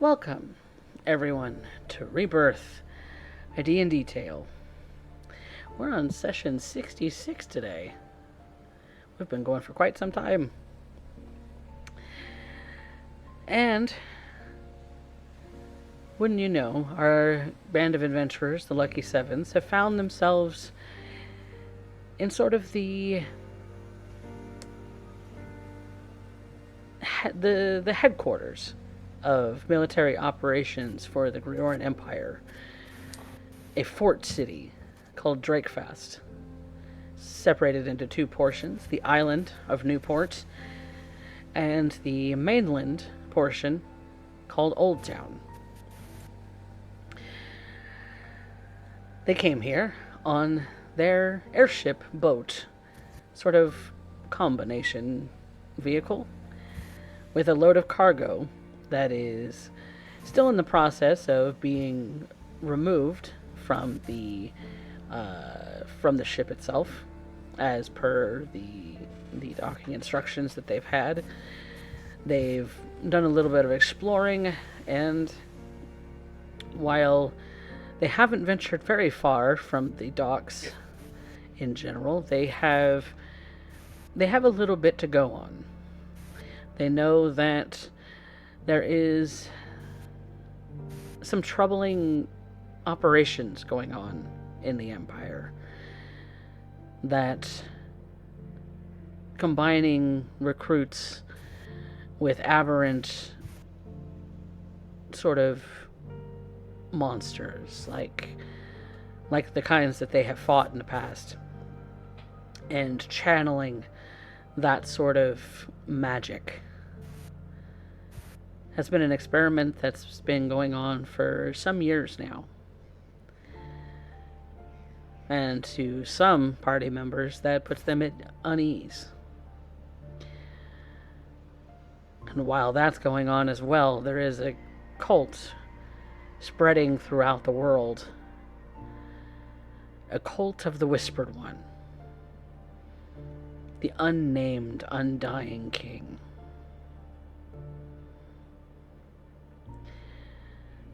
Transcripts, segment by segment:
Welcome, everyone, to Rebirth, a D&D Tale. We're on session 66 today. We've been going for quite some time. And, wouldn't you know, our band of adventurers, the Lucky Sevens, have found themselves in sort of the headquarters of military operations for the Grioran Empire, a fort city called Drakefast, separated into two portions, the island of Newport and the mainland portion called Old Town. They came here on their airship boat, sort of combination vehicle, with a load of cargo that is still in the process of being removed from the ship itself, as per the docking instructions that they've had. They've done a little bit of exploring, and while they haven't ventured very far from the docks in general, they have a little bit to go on. They know that there is some troubling operations going on in the Empire, that combining recruits with aberrant sort of monsters, like the kinds that they have fought in the past, and channeling that sort of magic has been an experiment that's been going on for some years now. And to some party members, that puts them at unease. And while that's going on as well, there is a cult spreading throughout the world. A cult of the Whispered One. The unnamed, undying king.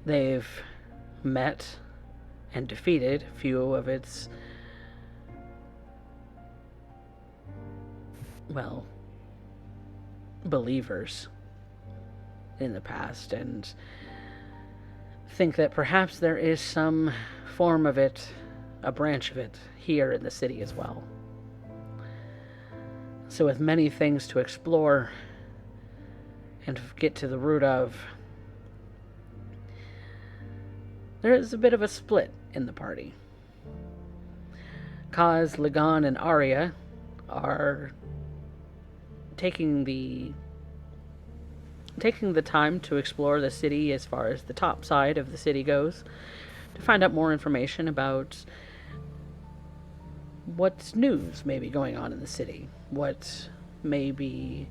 They've met and defeated a few of its, believers in the past, and think that perhaps there is some form of it, a branch of it, here in the city as well. So with many things to explore and get to the root of, there is a bit of a split in the party. Kaz, Ligan, and Arya are taking the time to explore the city as far as the top side of the city goes, to find out more information about what news may be going on in the city, what may be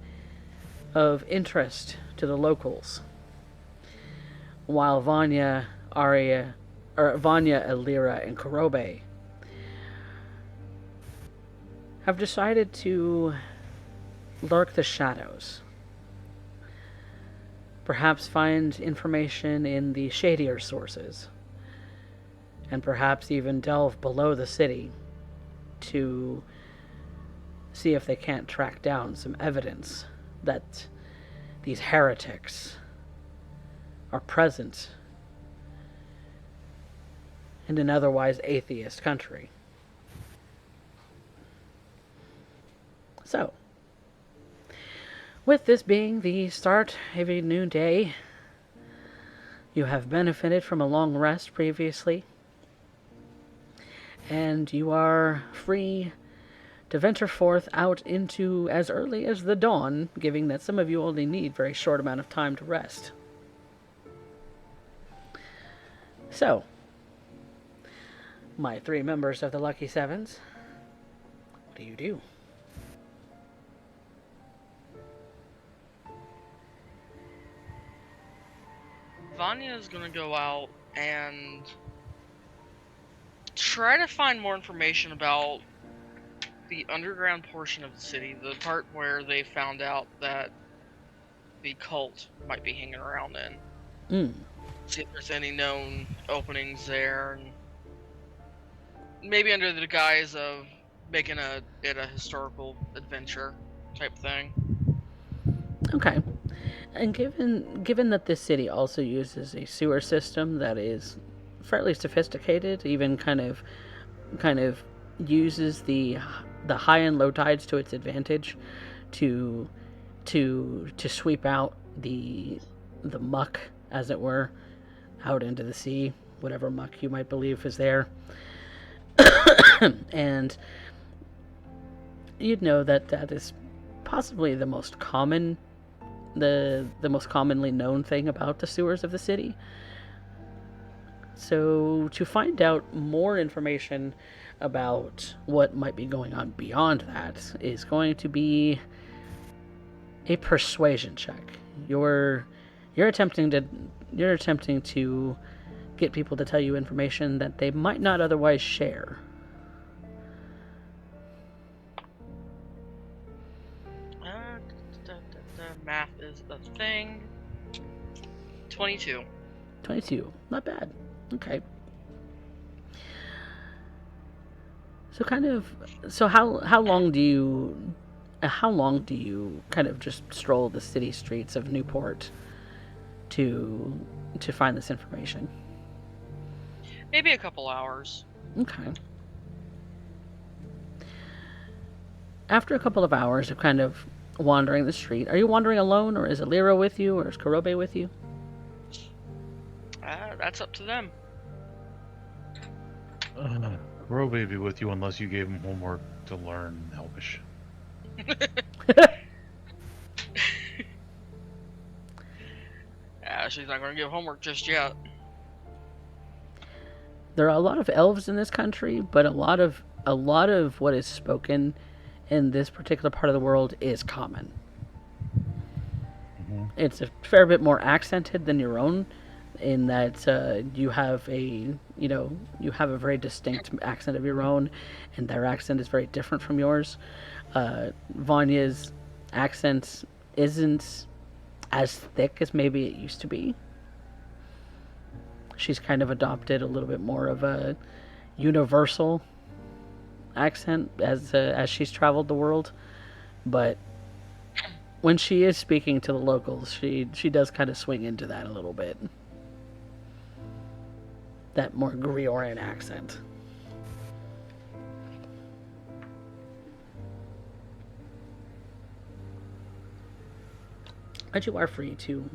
of interest to the locals. While Vanya, Alira, and Kurobe have decided to lurk the shadows. Perhaps find information in the shadier sources, and perhaps even delve below the city to see if they can't track down some evidence that these heretics are present in an otherwise atheist country. So, with this being the start of a new day, you have benefited from a long rest previously, and you are free to venture forth out into as early as the dawn, given that some of you only need a very short amount of time to rest. So, my three members of the Lucky Sevens, what do you do? Vanya's gonna go out and try to find more information about the underground portion of the city, the part where they found out that the cult might be hanging around in. Mm. See if there's any known openings there, and maybe under the guise of making it a historical adventure type thing. Okay. And given that this city also uses a sewer system that is fairly sophisticated, even kind of uses the high and low tides to its advantage to to sweep out the muck, as it were, out into the sea, whatever muck you might believe is there. And you'd know that that is possibly the most commonly known thing about the sewers of the city. So to find out more information about what might be going on beyond that is going to be a persuasion check. You're you're attempting to you're attempting to get people to tell you information that they might not otherwise share. Math is a thing. 22. 22. Not bad. Okay. So how long do you kind of just stroll the city streets of Newport to find this information? Maybe a couple hours. Okay. After a couple of hours of kind of wandering the street, are you wandering alone, or is Alira with you, or is Karobe with you? That's up to them. Roe may be with you unless you gave him homework to learn Elvish. She's not going to give homework just yet. There are a lot of elves in this country, but a lot of what is spoken in this particular part of the world is common. Mm-hmm. It's a fair bit more accented than your own, in that you have a very distinct accent of your own, and their accent is very different from yours. Vanya's accent isn't as thick as maybe it used to be. She's kind of adopted a little bit more of a universal accent as she's traveled the world, but when she is speaking to the locals, she does kind of swing into that a little bit. That more Grioran accent. But you are free to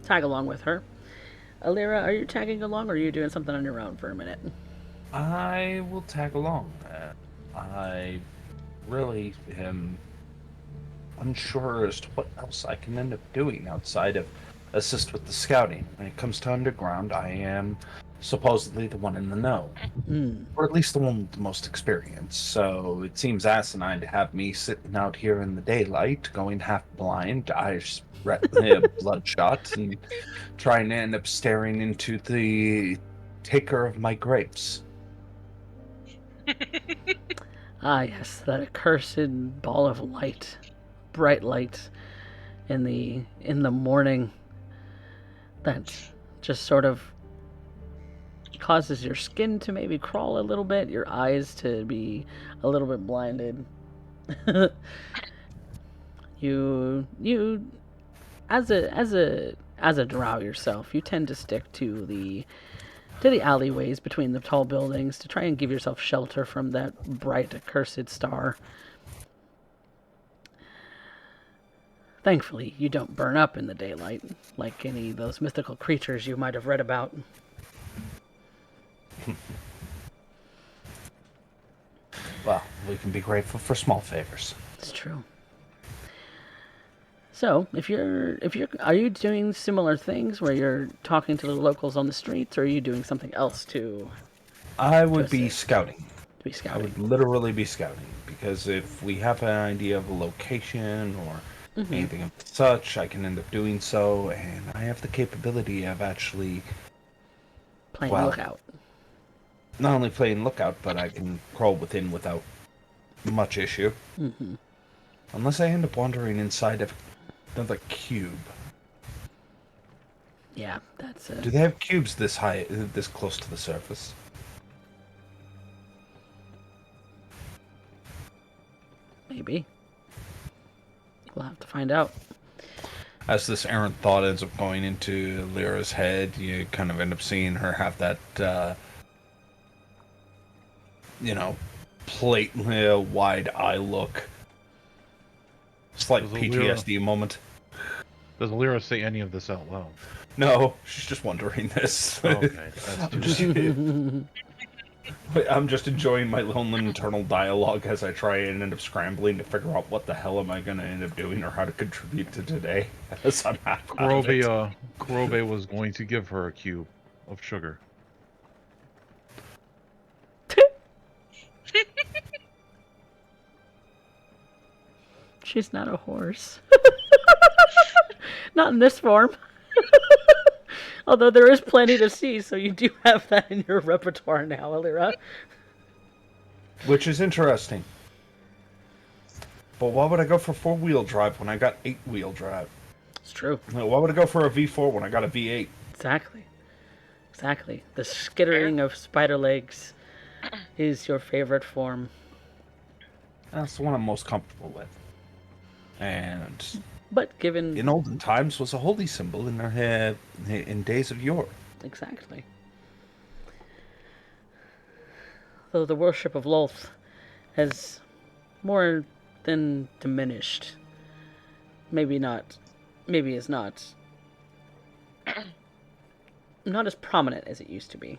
tag along with her. Alira, are you tagging along, or are you doing something on your own for a minute? I will tag along. I really am unsure as to what else I can end up doing outside of assist with the scouting. When it comes to underground, I am supposedly the one in the know, or at least the one with the most experience. So it seems asinine to have me sitting out here in the daylight, going half blind, eyes bloodshot, and trying to end up staring into the taker of my grapes. Ah, yes, that accursed ball of light, bright light, in the morning, that just sort of causes your skin to maybe crawl a little bit, your eyes to be a little bit blinded. you as a drow yourself, you tend to stick to the alleyways between the tall buildings to try and give yourself shelter from that bright accursed star. Thankfully, you don't burn up in the daylight like any of those mythical creatures you might have read about. Well, we can be grateful for small favors. It's true. So, are you doing similar things where you're talking to the locals on the streets, or are you doing something else to I would be assist? scouting. Be I scouting? would literally be scouting, because if we have an idea of a location or anything of such, I can end up doing so, and I have the capability of actually Playing well, lookout. not only playing lookout, but I can crawl within without much issue. Unless I end up wandering inside of another cube. Yeah, that's Do they have cubes this high, this close to the surface? maybe. We'll have to find out. As this errant thought ends up going into Lyra's head, you kind of end up seeing her have that, plate, wide eye look. Slight Does Lyra- PTSD moment. Does Lyra say any of this out loud? No, she's just wondering this. Okay, that's too I'm just enjoying my own internal dialogue as I try and end up scrambling to figure out what the hell am I going to end up doing or how to contribute to today. As I'm half out of it. Kurobe was going to give her a cube of sugar. She's not a horse. Not in this form. Although there is plenty to see, so you do have that in your repertoire now, Alira. Which is interesting. But why would I go for 4-wheel drive when I got 8-wheel drive? It's true. Why would I go for a V4 when I got a V8? Exactly. Exactly. The skittering of spider legs is your favorite form. That's the one I'm most comfortable with. And But given... in olden times was a holy symbol in days of yore. Exactly. Though the worship of Lolth has more than diminished. Maybe is not as prominent as it used to be.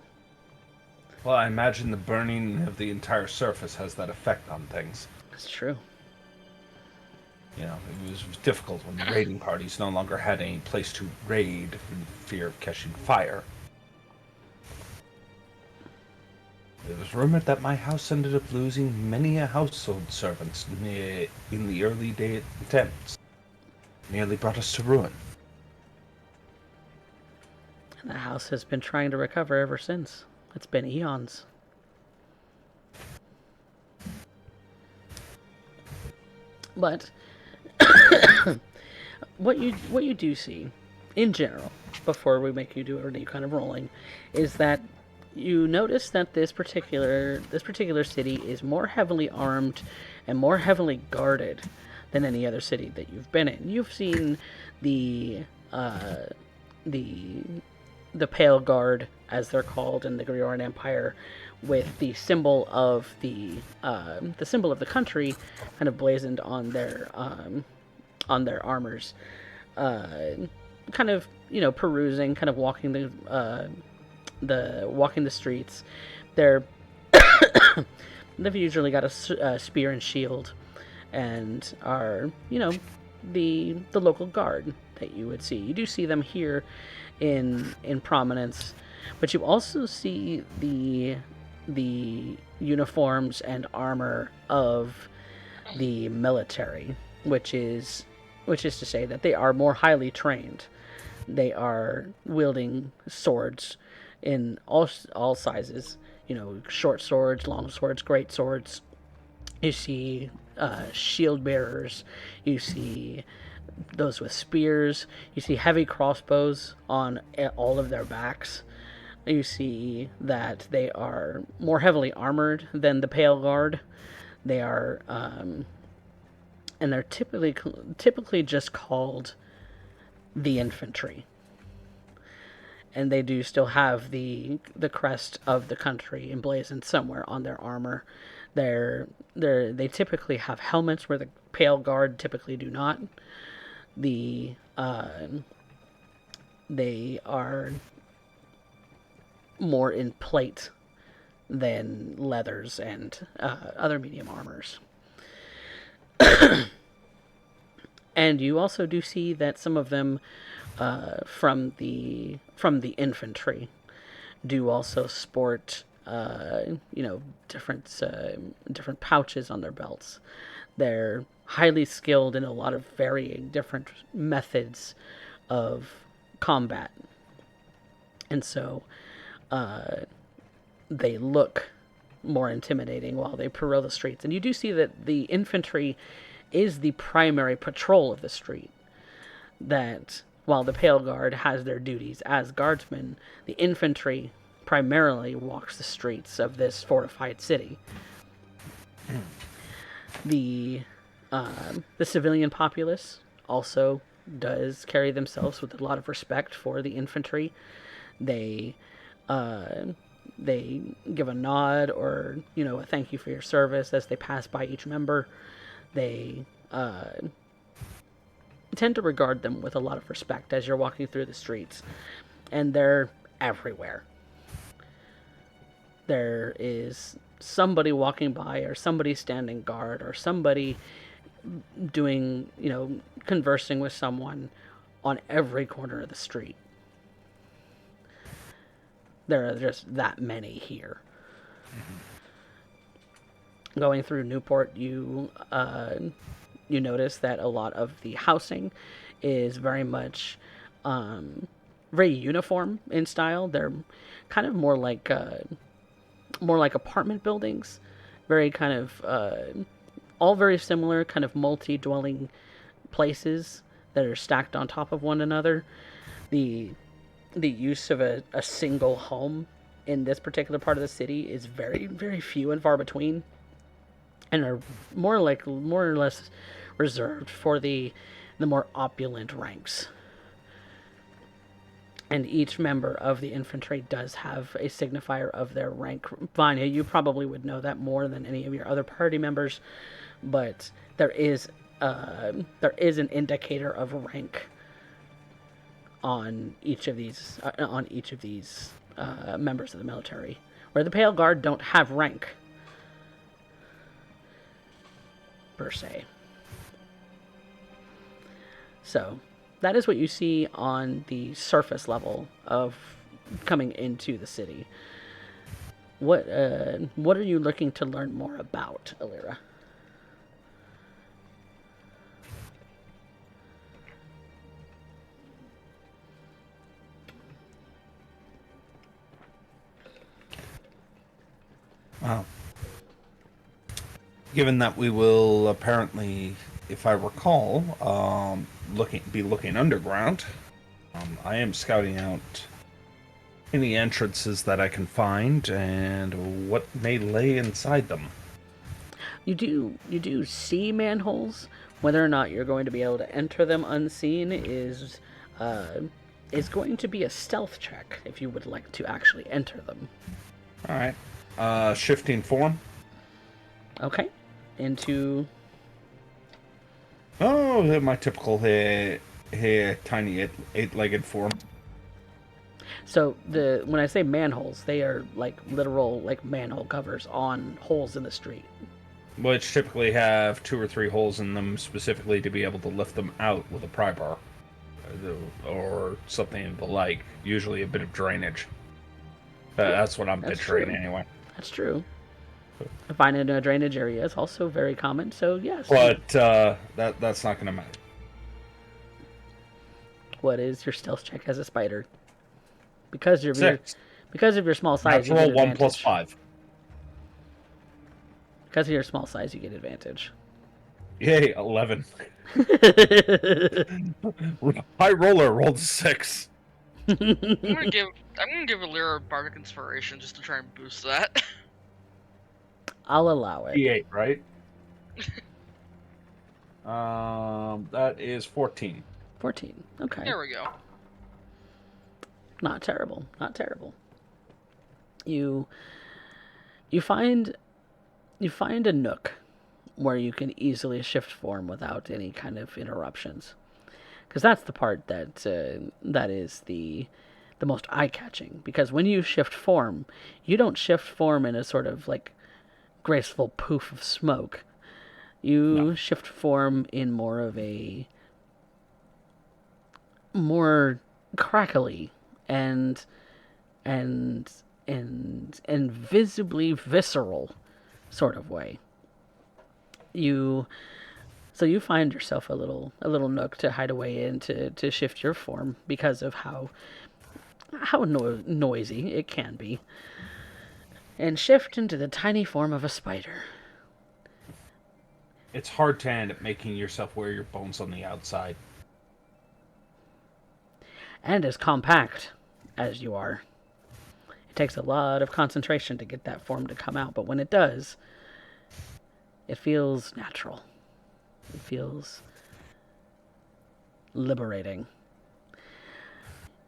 Well, I imagine the burning of the entire surface has that effect on things. It's true. You know, it was difficult when the raiding parties no longer had any place to raid in fear of catching fire. It was rumored that my house ended up losing many a household servants in the early day attempts. Nearly brought us to ruin. And the house has been trying to recover ever since. It's been eons. But what you do see, in general, before we make you do any kind of rolling, is that you notice that this particular city is more heavily armed and more heavily guarded than any other city that you've been in. You've seen the Pale Guard, as they're called in the Grioran Empire, with the symbol of the country kind of blazoned on their armors, kind of perusing, kind of walking the streets. They've usually got a spear and shield, and are the local guard that you would see. You do see them here in prominence, but you also see the uniforms and armor of the military, which is to say that they are more highly trained. They are wielding swords in all sizes, short swords, long swords, great swords. You see shield bearers, you see those with spears, you see heavy crossbows on all of their backs. You see that they are more heavily armored than the Pale Guard. They are, and they're typically just called the infantry. And they do still have the crest of the country emblazoned somewhere on their armor. They typically have helmets where the Pale Guard typically do not. They are more in plate than leathers and other medium armors. And you also do see that some of them from the infantry do also sport different pouches on their belts. They're highly skilled in a lot of varying different methods of combat, and so they look more intimidating while they patrol the streets. And you do see that the infantry is the primary patrol of the street. That while the Pale Guard has their duties as guardsmen, the infantry primarily walks the streets of this fortified city. The civilian populace also does carry themselves with a lot of respect for the infantry. They give a nod or a thank you for your service as they pass by each member. They tend to regard them with a lot of respect as you're walking through the streets, and they're everywhere. There is somebody walking by, or somebody standing guard, or somebody doing, conversing with someone on every corner of the street. There are just that many here. Going through Newport, you notice that a lot of the housing is very much very uniform in style. They're kind of more like apartment buildings, very kind of all very similar, kind of multi-dwelling places that are stacked on top of one another. The use of a single home in this particular part of the city is very, very few and far between, and are more or less reserved for the more opulent ranks. And each member of the infantry does have a signifier of their rank. Vanya, you probably would know that more than any of your other party members, but there is an indicator of rank on each of these members of the military, where the Pale Guard don't have rank per se. So that is what you see on the surface level of coming into the city. What are you looking to learn more about, Alira? Wow. Given that we will apparently, if I recall, be looking underground, I am scouting out any entrances that I can find and what may lay inside them. You do see manholes. Whether or not you're going to be able to enter them unseen is going to be a stealth check if you would like to actually enter them. All right. Shifting form. Okay. Into... Oh, my typical tiny eight-legged form. So when I say manholes, they are like literal manhole covers on holes in the street. Which typically have 2 or 3 holes in them specifically to be able to lift them out with a pry bar. Or something of the like. Usually a bit of drainage. That's what I'm picturing anyway. That's true. Finding a drainage area is also very common, so yes. But that's not going to matter. What is your stealth check as a spider? Because of 6. your small size, you roll get 1 advantage. plus 5. Because of your small size, you get advantage. Yay, 11. High roller rolled a 6. I'm gonna give Alira Bardic Inspiration just to try and boost that. I'll allow it. D8, right? That is 14. 14. Okay. There we go. Not terrible. Not terrible. You find a nook where you can easily shift form without any kind of interruptions, because that's the part that is the most eye-catching. Because when you shift form, you don't shift form in a sort of like graceful poof of smoke. You shift form in more of a more crackly and visibly visceral sort of way. You find yourself a little nook to hide away in to shift your form because of how noisy it can be, and shift into the tiny form of a spider. It's hard to end up making yourself wear your bones on the outside. and as compact as you are. It takes a lot of concentration to get that form to come out, but when it does, it feels natural. It feels liberating.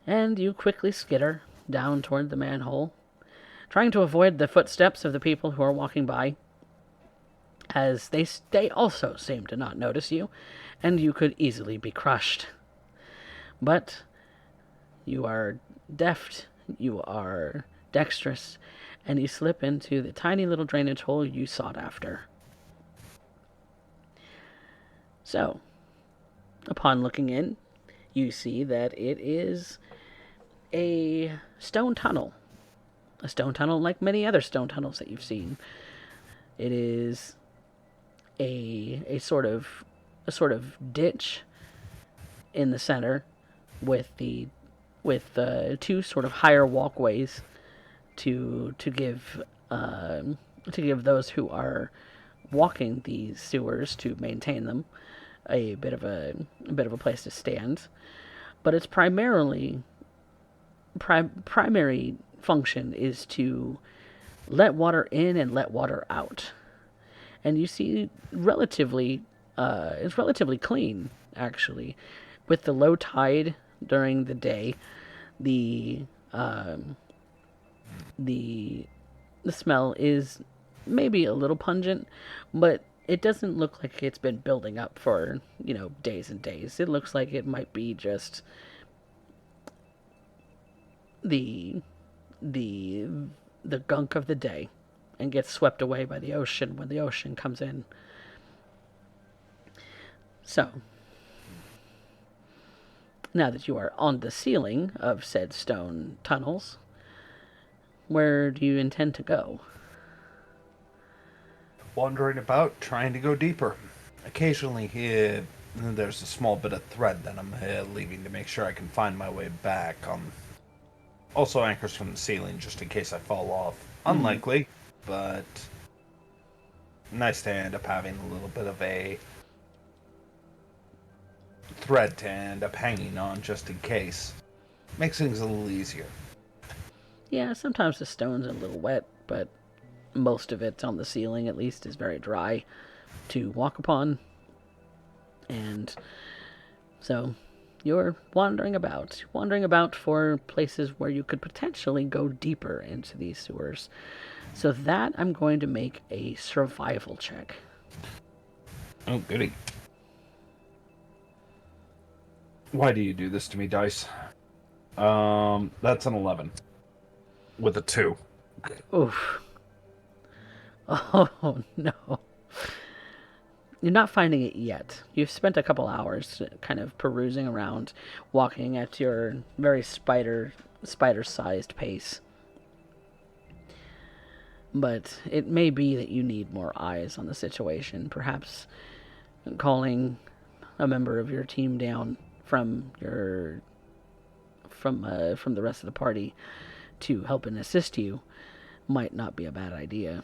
And you quickly skitter down toward the manhole, trying to avoid the footsteps of the people who are walking by, as they also seem to not notice you, and you could easily be crushed. But you are deft, you are dexterous, and you slip into the tiny little drainage hole you sought after. So, upon looking in, you see that it is a stone tunnel. A stone tunnel like many other stone tunnels that you've seen. It is a sort of ditch in the center with two sort of higher walkways to give those who are walking these sewers, to maintain them, a bit of a place to stand. But its primary function is to let water in and let water out. And you see it's relatively clean, actually. With the low tide during the day, the smell is maybe a little pungent, but it doesn't look like it's been building up for, days and days. It looks like it might be just the gunk of the day and gets swept away by the ocean when the ocean comes in. So, now that you are on the ceiling of said stone tunnels, where do you intend to go? Wandering about, trying to go deeper. Occasionally, there's a small bit of thread that I'm leaving to make sure I can find my way back. Also anchors from the ceiling, just in case I fall off. Unlikely, but nice to end up having a little bit of a thread to end up hanging on, just in case. Makes things a little easier. Yeah, sometimes the stone's a little wet, but most of it on the ceiling, at least, is very dry to walk upon. And so you're wandering about for places where you could potentially go deeper into these sewers. So that I'm going to make a survival check. Oh, goody. Why do you do this to me, Dice? That's an 11. With a 2. Oof. Oh, no. You're not finding it yet. You've spent a couple hours kind of perusing around, walking at your very spider-sized pace. But it may be that you need more eyes on the situation. Perhaps calling a member of your team down from the rest of the party to help and assist you might not be a bad idea.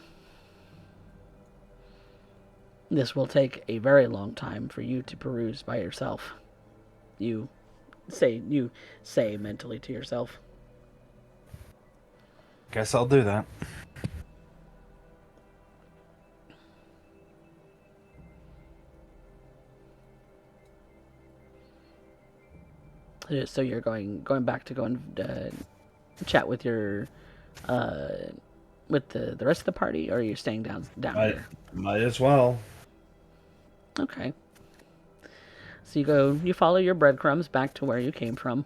This will take a very long time for you to peruse by yourself. You say mentally to yourself. Guess I'll do that. So you're going back to go and chat with your with the rest of the party, or are you staying down here? Might as well. Okay. So you follow your breadcrumbs back to where you came from,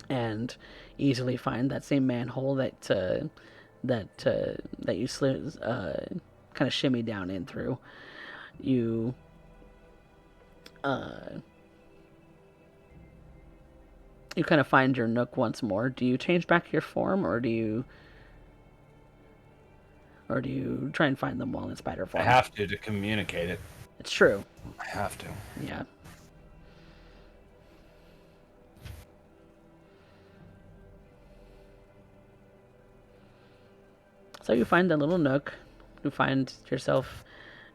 and easily find that same manhole that you slid, kind of shimmy down in through. You kind of find your nook once more. Do you change back your form, or do you try and find them while in spider form? I have to communicate it. It's true. I have to. Yeah. So you find a little nook. You find yourself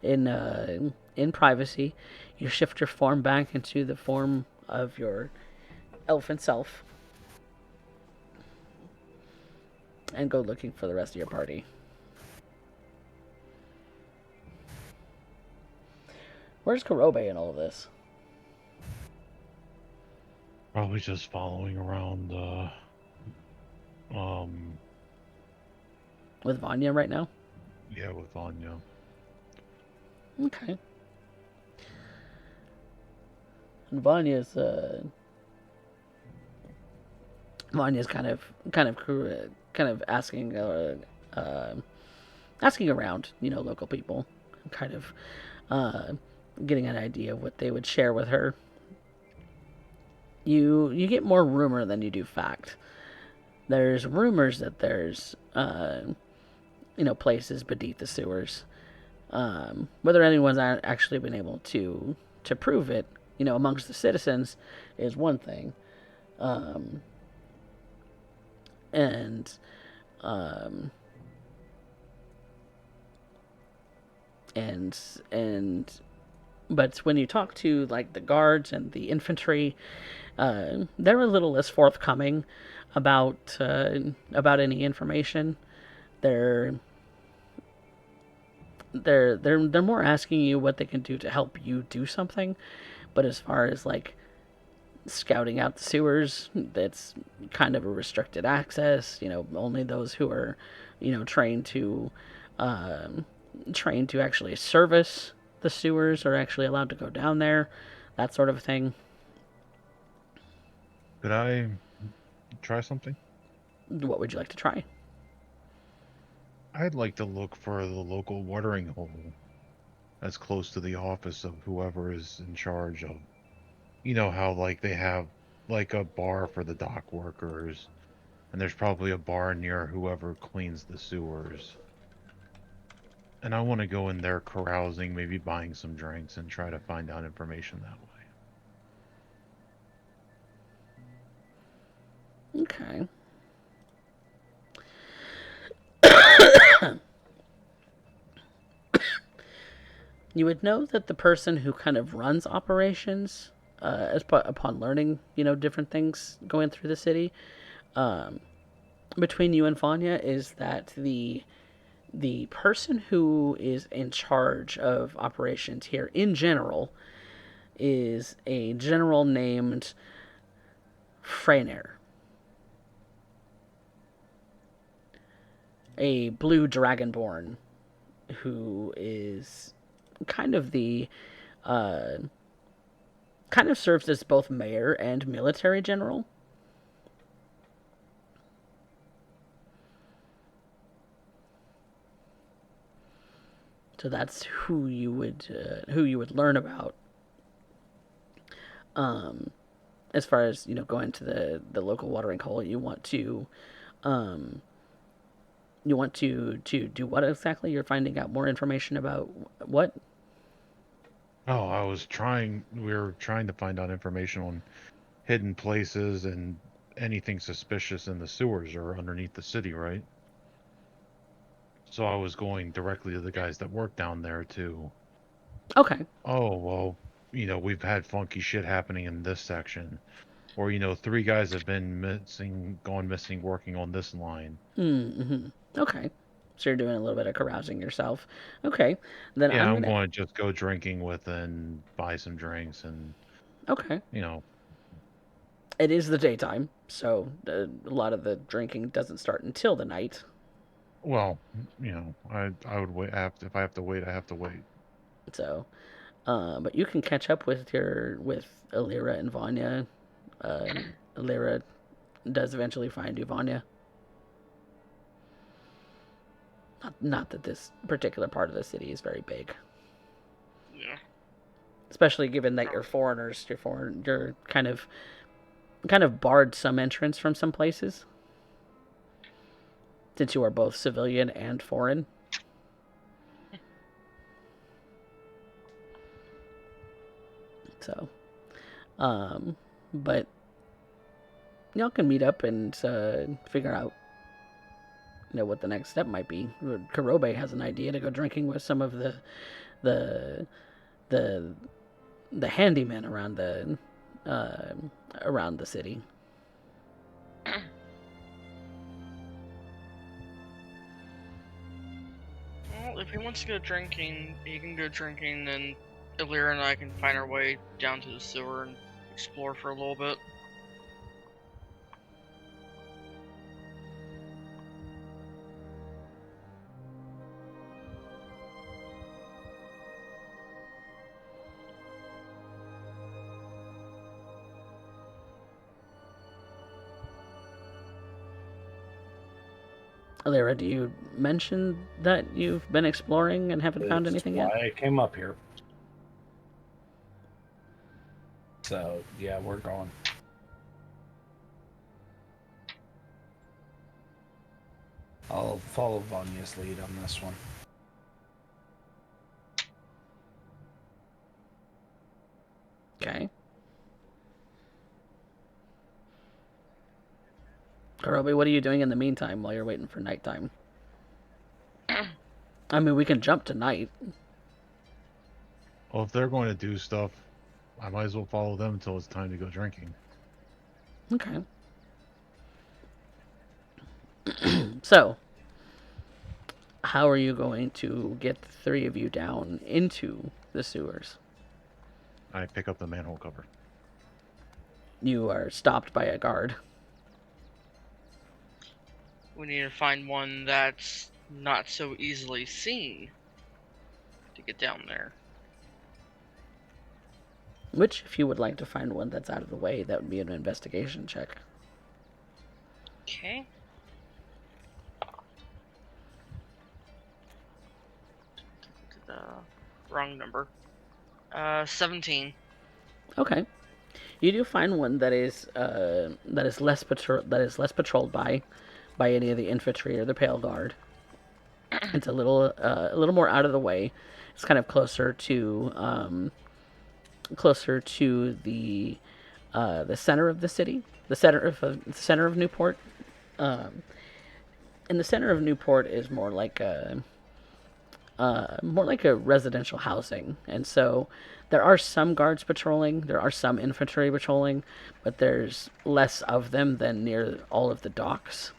in privacy. You shift your form back into the form of your elfin self and go looking for the rest of your party. Where's Karobe in all of this? Probably just following around, With Vanya right now? yeah, with Anya. Okay. And Vanya's kind of asking asking around, local people, kind of getting an idea of what they would share with her. You get more rumor than you do fact. There's rumors that there's places beneath the sewers. Whether anyone's actually been able to prove it, amongst the citizens, is one thing. And but when you talk to like the guards and the infantry, they're a little less forthcoming about any information. They're more asking you what they can do to help you do something, but as far as like scouting out the sewers, that's kind of a restricted access. Only those who are, trained to actually service the sewers are actually allowed to go down there. That sort of thing. Could I try something? What would you like to try? I'd like to look for the local watering hole that's close to the office of whoever is in charge of. You know how, like, they have, like, a bar for the dock workers, and there's probably a bar near whoever cleans the sewers. And I want to go in there carousing, maybe buying some drinks, and try to find out information that way. Okay. You would know that the person who kind of runs operations, upon learning, different things going through the city, between you and Vanya, is that the person who is in charge of operations here in general is a general named Freyner, a blue dragonborn who is kind of serves as both mayor and military general. So that's who you would learn about. As far as going to the local watering hole, you want to do what exactly? You're finding out more information about what? Oh, we were trying to find out information on hidden places and anything suspicious in the sewers or underneath the city, right? So I was going directly to the guys that work down there too. Okay. Oh, well, we've had funky shit happening in this section. Or, 3 guys have gone missing working on this line. Mm-hmm. Okay. So you're doing a little bit of carousing yourself. Okay. Then Yeah, I'm I'm gonna... going to just go drinking with and buy some drinks and, Okay. It is the daytime, so a lot of the drinking doesn't start until the night. Well, I would wait. If I have to wait, I have to wait. So, but you can catch up with Alira and Vanya. Alira does eventually find you, Vanya. Not that this particular part of the city is very big. Yeah. Especially given that you're foreigners. You're kind of barred some entrance from some places. Since you are both civilian and foreign. So, but y'all can meet up and figure out, what the next step might be. Karobe has an idea to go drinking with some of the handymen around around the city. Well, if he wants to go drinking, he can go drinking, and Illyria and I can find our way down to the sewer and explore for a little bit. Alira, do you mention that you've been exploring and haven't found It's anything why yet? I came up here. So, yeah, we're going. I'll follow Vanya's lead on this one. Okay. Karobi, what are you doing in the meantime while you're waiting for nighttime? I mean, we can jump to night. Well, if they're going to do stuff, I might as well follow them until it's time to go drinking. Okay. So, how are you going to get the three of you down into the sewers? I pick up the manhole cover. You are stopped by a guard. We need to find one that's not so easily seen to get down there. Which, if you would like to find one that's out of the way, that would be an investigation check. Okay. The wrong number. 17. Okay. You do find one that is less patrolled by any of the infantry or the pale guard. It's a little more out of the way. It's kind of closer to the center of the city, the center of Newport. And the center of Newport is more like a residential housing, and so there are some guards patrolling, there are some infantry patrolling, but there's less of them than near all of the docks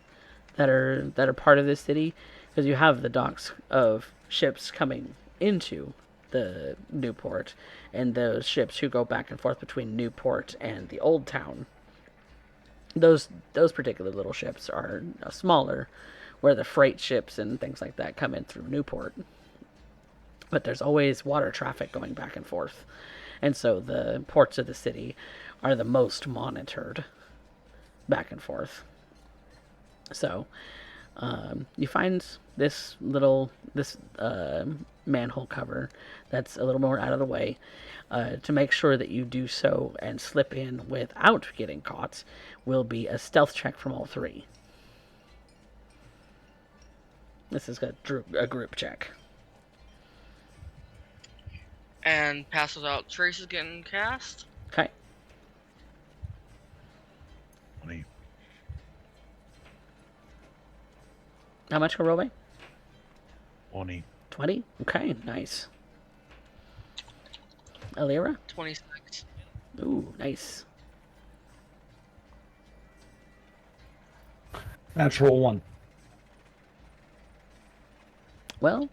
that are part of the city, because you have the docks of ships coming into the Newport, and those ships who go back and forth between Newport and the Old Town. Those particular little ships are smaller, where the freight ships and things like that come in through Newport. But there's always water traffic going back and forth, and so the ports of the city are the most monitored back and forth. So you find this manhole cover that's a little more out of the way. To make sure that you do so and slip in without getting caught will be a stealth check from all three. This is a group check. And pass without trace is getting cast. Okay. 20. How much, Karobe? 20. 20? Okay, nice. Alira? 26. Ooh, nice. Natural 1. Well,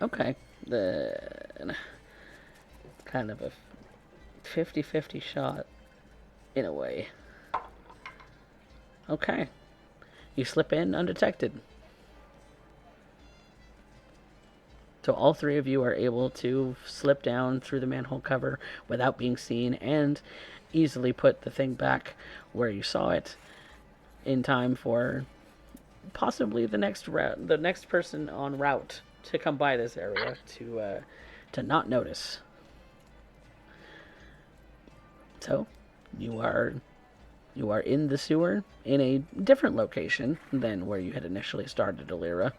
okay. Kind of a 50-50 shot, in a way. Okay. You slip in undetected. So all three of you are able to slip down through the manhole cover without being seen, and easily put the thing back where you saw it in time for possibly the next person en route to come by this area to not notice. So you are in the sewer in a different location than where you had initially started, Alira.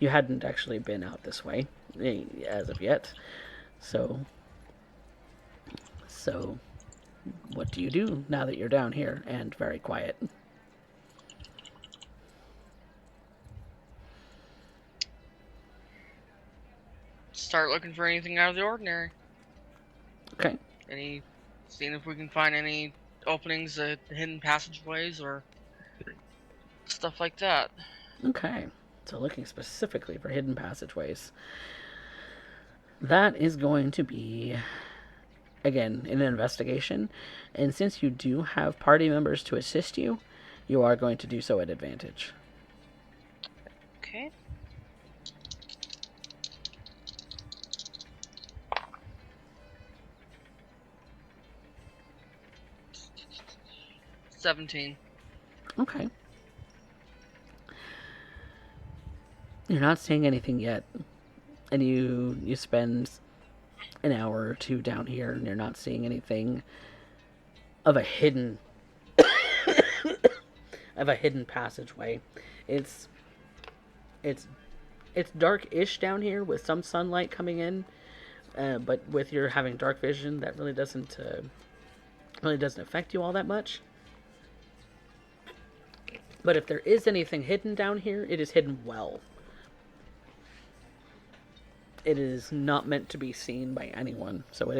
You hadn't actually been out this way as of yet. So what do you do now that you're down here and very quiet? Start looking for anything out of the ordinary. Okay. Seeing if we can find any openings, hidden passageways, or stuff like that. Okay. So looking specifically for hidden passageways. That is going to be, again, an investigation. And since you do have party members to assist you, you are going to do so at advantage. Okay. $17. Okay. You're not seeing anything yet. And you spend an hour or two down here and you're not seeing anything of a hidden passageway. It's dark-ish down here with some sunlight coming in, but with your having dark vision, that really doesn't affect you all that much. But if there is anything hidden down here, it is hidden well. It is not meant to be seen by anyone. So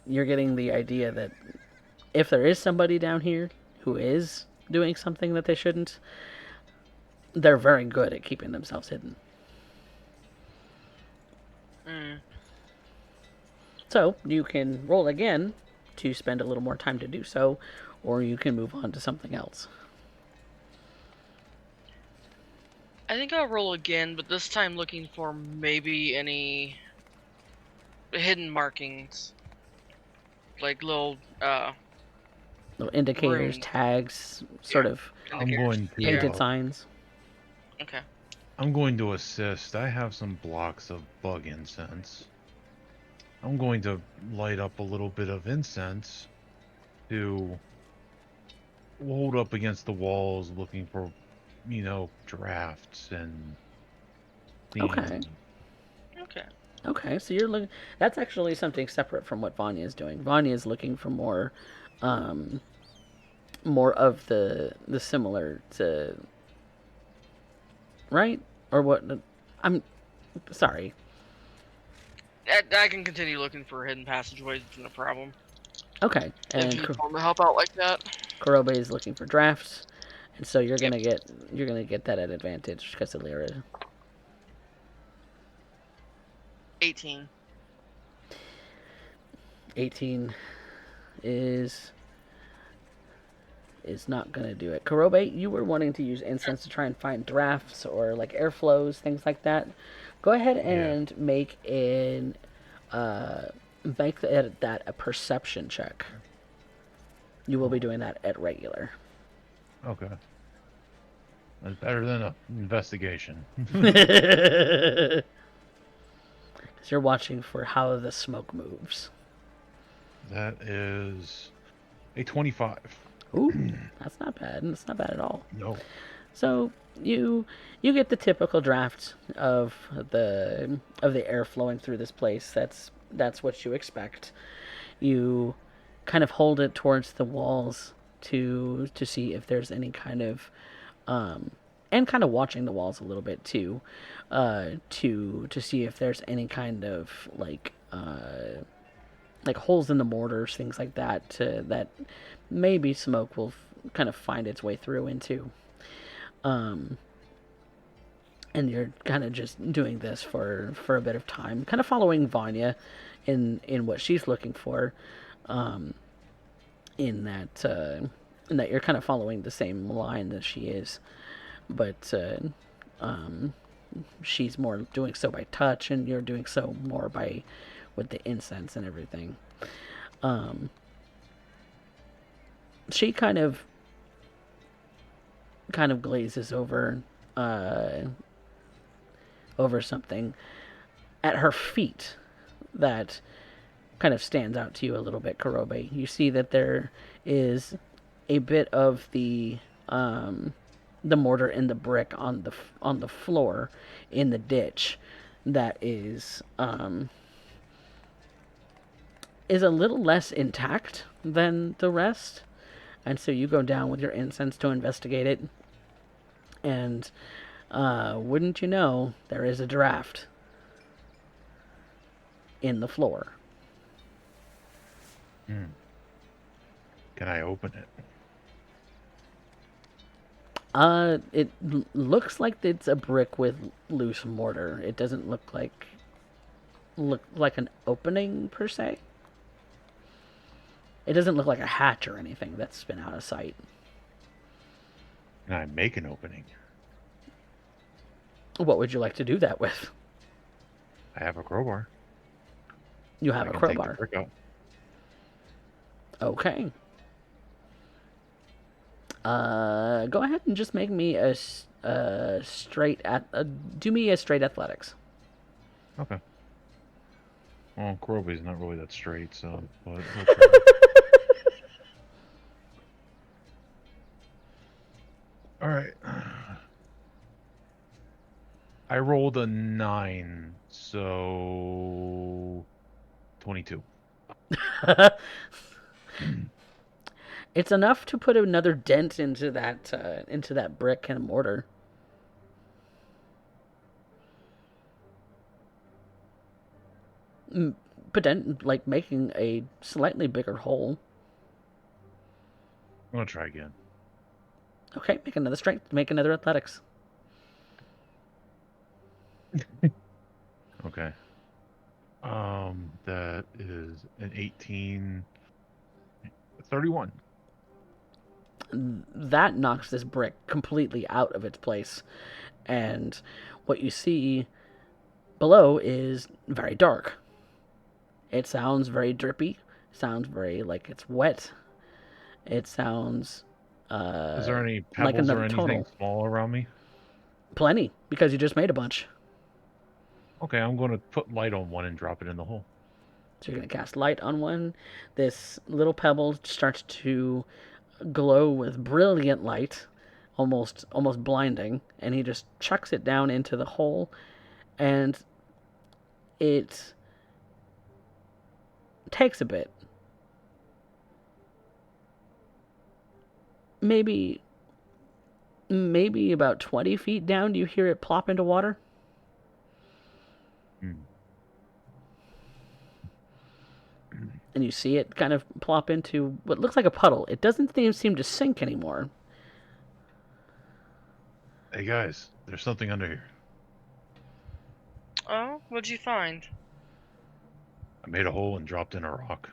you're getting the idea that if there is somebody down here who is doing something that they shouldn't, they're very good at keeping themselves hidden. So you can roll again to spend a little more time to do so, or you can move on to something else. I think I'll roll again, but this time looking for maybe any hidden markings. Like little indicators, runes. tags, sort of I'm going to painted signs. Okay. I'm going to assist. I have some blocks of bug incense. I'm going to light up a little bit of incense to hold up against the walls looking for, drafts and things. Okay, so you're looking. That's actually something separate from what Vanya is doing. Vanya is looking for more of the similar to, right? Or what? I'm sorry. I can continue looking for hidden passageways. It's no problem. Okay, and If you want to help out like that. Kurobe is looking for drafts, and so you're gonna get that at advantage because of Lyra. 18. 18 is not gonna do it. Kurobe, you were wanting to use incense to try and find drafts or like airflows, things like that. Go ahead and make that a perception check. You will be doing that at regular. Okay. That's better than an investigation. Because you're watching for how the smoke moves. That is a 25. Ooh, that's not bad. That's not bad at all. No. So you get the typical draft of the air flowing through this place. That's what you expect. You kind of hold it towards the walls to see if there's any kind of and kind of watching the walls a little bit too, to see if there's any kind of like holes in the mortars, things like that, that maybe smoke will kind of find its way through into. And you're kind of just doing this for a bit of time, kind of following Vanya in what she's looking for, in that you're kind of following the same line that she is, but she's more doing so by touch, and you're doing so more by with the incense and everything. She kind of glazes over something at her feet that kind of stands out to you a little bit, Kurobe. You see that there is a bit of the mortar and the brick on the floor in the ditch that is a little less intact than the rest. And so you go down with your incense to investigate it. And wouldn't you know, there is a draft in the floor. Can I open it? It looks like it's a brick with loose mortar. It doesn't look like an opening per se. It doesn't look like a hatch or anything that's been out of sight. Can I make an opening? What would you like to do that with? I have a crowbar. You have I a can take the crowbar. brick out. Okay. Go ahead and just make me a straight do me a straight athletics. Okay. Well, Crowbar's not really that straight, so but we'll try. All right. I rolled a 9, so 22. It's enough to put another dent into that brick and mortar. Like making a slightly bigger hole. I'm gonna try again. Okay, make another strength. Make another athletics. Okay. That is an 18, 31. That knocks this brick completely out of its place, and what you see below is very dark. It sounds very drippy. Sounds very like it's wet. It sounds Is there any like pebbles or another anything tunnel. small around me? Plenty, because you just made a bunch. Okay, I'm gonna put light on one and drop it in the hole. So you're going to cast light on one. This little pebble starts to glow with brilliant light, almost blinding, and he just chucks it down into the hole, and it takes a bit. Maybe about 20 feet down, do you hear it plop into water? And you see it kind of plop into what looks like a puddle. It doesn't seem to sink anymore. Hey guys, there's something under here. Oh, what'd you find? I made a hole and dropped in a rock.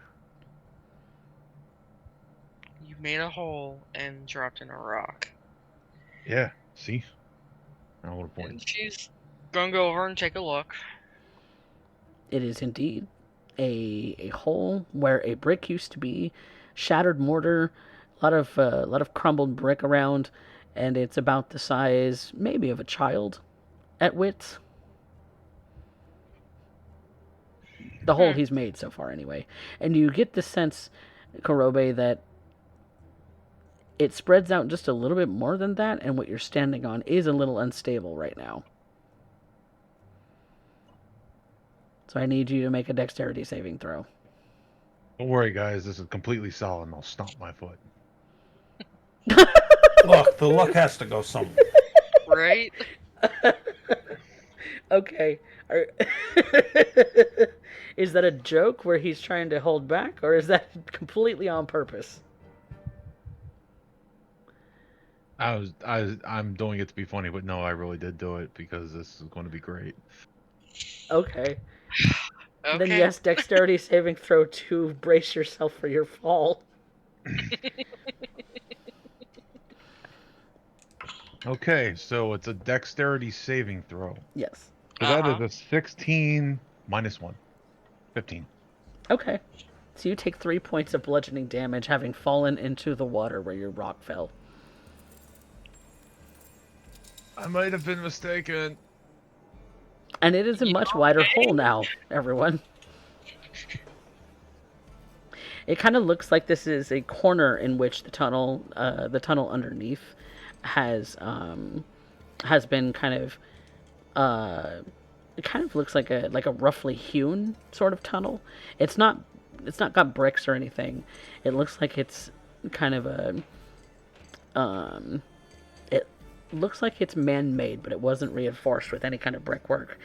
You made a hole and dropped in a rock. Yeah, see? Now what a point. And she's gonna go over and take a look. It is indeed a hole where a brick used to be, shattered mortar, a lot of crumbled brick around, and it's about the size maybe of a child at width. The hole he's made so far, anyway. And you get the sense, Korobe, that it spreads out just a little bit more than that, and what you're standing on is a little unstable right now. So I need you to make a dexterity saving throw. Don't worry, guys. This is completely solid, and I'll stomp my foot. Look, the luck has to go somewhere. Right? Okay. Is that a joke where he's trying to hold back, or is that completely on purpose? I'm doing it to be funny, but no, I really did do it because this is going to be great. Okay. Okay. Then yes, dexterity saving throw to brace yourself for your fall. Okay, so it's a dexterity saving throw. Yes. So that is a 16 minus 1. 15. Okay. So you take 3 points of bludgeoning damage having fallen into the water where your rock fell. I might have been mistaken. And it is a much wider hole now, everyone. It kind of looks like this is a corner in which the tunnel underneath has been kind of it kind of looks like a roughly hewn sort of tunnel. It's not got bricks or anything. It looks like it's kind of a it looks like it's man-made, but it wasn't reinforced with any kind of brickwork,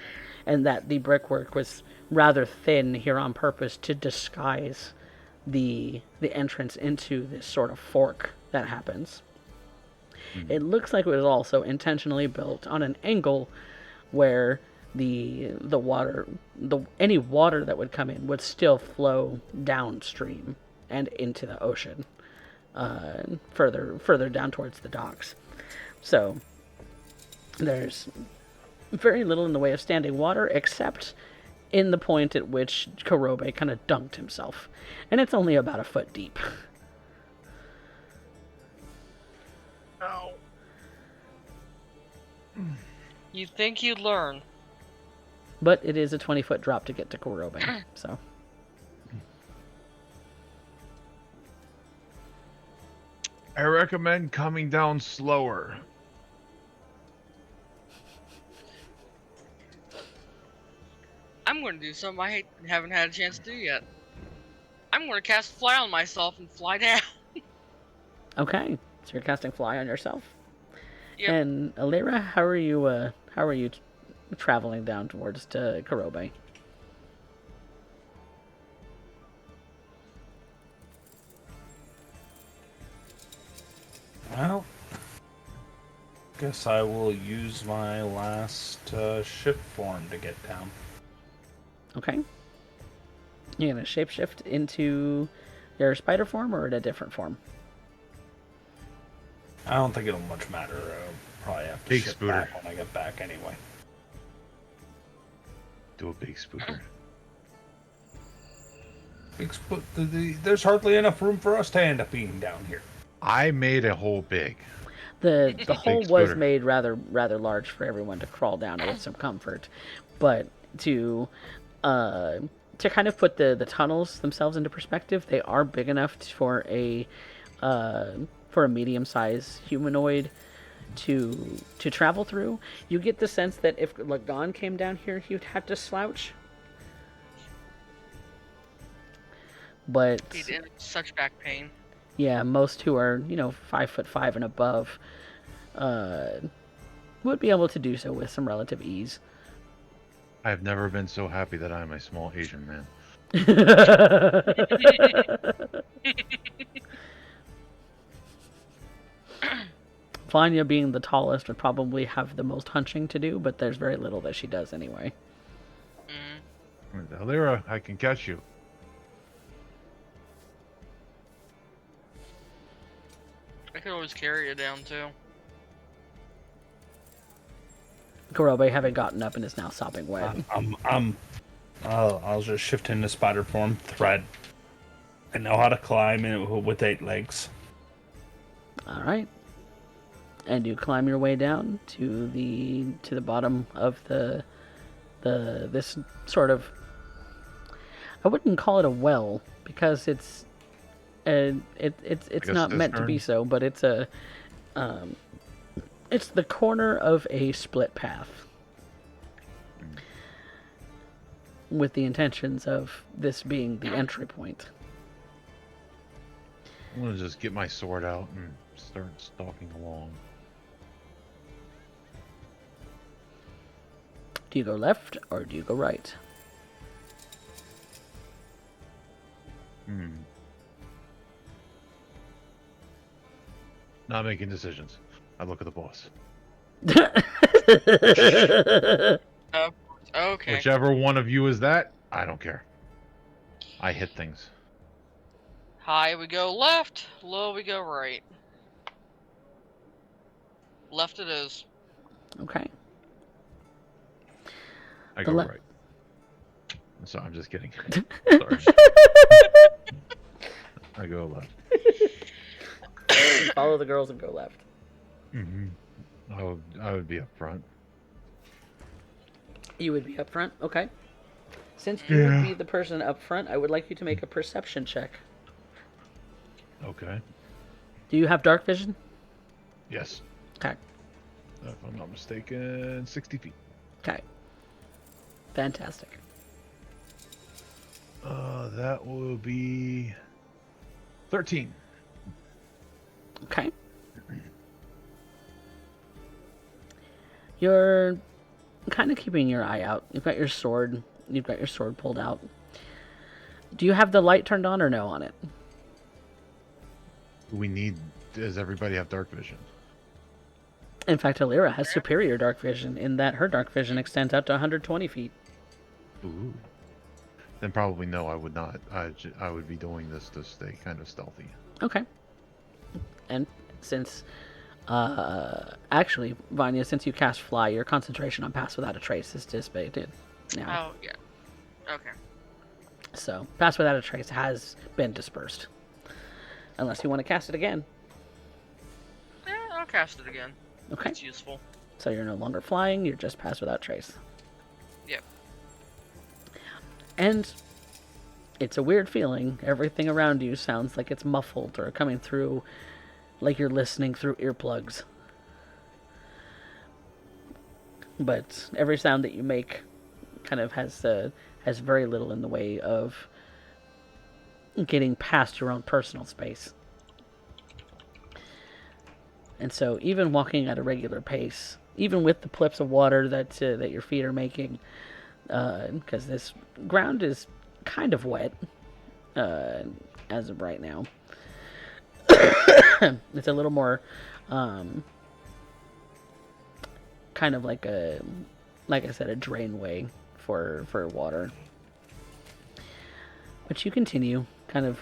and that the brickwork was rather thin here on purpose to disguise the entrance into this sort of fork that happens. It looks like it was also intentionally built on an angle where the water, any water that would come in would still flow downstream and into the ocean, further down towards the docks. So there's very little in the way of standing water, except in the point at which Kurobe kind of dunked himself. And it's only about a foot deep. Ow. You'd think you'd learn. But it is a 20-foot drop to get to Kurobe, so... I recommend coming down slower. I'm going to do something haven't had a chance to do yet. I'm going to cast Fly on myself and fly down. Okay, so you're casting Fly on yourself. Yep. And Alira, how are you traveling down towards to Kurobe? Well, guess I will use my last ship form to get down. Okay. You're gonna shapeshift into your spider form or in a different form? I don't think it'll much matter. I'll probably have to Big ship spooter. back when I get back anyway. Do a big spooter. There's hardly enough room for us to end up being down here. I made a hole big. The hole was spooter. made rather large for everyone to crawl down with some comfort, but to kind of put the tunnels themselves into perspective, they are big enough for a medium-sized humanoid to travel through. You get the sense that if Lagan came down here, he'd have to slouch. But He'd end such back pain. yeah, most who are 5'5" and above would be able to do so with some relative ease. I have never been so happy that I am a small Asian man. Vanya, being the tallest, would probably have the most hunching to do, but there's very little that she does anyway. Alira, I can catch you. I could always carry it down too. Kurobe, having gotten up and is now sopping wet. I'll just shift into spider form, thread. I know how to climb with 8 legs. All right, and you climb your way down to the bottom of this sort of, I wouldn't call it a well because it's not meant to be so, but it's the corner of a split path with the intentions of this being the entry point. I'm gonna just get my sword out and start stalking along. Do you go left or do you go right? Not making decisions. I look at the boss. Okay. Whichever one of you is that, I don't care. I hit things. High we go left, low we go right. Left it is. Okay. I The go le- right. So I'm just kidding. Sorry. I go left. Follow the girls and go left. I would be up front. You would be up front? Okay. Since you would be the person up front, I would like you to make a perception check. Okay. Do you have dark vision? Yes. Okay. If I'm not mistaken, 60 feet. Okay. Fantastic. That will be 13. Okay. You're kind of keeping your eye out. You've got your sword pulled out. Do you have the light turned on or no on it? We need. Does everybody have dark vision? In fact, Alira has superior dark vision in that her dark vision extends out to 120 feet. Ooh. Then probably no, I would not. I would be doing this to stay kind of stealthy. Okay. And since, actually, Vanya, since you cast Fly, your concentration on Pass Without a Trace is dissipated now. Oh, yeah. Okay. So, Pass Without a Trace has been dispersed. Unless you want to cast it again. Yeah, I'll cast it again. Okay. It's useful. So you're no longer flying, you're just Pass Without Trace. Yep. And it's a weird feeling. Everything around you sounds like it's muffled or coming through like you're listening through earplugs. But every sound that you make kind of has very little in the way of getting past your own personal space. And so even walking at a regular pace, even with the plips of water that your feet are making, because this ground is kind of wet as of right now. It's a little more kind of like I said, a drainway for water. But you continue kind of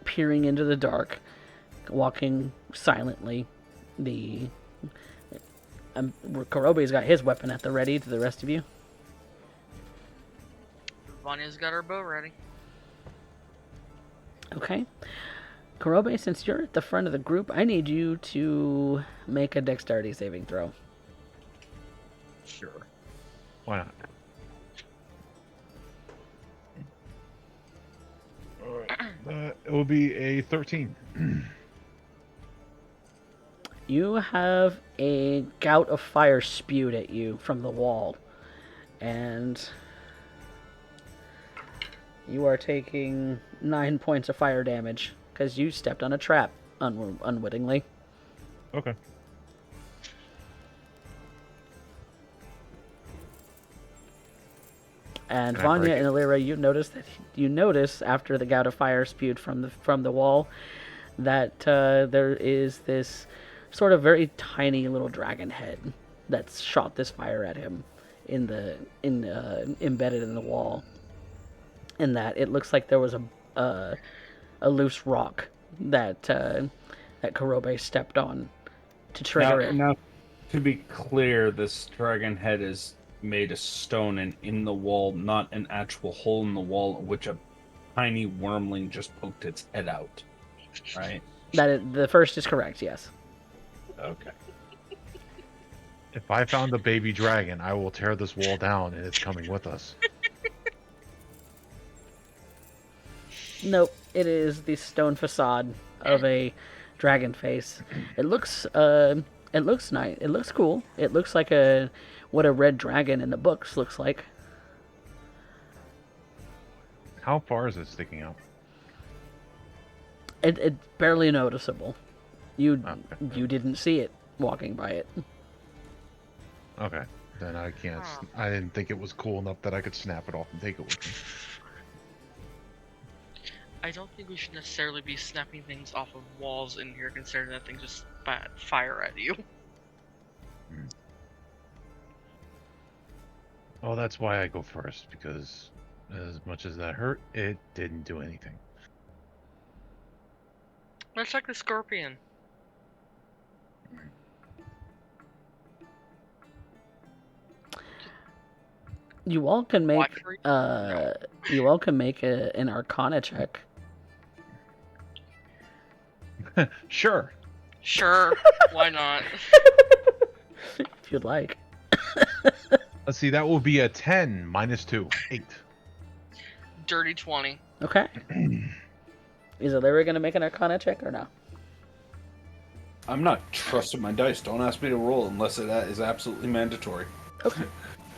peering into the dark, walking silently. Kurobe's got his weapon at the ready to the rest of you. Vanya's got her bow ready. Okay. Kurobe, since you're at the front of the group, I need you to make a dexterity saving throw. Sure. Why not? Alright. It will be a 13. You have a gout of fire spewed at you from the wall. And you are taking 9 points of fire damage because you stepped on a trap unwittingly. Okay. And Can I break Vanya it? and Alira, you notice after the gout of fire spewed from the wall that there is this sort of very tiny little dragon head that's shot this fire at him embedded in the wall. In that it looks like there was a loose rock that Kurobe stepped on to trigger it. Now, to be clear, this dragon head is made of stone and in the wall, not an actual hole in the wall in which a tiny wormling just poked its head out. Right? The first is correct, yes. Okay. If I found a baby dragon, I will tear this wall down, and it's coming with us. Nope, it is the stone facade of a dragon face. It looks nice. It looks cool. It looks like what a red dragon in the books looks like. How far is it sticking out? It's barely noticeable. You Okay. didn't see it walking by it. Okay. Then I can't. I didn't think it was cool enough that I could snap it off and take it with me. I don't think we should necessarily be snapping things off of walls in here, considering that thing just spat fire at you. Oh, that's why I go first, because as much as that hurt, it didn't do anything. Let's check the scorpion. You all can make Watch for- you all can make an Arcana check. Sure. Sure, why not? If you'd like. Let's see. That will be a 10 minus 2, 8. Dirty 20. Okay. Is Alira gonna make an Arcana check or no? I'm not trusting my dice. Don't ask me to roll unless it is absolutely mandatory. Okay.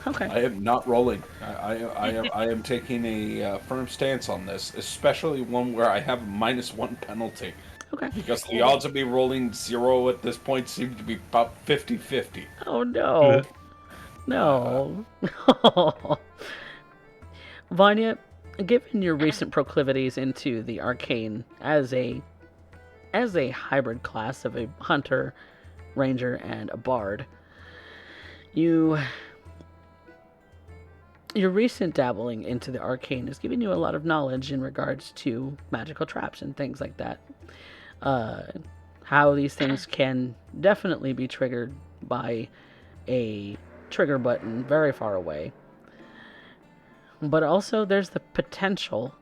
Okay. I am not rolling. I am taking a firm stance on this, especially one where I have a -1 penalty. Okay. Because the odds of me rolling 0 at this point seem to be about 50-50. Oh no. No. Vanya, given your recent proclivities into the arcane as a hybrid class of a hunter, ranger, and a bard, your recent dabbling into the arcane has given you a lot of knowledge in regards to magical traps and things like that. How these things can definitely be triggered by a trigger button very far away. But also there's the potential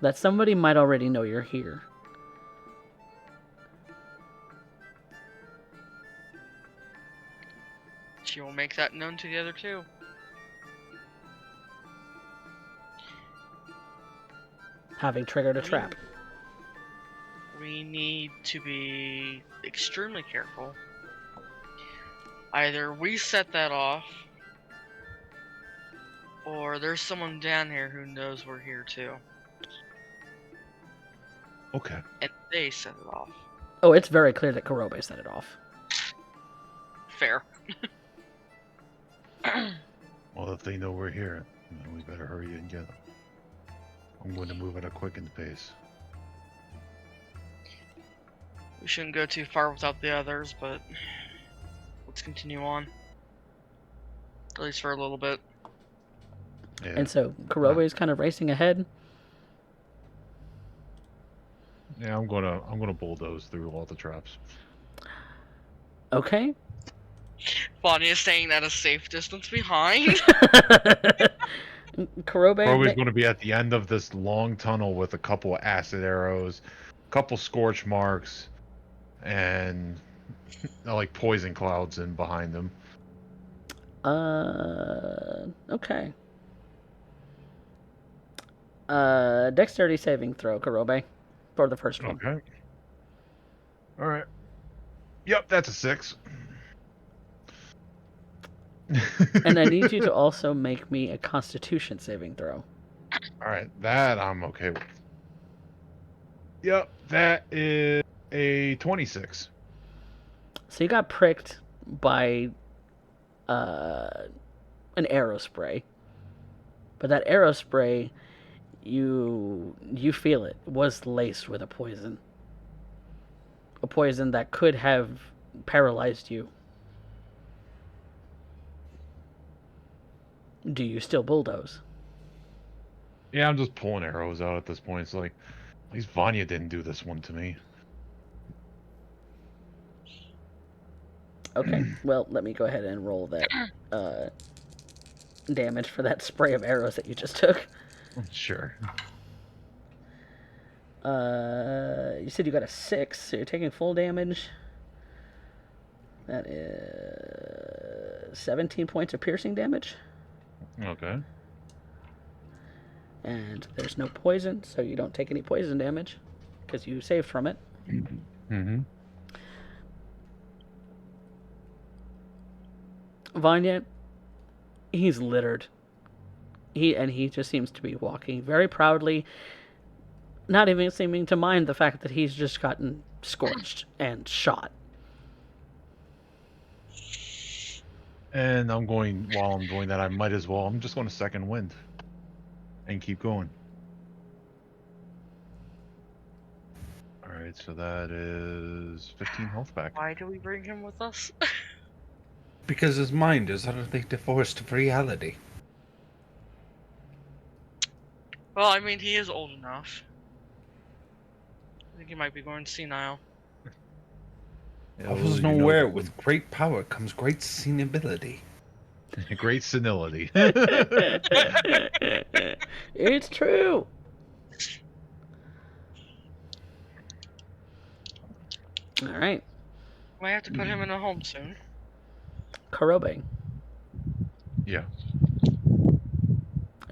that somebody might already know you're here. She will make that known to the other two. Having triggered a trap. We need to be extremely careful. Either we set that off, or there's someone down here who knows we're here too. Okay. And they set it off. Oh, it's very clear that Kurobe set it off. Fair. Well, if they know we're here, then we better hurry and get them. I'm going to move at a quickened pace. We shouldn't go too far without the others, but let's continue on. At least for a little bit. Yeah. And so Kurobe is kind of racing ahead. Yeah, I'm gonna bulldoze through all the traps. Okay. Bonnie is staying at a safe distance behind. Kurobe's going to be at the end of this long tunnel with a couple of acid arrows, a couple scorch marks, and like poison clouds in behind them. Okay. Dexterity saving throw, Kurobe, for the first one. Okay. All right. Yep, that's a 6. And I need you to also make me a Constitution saving throw. All right, that I'm okay with. Yep, that is a 26. So you got pricked by an arrow spray, but that arrow spray, you feel it was laced with a poison that could have paralyzed you. Do you still bulldoze? Yeah, I'm just pulling arrows out at this point. It's like, at least Vanya didn't do this one to me. Okay, well, let me go ahead and roll that damage for that spray of arrows that you just took. Sure. You said you got a 6, so you're taking full damage. That is 17 points of piercing damage. Okay. And there's no poison, so you don't take any poison damage because you saved from it. Mm-hmm. Vanya, he's littered. He just seems to be walking very proudly, not even seeming to mind the fact that he's just gotten scorched and shot. And while I'm doing that, I'm just going to second wind and keep going. Alright, so that is 15 health back. Why do we bring him with us? Because his mind is utterly divorced of reality. Well, I mean, he is old enough. I think he might be going senile. I wasn't aware with great power comes great senility. Great senility. It's true. All right. Might have to put him in a home soon. Kurobe, Yeah.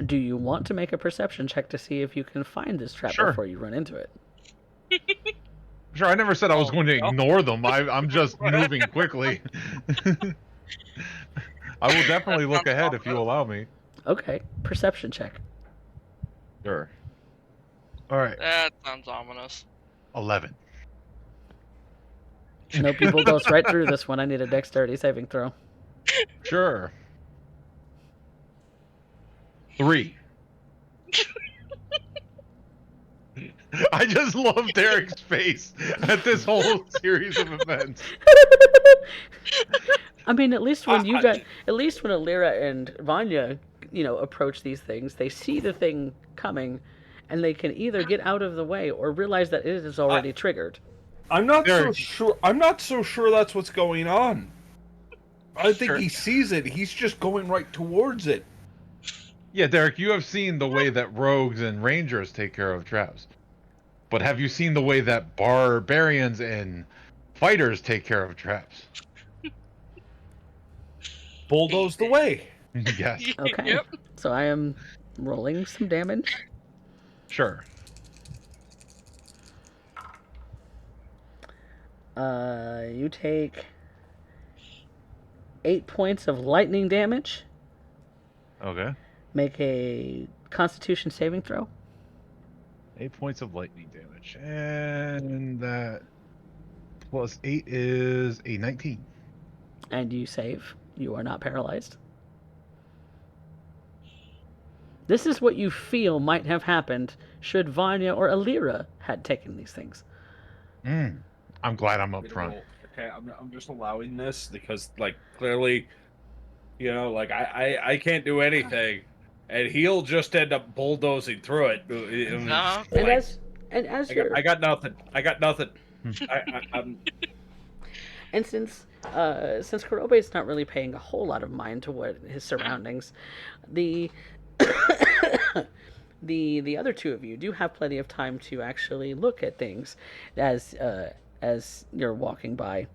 do you want to make a perception check to see if you can find this trap Sure. before you run into it? Sure, I never said I was going to ignore them. I'm just moving quickly. I will definitely look ahead if you allow me. Okay, perception check. Sure. Alright, That sounds ominous. 11. No, people goes right through this one. I need a dexterity saving throw. Sure. 3. I just love Derek's face at this whole series of events. I mean, at least when Alira and Vanya, approach these things, they see the thing coming, and they can either get out of the way or realize that it is already triggered. I'm not so Derek. sure. I'm not so sure that's what's going on. I think Sure. he sees it. He's just going right towards it. Yeah, Derek, you have seen the way that rogues and rangers take care of traps. But have you seen the way that barbarians and fighters take care of traps? Bulldoze the way. Yes. Okay. Yep. So I am rolling some damage. Sure. You take 8 points of lightning damage. Okay. Make a Constitution saving throw. 8 points of lightning damage. And that plus 8 is a 19. And you save. You are not paralyzed. This is what you feel might have happened should Vanya or Alira had taken these things. I'm glad I'm up front. Okay, I'm just allowing this because, like, clearly, like I can't do anything, and he'll just end up bulldozing through it. Nah. I got nothing. I got nothing. I'm And since Kurobe is not really paying a whole lot of mind to what his surroundings, the the other two of you do have plenty of time to actually look at things as you're walking by.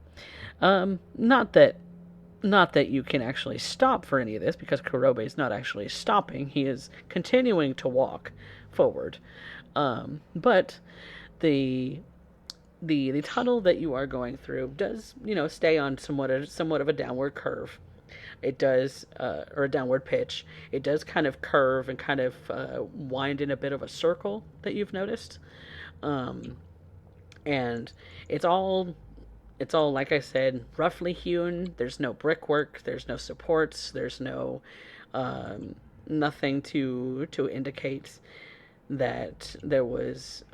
Not that you can actually stop for any of this, because Kurobe is not actually stopping. He is continuing to walk forward. But the tunnel that you are going through does, stay on somewhat of a downward curve. It does, or a downward pitch. It does kind of curve and kind of wind in a bit of a circle that you've noticed. And it's all, like I said, roughly hewn. There's no brickwork. There's no supports. There's no nothing to indicate that there was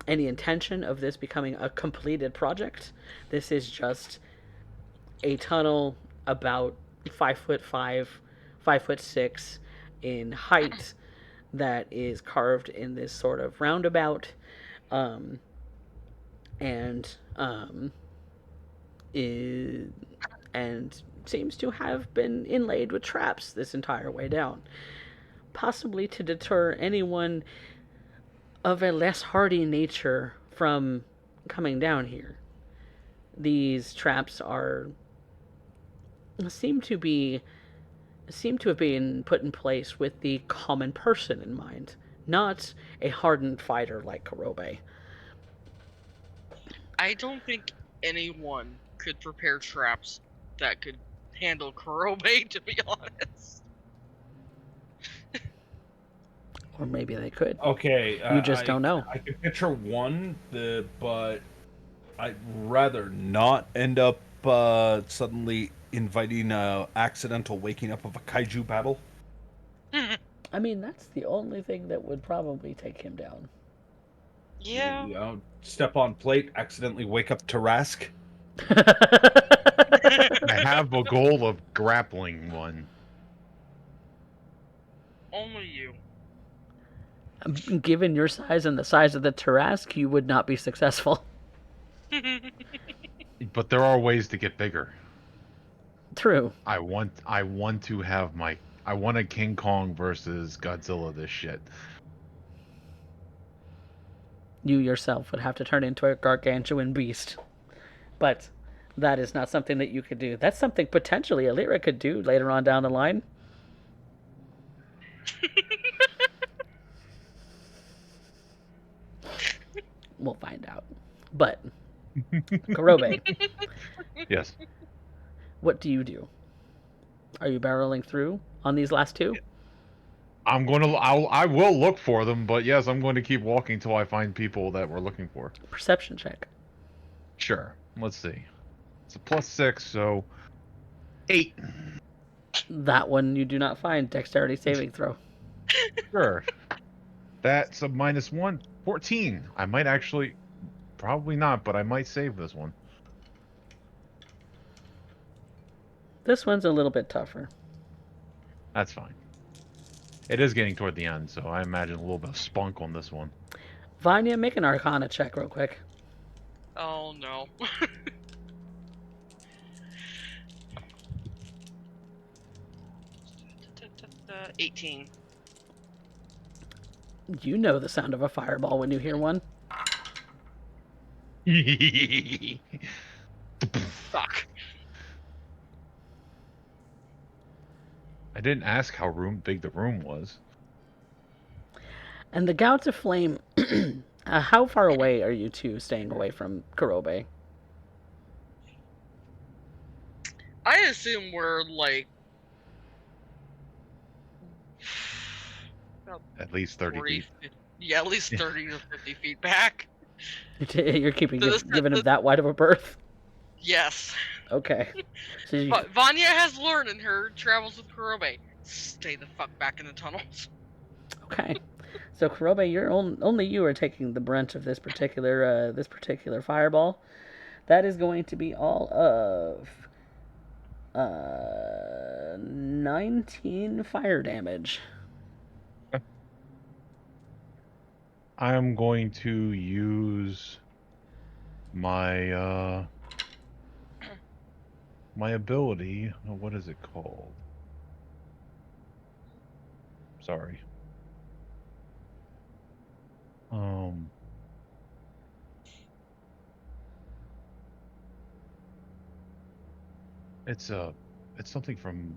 any intention of this becoming a completed project. This is just a tunnel about 5'5", 5'6" in height that is carved in this sort of roundabout, and seems to have been inlaid with traps this entire way down, possibly to deter anyone of a less hardy nature from coming down here. These traps seem to have been put in place with the common person in mind, not a hardened fighter like Kurobe. I don't think anyone could prepare traps that could handle Kurobe, to be honest. Or maybe they could. okay. You just don't know. I can picture one, but I'd rather not end up suddenly inviting accidental waking up of a kaiju battle. I mean, that's the only thing that would probably take him down. Yeah. Step on plate, accidentally wake up Tarask. I have a goal of grappling one. Only you. Given your size and the size of the Tarask, you would not be successful. But there are ways to get bigger. True. I want to have I want a King Kong versus Godzilla this shit. You yourself would have to turn into a gargantuan beast. But that is not something that you could do. That's something potentially Alira could do later on down the line. We'll find out. But, Kurobe, Yes. what do you do? Are you barreling through on these last two? I will look for them, but yes, I'm going to keep walking till I find people that we're looking for. Perception check. Sure. Let's see. It's a +6, so 8. That one you do not find. Dexterity saving throw. Sure. That's a -1. 14. I might actually, probably not, but I might save this one. This one's a little bit tougher. That's fine. It is getting toward the end, so I imagine a little bit of spunk on this one. Vanya, make an Arcana check real quick. Oh no. 18. You know the sound of a fireball when you hear one. Fuck. I didn't ask how big the room was. And the gouts of flame, how far away are you two staying away from Kurobe? I assume we're like about At least 30 40, feet. yeah, at least 30 to 50 feet back. You're keeping This- giving him that wide of a berth? Yes. Okay. So you, But Vanya has learned in her travels with Kurobe. Stay the fuck back in the tunnels. okay. So Kurobe, only you are taking the brunt of this particular fireball. That is going to be all of 19 fire damage. I am going to use my my ability. What is it called? Sorry. It's something from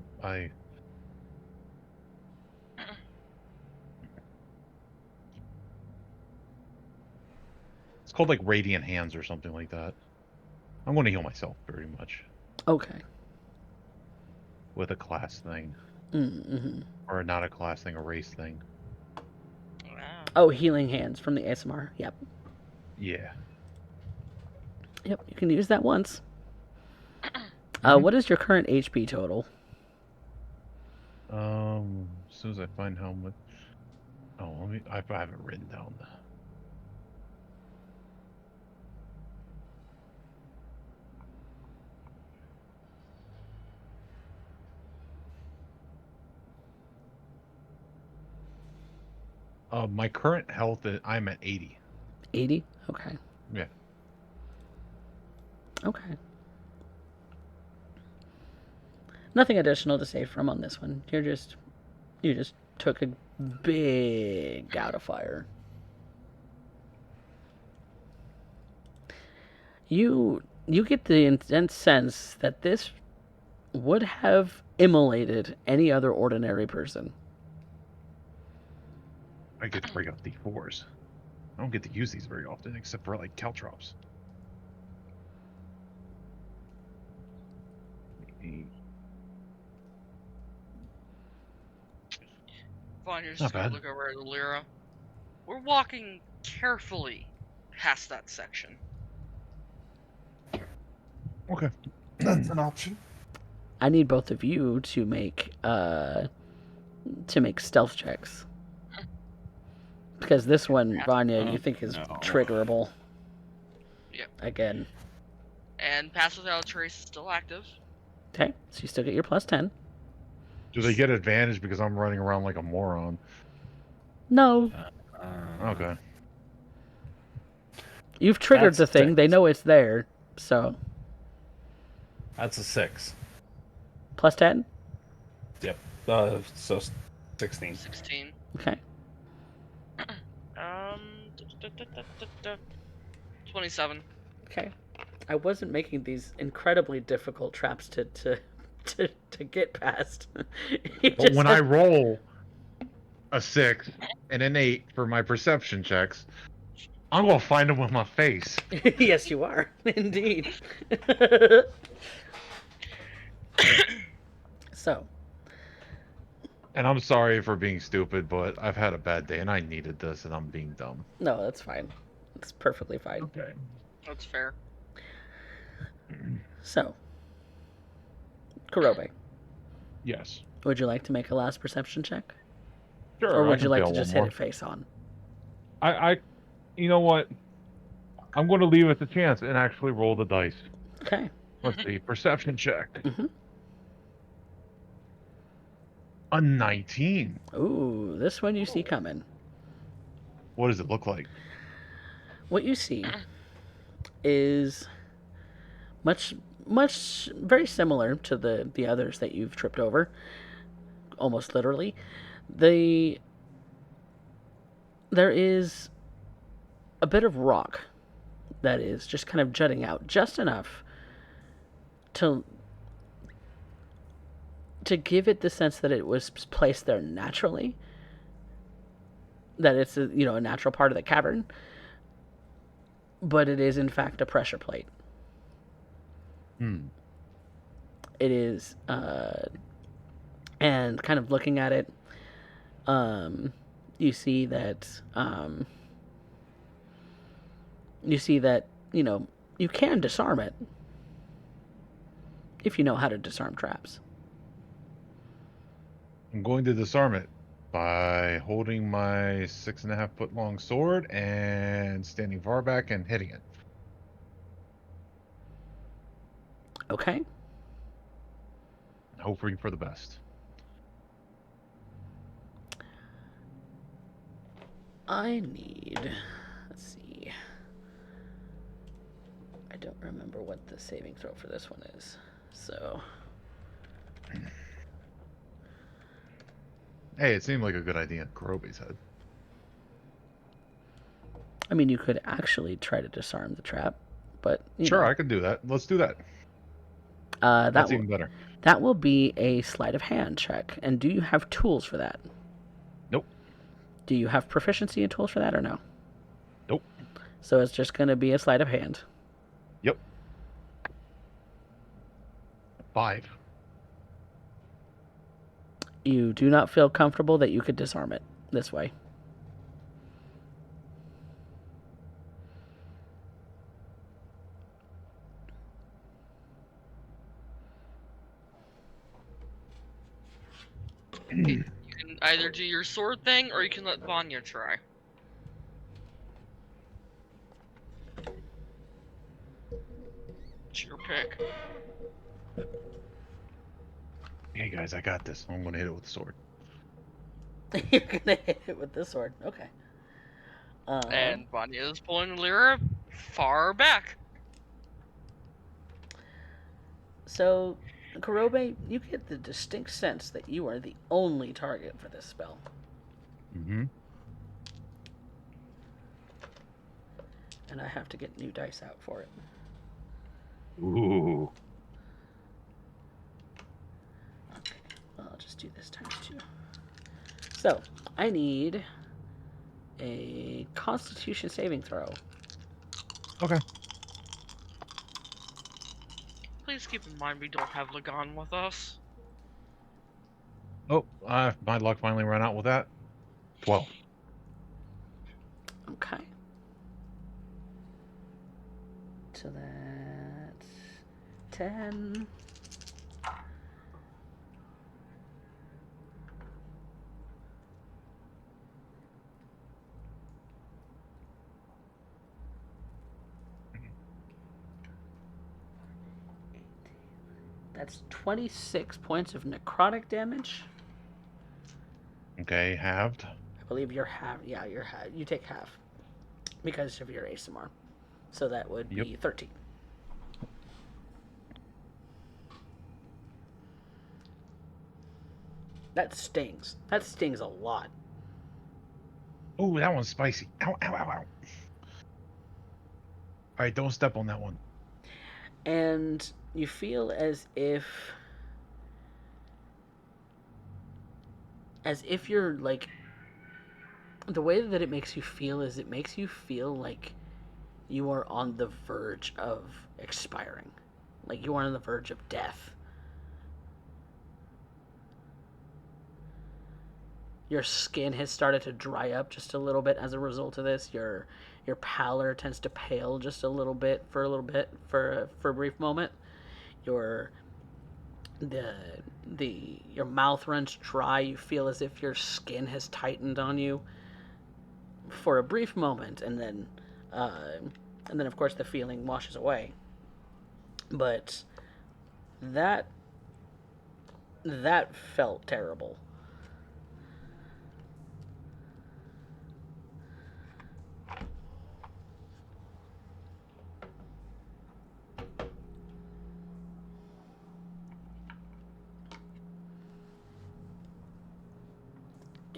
It's called like Radiant Hands or something like that. I'm going to heal myself pretty much Okay. with a class thing. Mm-hmm. Or not a class thing, a race thing. Wow. Oh, healing hands from the ASMR. Yep. Yeah. Yep. You can use that once. Mhm. What is your current HP total? As soon as I find how much. Oh, I have it written down. My current health, I'm at 80. 80? Okay. Yeah. Okay. Nothing additional to save from on this one. You just took a big gout of fire. You get the intense sense that this would have immolated any other ordinary person. I get to break out D4s. I don't get to use these very often, except for like caltrops. Vanya's Not just gonna bad. look over at Lyra. We're walking carefully past that section. Okay. That's an option. I need both of you to make stealth checks. Because this one, Vanya, you think is no. triggerable. Yep. Again. And Pass Without a Trace is still active. Okay, so you still get your plus 10. Do they get advantage because I'm running around like a moron? No. Okay. You've triggered That's the thing. They six. know it's there. So, That's a 6. plus 10? Yep. So 16. 16. Okay. 27. Okay. I wasn't making these incredibly difficult traps to get past. You But just when I had- roll a 6 and an 8 for my perception checks, I'm gonna find them with my face. Yes, you are. Indeed. So, And I'm sorry for being stupid, but I've had a bad day and I needed this and I'm being dumb. no, that's fine. It's perfectly fine. Okay. That's fair. So, Kurobe, Yes. would you like to make a last perception check? Sure. Or I would can you like fail to just one hit it more. face on? You know what? I'm going to leave it to chance and actually roll the dice. Okay. Let's see. Perception check. Mhm. A 19. Ooh, this one you see coming. What does it look like? What you see is much very similar to the others that you've tripped over, almost literally. There is a bit of rock that is just kind of jutting out just enough to give it the sense that it was placed there naturally, that it's a natural part of the cavern, but it is in fact a pressure plate. It is, and kind of looking at it, you see that you can disarm it if you know how to disarm traps. I'm going to disarm it by holding my 6.5 foot long sword and standing far back and hitting it. Okay. Hoping for the best. Let's see. I don't remember what the saving throw for this one is. So. Hey, it seemed like a good idea in Kurobe's head. I mean, you could actually try to disarm the trap, but Sure, I can do that. Let's do that. That's even better. That will be a sleight of hand check. And do you have tools for that? Nope. Do you have proficiency in tools for that or no? Nope. So it's just going to be a sleight of hand. Yep. 5. You do not feel comfortable that you could disarm it this way. You can either do your sword thing, or you can let Vanya try. It's your pick. Hey guys, I got this. I'm gonna hit it with the sword. You're going to hit it with this sword. Okay. And Vanya is pulling Lyra far back. So, Kurobe, you get the distinct sense that you are the only target for this spell. Mm-hmm. And I have to get new dice out for it. Ooh. Okay, I'll just do this times 2. So, I need a Constitution saving throw. Okay. Please keep in mind we don't have Lagan with us. Oh, my luck finally ran out with that. 12. Okay. So that's 10. That's 26 points of necrotic damage. Okay, halved. I believe you're half. Yeah, you're half. You take half because of your ASMR. So that would be 13. That stings. That stings a lot. Oh, that one's spicy. Ow, ow, ow, ow. Alright, don't step on that one. And you feel as if you're like, the way that it makes you feel is it makes you feel like you are on the verge of expiring, like you are on the verge of death. Your skin has started to dry up just a little bit as a result of this. Your pallor tends to pale just a little bit for a brief moment. Your mouth runs dry. You feel as if your skin has tightened on you. for a brief moment, and then of course the feeling washes away. But that that felt terrible.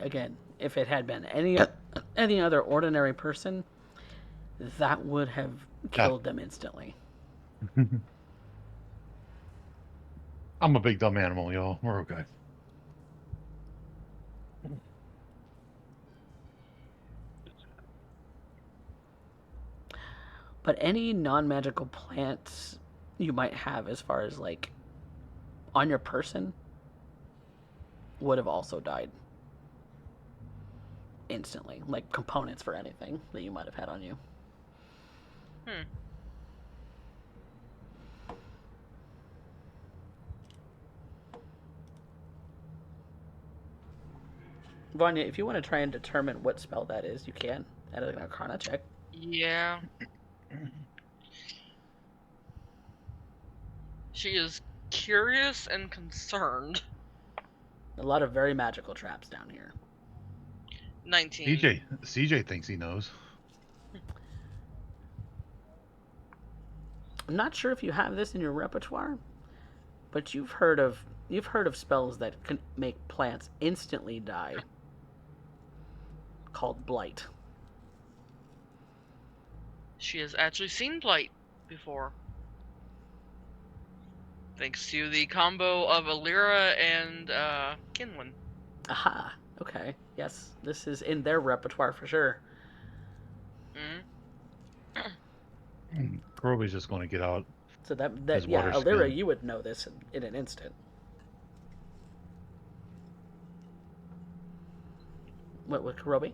Again, if it had been any other ordinary person, that would have killed them instantly. I'm a big dumb animal, y'all. We're okay. But any non-magical plants you might have as far as like on your person would have also died instantly, like components for anything that you might have had on you. Vanya, if you want to try and determine what spell that is, you can at an Arcana check. Yeah. She is curious and concerned. A lot of very magical traps down here. 19. CJ thinks he knows. I'm not sure if you have this in your repertoire, but you've heard of spells that can make plants instantly die, called Blight. She has actually seen Blight before. Thanks to the combo of Alira and Kinlan. Aha. Okay. Yes, this is in their repertoire for sure. Kurobe's just going to get out. So that his yeah, water Alira, skin. you would know this in an instant. What with Kurobe?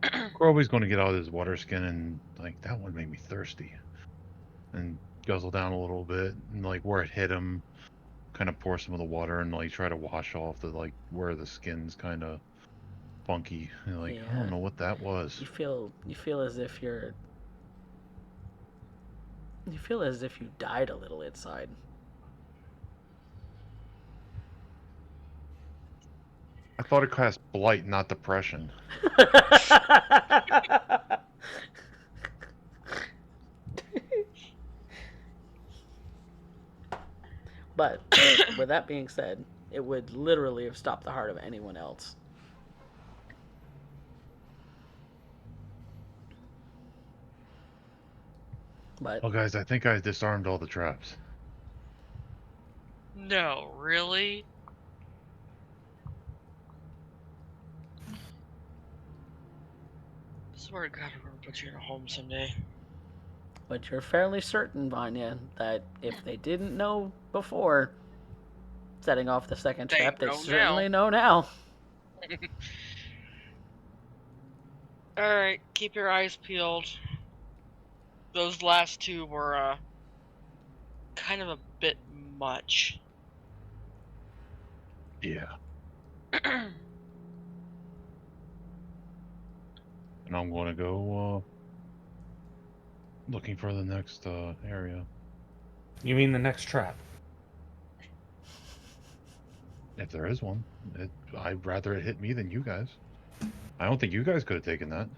Kurobe's going to get out his water skin and like, that one made me thirsty, and guzzle down a little bit, and like where it hit him, kind of pour some of the water and like try to wash off the like where the skin's kind of funky. And, like, I don't know what that was. You feel as if you died a little inside. I thought it cast blight, not depression. But with that being said, it would literally have stopped the heart of anyone else. But Well, guys, I think I disarmed all the traps. No, really? Swear to God, I'm gonna put you in a home someday. But you're fairly certain, Vanya, that if they didn't know before setting off the second They trap, they know certainly know now. Alright, keep your eyes peeled. Those last two were, kind of a bit much. Yeah. And I'm going to go looking for the next area. You mean the next trap? If there is one. I'd rather it hit me than you guys. I don't think you guys could have taken that.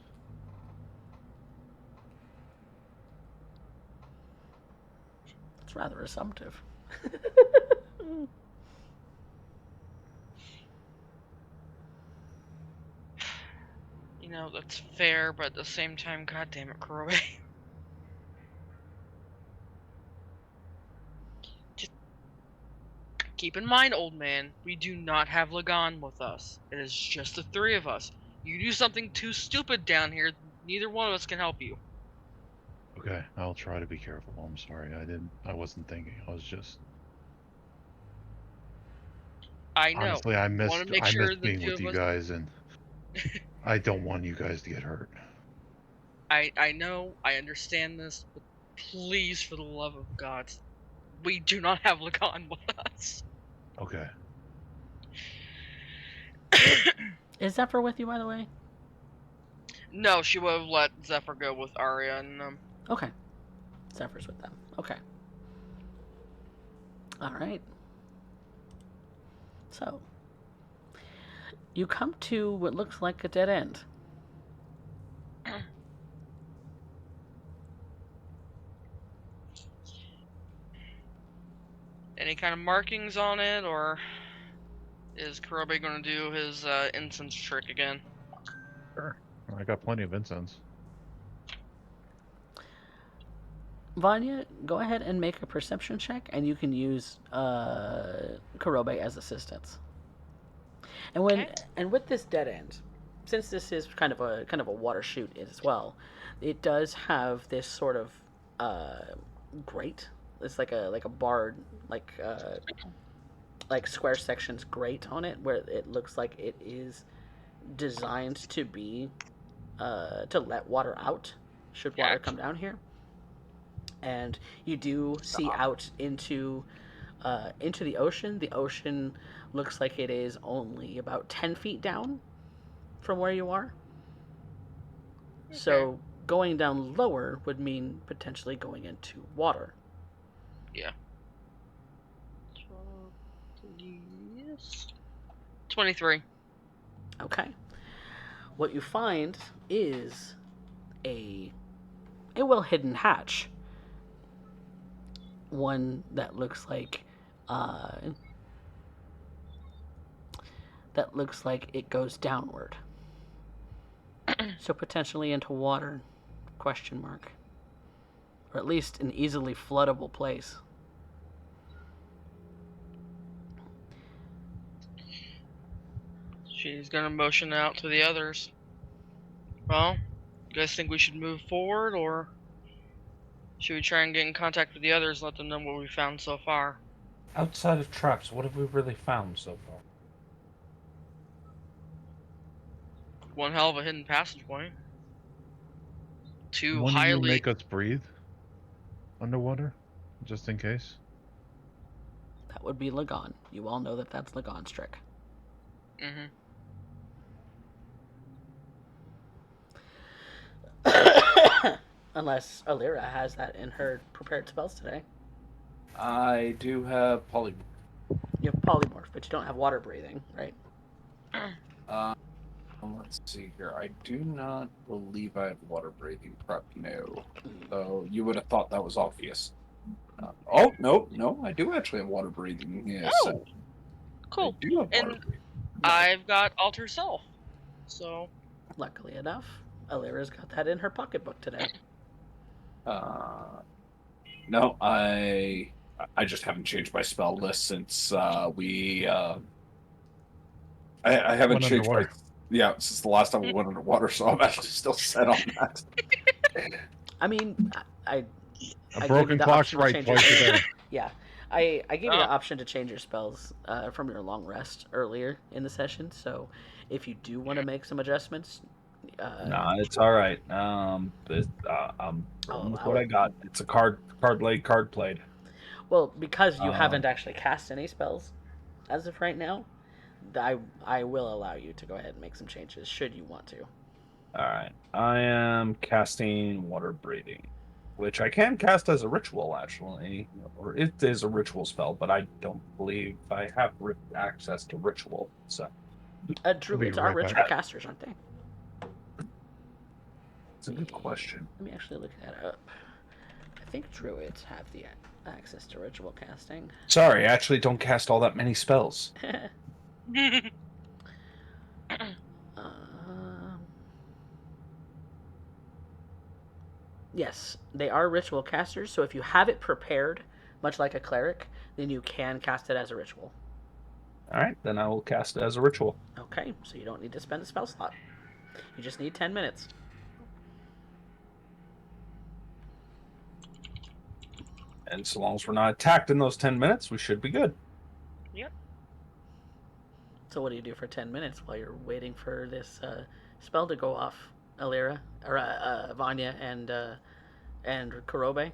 It's rather assumptive. You know, that's fair, but at the same time, God damn it, Kurobe. Just keep in mind, old man, we do not have Lagan with us. It is just the three of us. You do something too stupid down here, neither one of us can help you. Okay, I'll try to be careful. I'm sorry. I wasn't thinking. I was just... I know. Honestly, I missed being two with of you us... guys, and I don't want you guys to get hurt. I know, I understand this, but please, for the love of God, we do not have Lagan with us. Okay. Is Zephyr with you, by the way? No, she would have let Zephyr go with Arya and Okay. Zephyr's with them. Okay. All right. So, you come to what looks like a dead end. any kind of markings on it, or is Kurobe going to do his incense trick again? Sure. I got plenty of incense. Vanya, go ahead and make a perception check, and you can use Kurobe as assistance. And when Okay. and with this dead end, since this is kind of a water chute as well, it does have this sort of grate. It's like a barred like square sections grate on it, where it looks like it is designed to be to let water out should water come down here. And you do see out into the ocean. The ocean looks like it is only about 10 feet down from where you are. Okay. So going down lower would mean potentially going into water. Yeah. Yes. 23. Okay. What you find is a well hidden hatch. One that looks like it goes downward. So potentially into water, question mark. Or at least an easily floodable place. She's gonna motion out to the others. Well, you guys think we should move forward, or should we try and get in contact with the others, let them know what we found so far? Outside of traps, what have we really found so far? One hell of a hidden passage point. Two One of you highly... make us breathe underwater, just in case. That would be Lagon. You all know that that's Lagon's trick. Mm-hmm. Unless Alira has that in her prepared spells today. I do have polymorph. You have polymorph, but you don't have water breathing, right? Let's see here. I do not believe I have water breathing prep. No. So you would have thought that was obvious. Oh no! I do actually have water breathing. Yes, Oh, cool. I do have water And breathing. I've got Alter Self. So, Luckily enough, Alira's got that in her pocketbook today. No, I just haven't changed my spell list since we. I haven't Went changed my. underwater. Yeah, since the last time we went underwater, so I'm actually still set on that. I mean, I A gave you broken the clock's option to right change twice your- a day. Yeah, I gave you the Oh. option to change your spells from your long rest earlier in the session. So if you do want to make some adjustments, Nah, it's all right. I'm rolling with what I got. It's a card played. well, because you Um, haven't actually cast any spells as of right now, I will allow you to go ahead and make some changes should you want to. All right, I am casting water breathing, which I can cast as a ritual actually, or it is a ritual spell, but I don't believe I have access to ritual. So Druids be are right ritual back. casters, aren't they? it's a good question. Let me actually look that up. I think druids have the access to ritual casting. Sorry, I actually don't cast all that many spells. Yes, they are ritual casters, so if you have it prepared, much like a cleric, then you can cast it as a ritual. All right, then I will cast it as a ritual. Okay, so you don't need to spend a spell slot. You just need 10 minutes. And so long as we're not attacked in those 10 minutes, we should be good. Yep. So what do you do for 10 minutes while you're waiting for this spell to go off, Alira, or Vanya and Kurobe?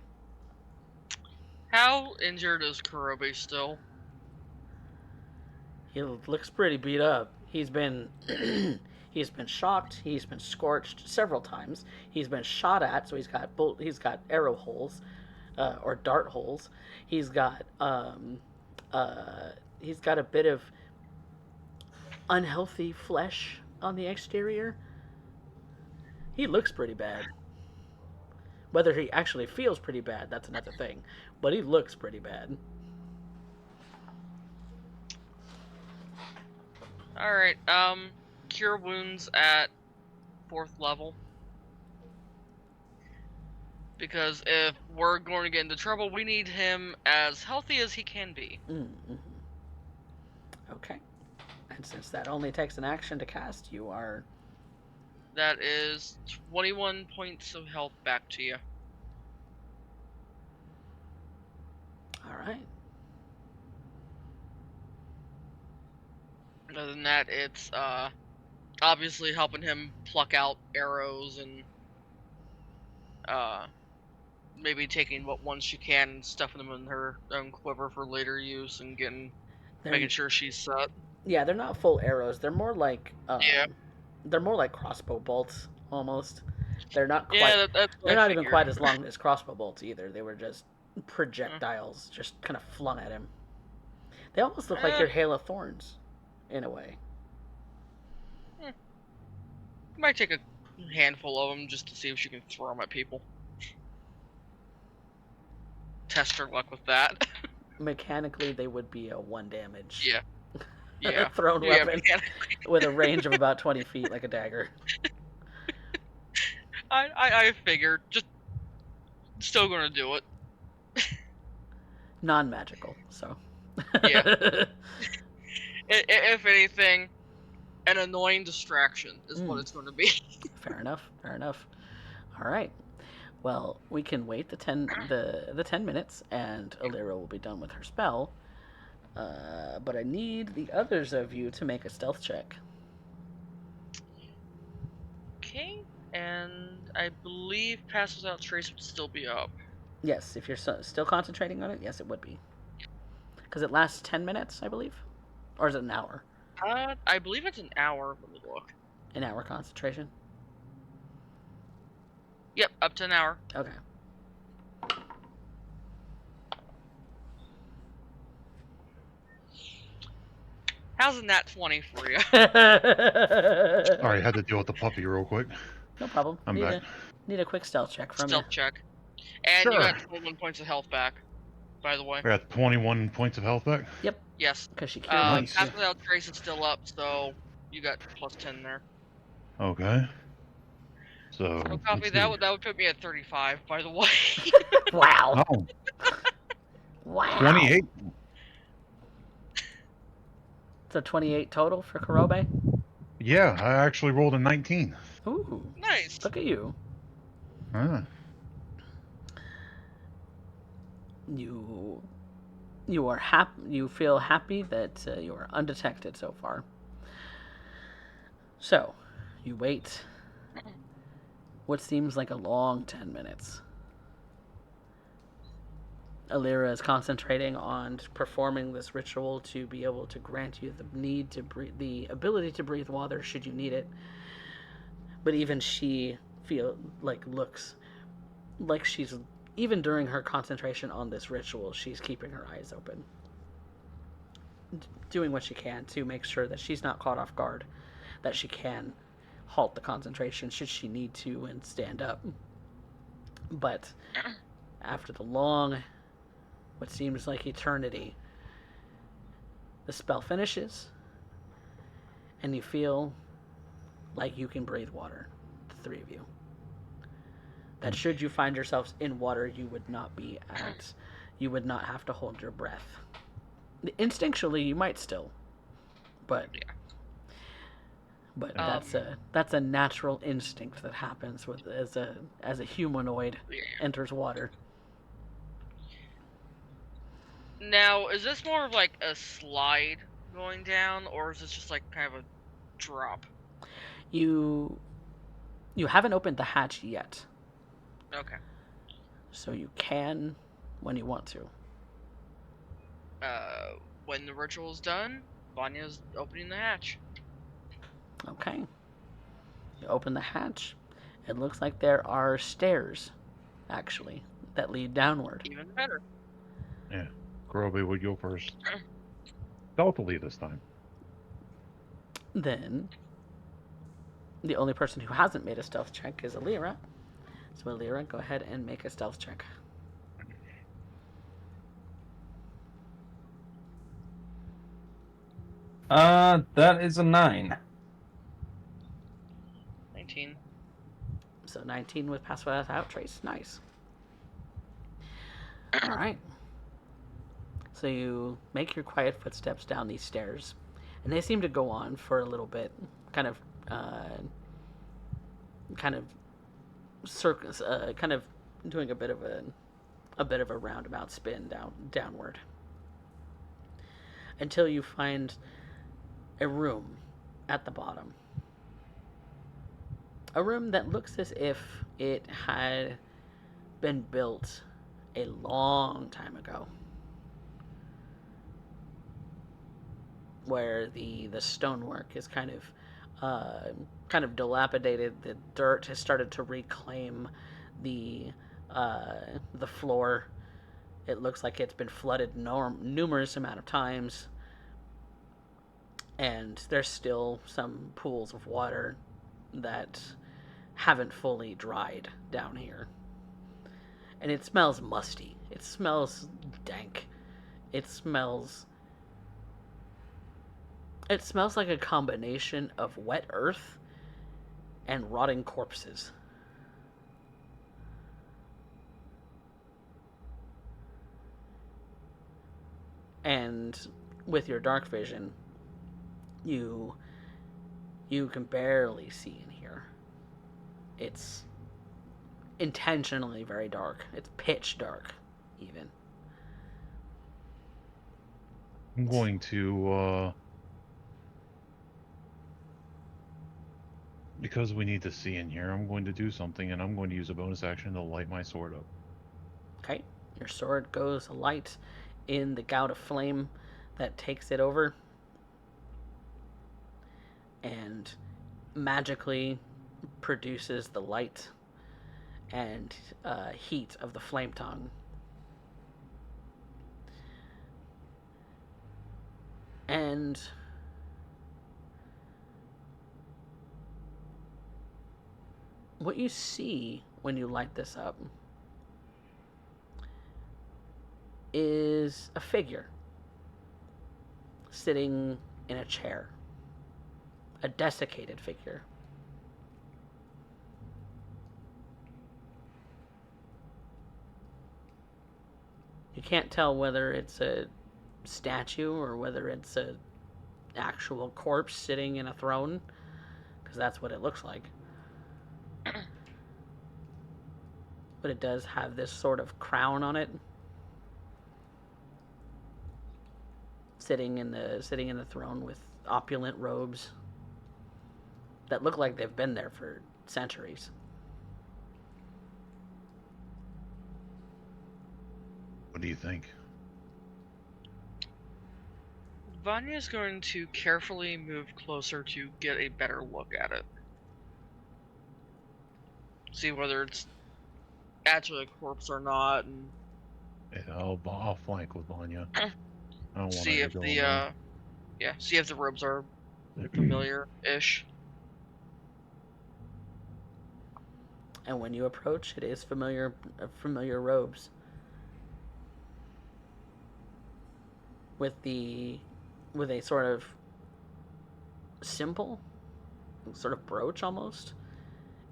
How injured is Kurobe still? He looks pretty beat up. He's been He's been shocked. He's been scorched several times. He's been shot at, so he's got arrow holes, or dart holes. He's got he's got a bit of unhealthy flesh on the exterior. He looks pretty bad. Whether he actually feels pretty bad, that's another thing. But he looks pretty bad. Alright, cure wounds at 4th level. Because if we're going to get into trouble, we need him as healthy as he can be. Mm-hmm. Okay. And since that only takes an action to cast, you are... That is 21 points of health back to you. Alright. Other than that, it's obviously helping him pluck out arrows and maybe taking what ones she can and stuffing them in her own quiver for later use and making sure she's set. Yeah, they're not full arrows. They're more like Yeah. They're more like crossbow bolts almost. They're not quite. Yeah, that's what they're I not even figured. quite as long as crossbow bolts either. They were just projectiles, just kind of flung at him. They almost look like your hail of thorns, in a way. Might take a handful of them just to see if she can throw them at people. Test her luck with that. Mechanically, they would be a 1 damage. Yeah. Yeah. Thrown Yeah, weapon with a range of about 20 feet, like a dagger. I figured. Just still gonna do it. Non-magical, so. Yeah. If anything, an annoying distraction is what it's going to be. Fair enough. Fair enough. All right. Well, we can wait the 10 minutes, and Alira will be done with her spell. But I need the others of you to make a stealth check. Okay, and I believe Pass Without Trace would still be up. Yes, if you're still concentrating on it, yes, it would be. Because it lasts 10 minutes, I believe? Or is it an hour? I believe it's an hour. Let me look. An hour concentration? Yep, up to an hour. Okay. How's a nat 20 for you? Sorry, I had to deal with the puppy real quick. No problem. I'm back. Need a quick stealth check from Stealth you. check. And Sure. you got 21 points of health back, by the way. I got 21 points of health back. Yes. Because she cured Nice. Pass Without Trace is still up, so you got plus 10 there. Okay. So. So copy let's that. see. That would put me at 35, by the way. Wow. Oh, Wow. 28. So 28 total for Kurobe? Yeah, I actually rolled a 19. Ooh. Nice. Look at you. Ah. You are happy. You feel happy that you are undetected so far. So, you wait what seems like a long 10 minutes. Alira is concentrating on performing this ritual to be able to grant you the ability to breathe water should you need it. But even she looks like she's, even during her concentration on this ritual, she's keeping her eyes open, doing what she can to make sure that she's not caught off guard, that she can halt the concentration should she need to and stand up. But after the long, what seems like eternity, the spell finishes, and you feel like you can breathe water, the three of you. That should you find yourselves in water, you would not have to hold your breath. Instinctually, you might still, but that's a natural instinct that happens as a humanoid enters water. Now, is this more of like a slide going down, or is this just like kind of a drop? You haven't opened the hatch yet. Okay. So you can when you want to. When the ritual's done, Vanya's opening the hatch. Okay. You open the hatch. It looks like there are stairs, actually, that lead downward. Even better. Yeah. Groby would go first. Stealthily this time. Then, the only person who hasn't made a stealth check is Alira. So, Alira, go ahead and make a stealth check. That is a 9. 19. So, 19 with pass without trace. Nice. All right. So, you make your quiet footsteps down these stairs, and they seem to go on for a little bit, kind of circus, kind of doing a bit of a roundabout spin downward, until you find a room at the bottom. A room that looks as if it had been built a long time ago, where the stonework is kind of dilapidated. The dirt has started to reclaim the floor. It looks like it's been flooded numerous amount of times, and there's still some pools of water that haven't fully dried down here. And it smells musty. It smells dank. It smells like a combination of wet earth and rotting corpses. And with your dark vision, you can barely see in here. It's intentionally very dark. It's pitch dark, even. I'm going to, because we need to see in here, I'm going to do something, and I'm going to use a bonus action to light my sword up. Okay, your sword goes alight in the gout of flame that takes it over, and magically produces the light and heat of the flame tongue. And what you see when you light this up is a figure sitting in a chair. A desiccated figure. You can't tell whether it's a statue or whether it's a actual corpse sitting in a throne, because that's what it looks like. But it does have this sort of crown on it, sitting in the throne with opulent robes that look like they've been there for centuries. What do you think? Vanya's going to carefully move closer to get a better look at it. See whether it's actually a corpse or not, and Yeah, I'll flank with Vanya. I don't want see her if to go the alone. see if the robes are familiar-ish. And when you approach, it is familiar robes. With a sort of symbol, sort of brooch almost,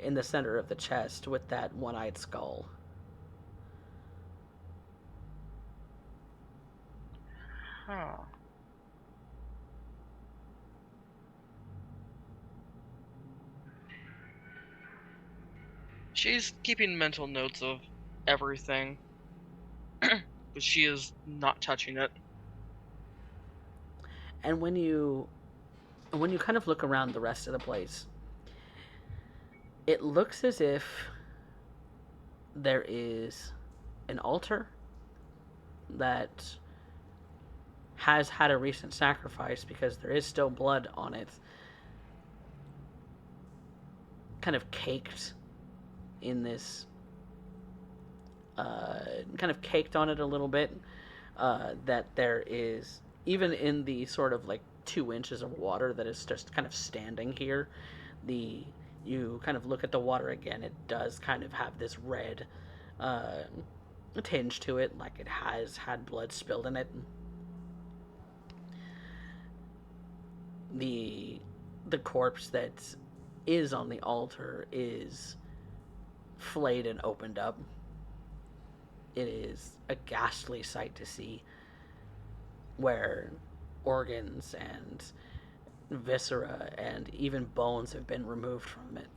in the center of the chest with that one-eyed skull. Huh. She's keeping mental notes of everything, but she is not touching it. And when you kind of look around the rest of the place, it looks as if there is an altar that has had a recent sacrifice, because there is still blood on it. kind of caked in this, kind of caked on it a little bit, that there is, even in the sort of like 2 inches of water that is just kind of standing here, you kind of look at the water again, it does kind of have this red tinge to it, like it has had blood spilled in it. The corpse that is on the altar is flayed and opened up. It is a ghastly sight to see, where organs and viscera and even bones have been removed from it.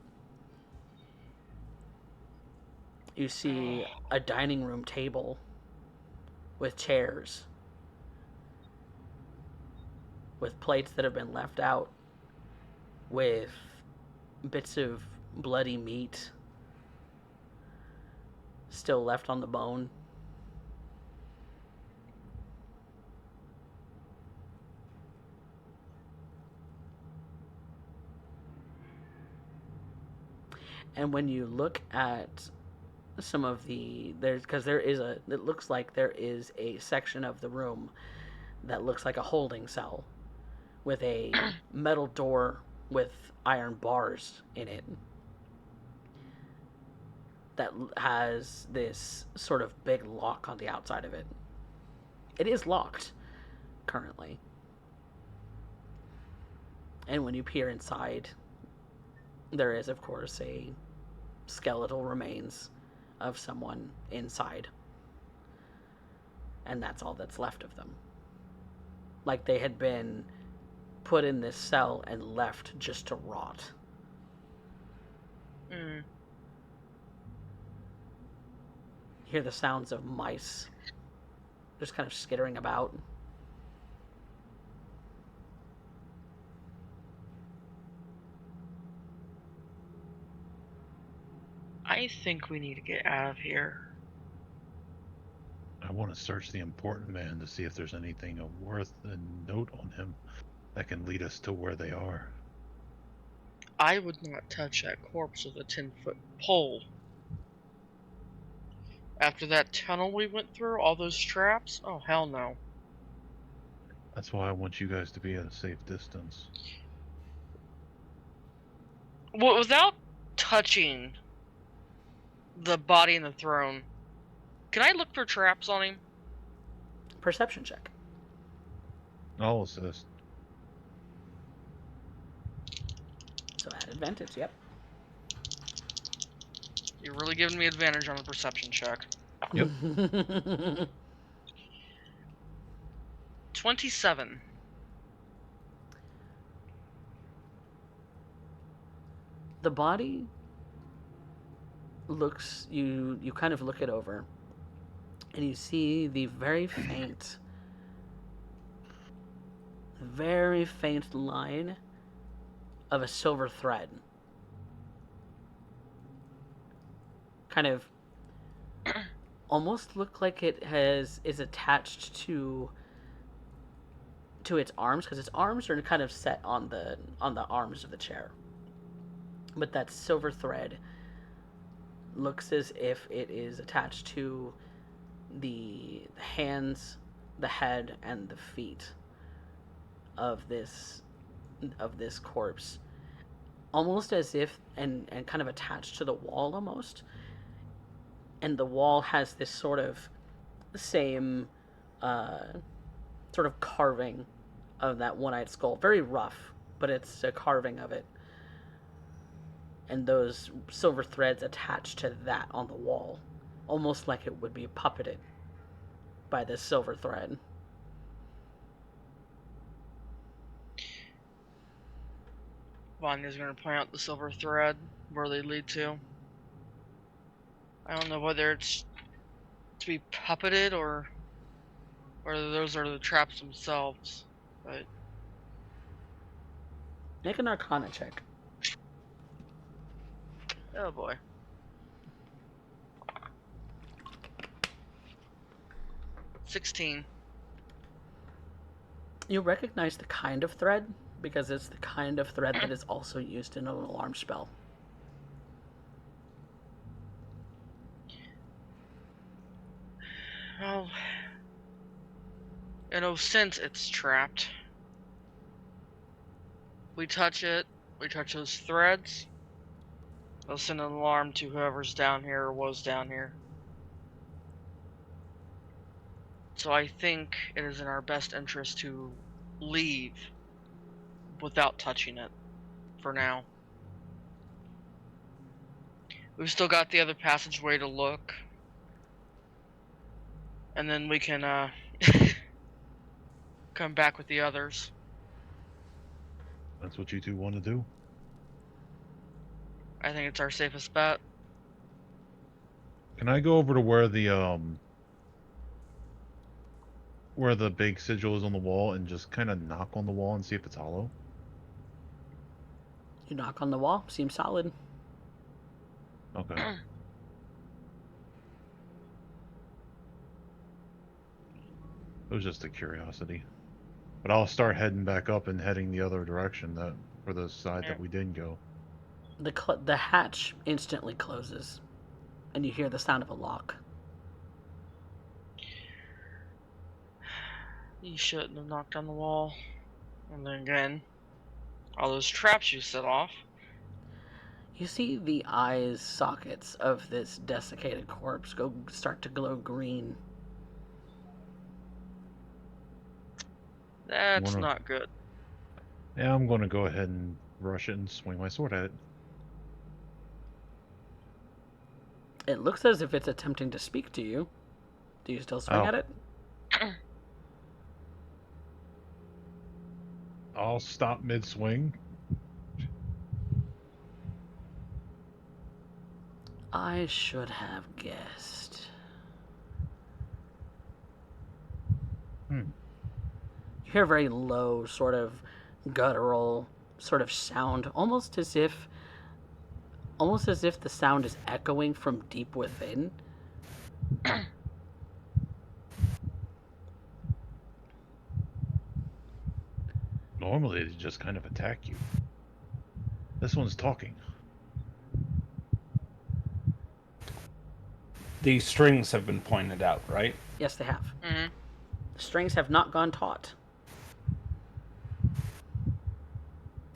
You see a dining room table with chairs, with plates that have been left out, with bits of bloody meat still left on the bone. And when you look at some of because it looks like there is a section of the room that looks like a holding cell with a metal door with iron bars in it that has this sort of big lock on the outside of it. It is locked currently. And when you peer inside, there is, of course, a skeletal remains of someone inside. And that's all that's left of them. Like they had been put in this cell and left just to rot. Mm. Hear the sounds of mice just kind of skittering about. I think we need to get out of here. I want to search the important man to see if there's anything of worth and note on him that can lead us to where they are. I would not touch that corpse with a 10-foot pole. After that tunnel we went through, all those traps? Oh, hell no. That's why I want you guys to be at a safe distance. Well, without touching the body and the throne, can I look for traps on him? Perception check. I'll assist. So at advantage, yep. You're really giving me advantage on a perception check. Yep. 27. The body looks, you kind of look it over, and you see the very faint line of a silver thread. Kind of almost look like it is attached to its arms, because its arms are kind of set on the arms of the chair. But that silver thread looks as if it is attached to the hands, the head, and the feet of this corpse, almost as if and kind of attached to the wall almost. And the wall has this sort of same sort of carving of that one-eyed skull, very rough, but it's a carving of it. And those silver threads attached to that on the wall, almost like it would be puppeted by this silver thread. Vanya's gonna point out the silver thread, where they lead to. I don't know whether it's to be puppeted or whether those are the traps themselves, but... Make an Arcana check. Oh boy. $16. You recognize the kind of thread, because it's the kind of thread that is also used in an alarm spell. Well, since it's trapped, we touch it, we touch those threads, they'll send an alarm to whoever's down here or was down here. So I think it is in our best interest to leave without touching it for now. We've still got the other passageway to look. And then we can come back with the others. That's what you two want to do? I think it's our safest bet. Can I go over to where the big sigil is on the wall and just kind of knock on the wall and see if it's hollow? You knock on the wall. Seems solid. Okay. It was just a curiosity. But I'll start heading back up and heading the other direction, for the side that we didn't go. The hatch instantly closes, and you hear the sound of a lock. You shouldn't have knocked on the wall. And then again, all those traps you set off. You see the eyes sockets of this desiccated corpse start to glow green. That's not good. Yeah, I'm going to go ahead and rush it and swing my sword at it. It looks as if it's attempting to speak to you. Do you still swing at it? I'll stop mid-swing. I should have guessed. You hear a very low, sort of guttural sort of sound, almost as if the sound is echoing from deep within. Normally, they just kind of attack you. This one's talking. The strings have been pointed out, right? Yes, they have. Mm-hmm. The strings have not gone taut.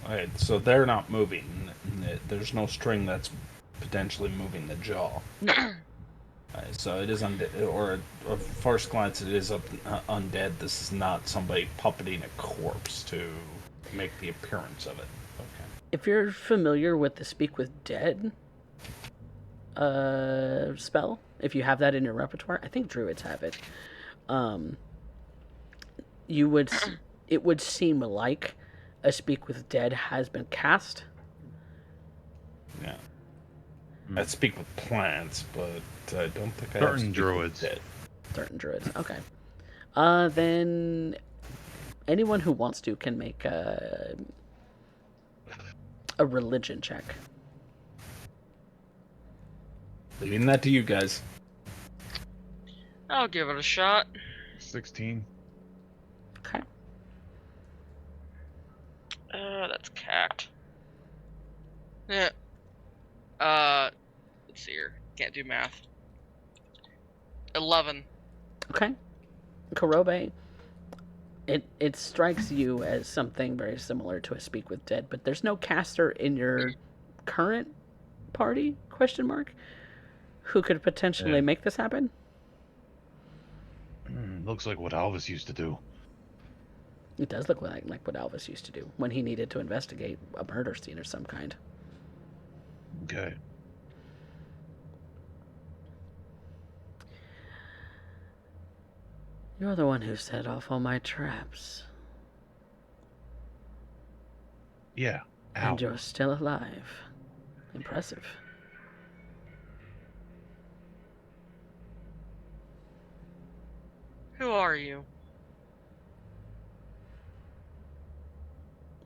Alright, so they're not moving. There's no string that's potentially moving the jaw. No. So it is undead, or at first glance, it is undead. This is not somebody puppeting a corpse to make the appearance of it. Okay. If you're familiar with the Speak with Dead spell, if you have that in your repertoire, I think druids have it. It would seem like a Speak with Dead has been cast. Yeah. I speak with plants, but I don't think I Certain have druids. Certain druids. Okay. Then anyone who wants to can make a religion check. Leaving that to you guys. I'll give it a shot. 16. Okay. That's cacked. Yeah. Let's see here. Can't do math. 11. Okay. Karobe, it strikes you as something very similar to a Speak with Dead, but there's no caster in your current party, question mark, who could potentially make this happen? Looks like what Alvis used to do. It does look like what Alvis used to do when he needed to investigate a murder scene of some kind. Okay. You're the one who set off all my traps. Yeah. Ow. And you're still alive. Impressive. Who are you?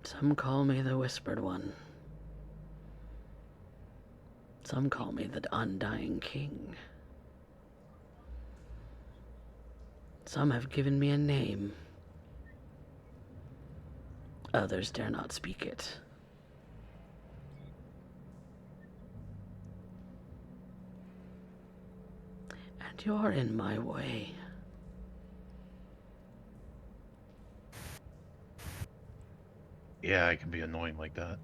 Some call me the Whispered One. Some call me the Undying King. Some have given me a name. Others dare not speak it. And you're in my way. Yeah, it can be annoying like that.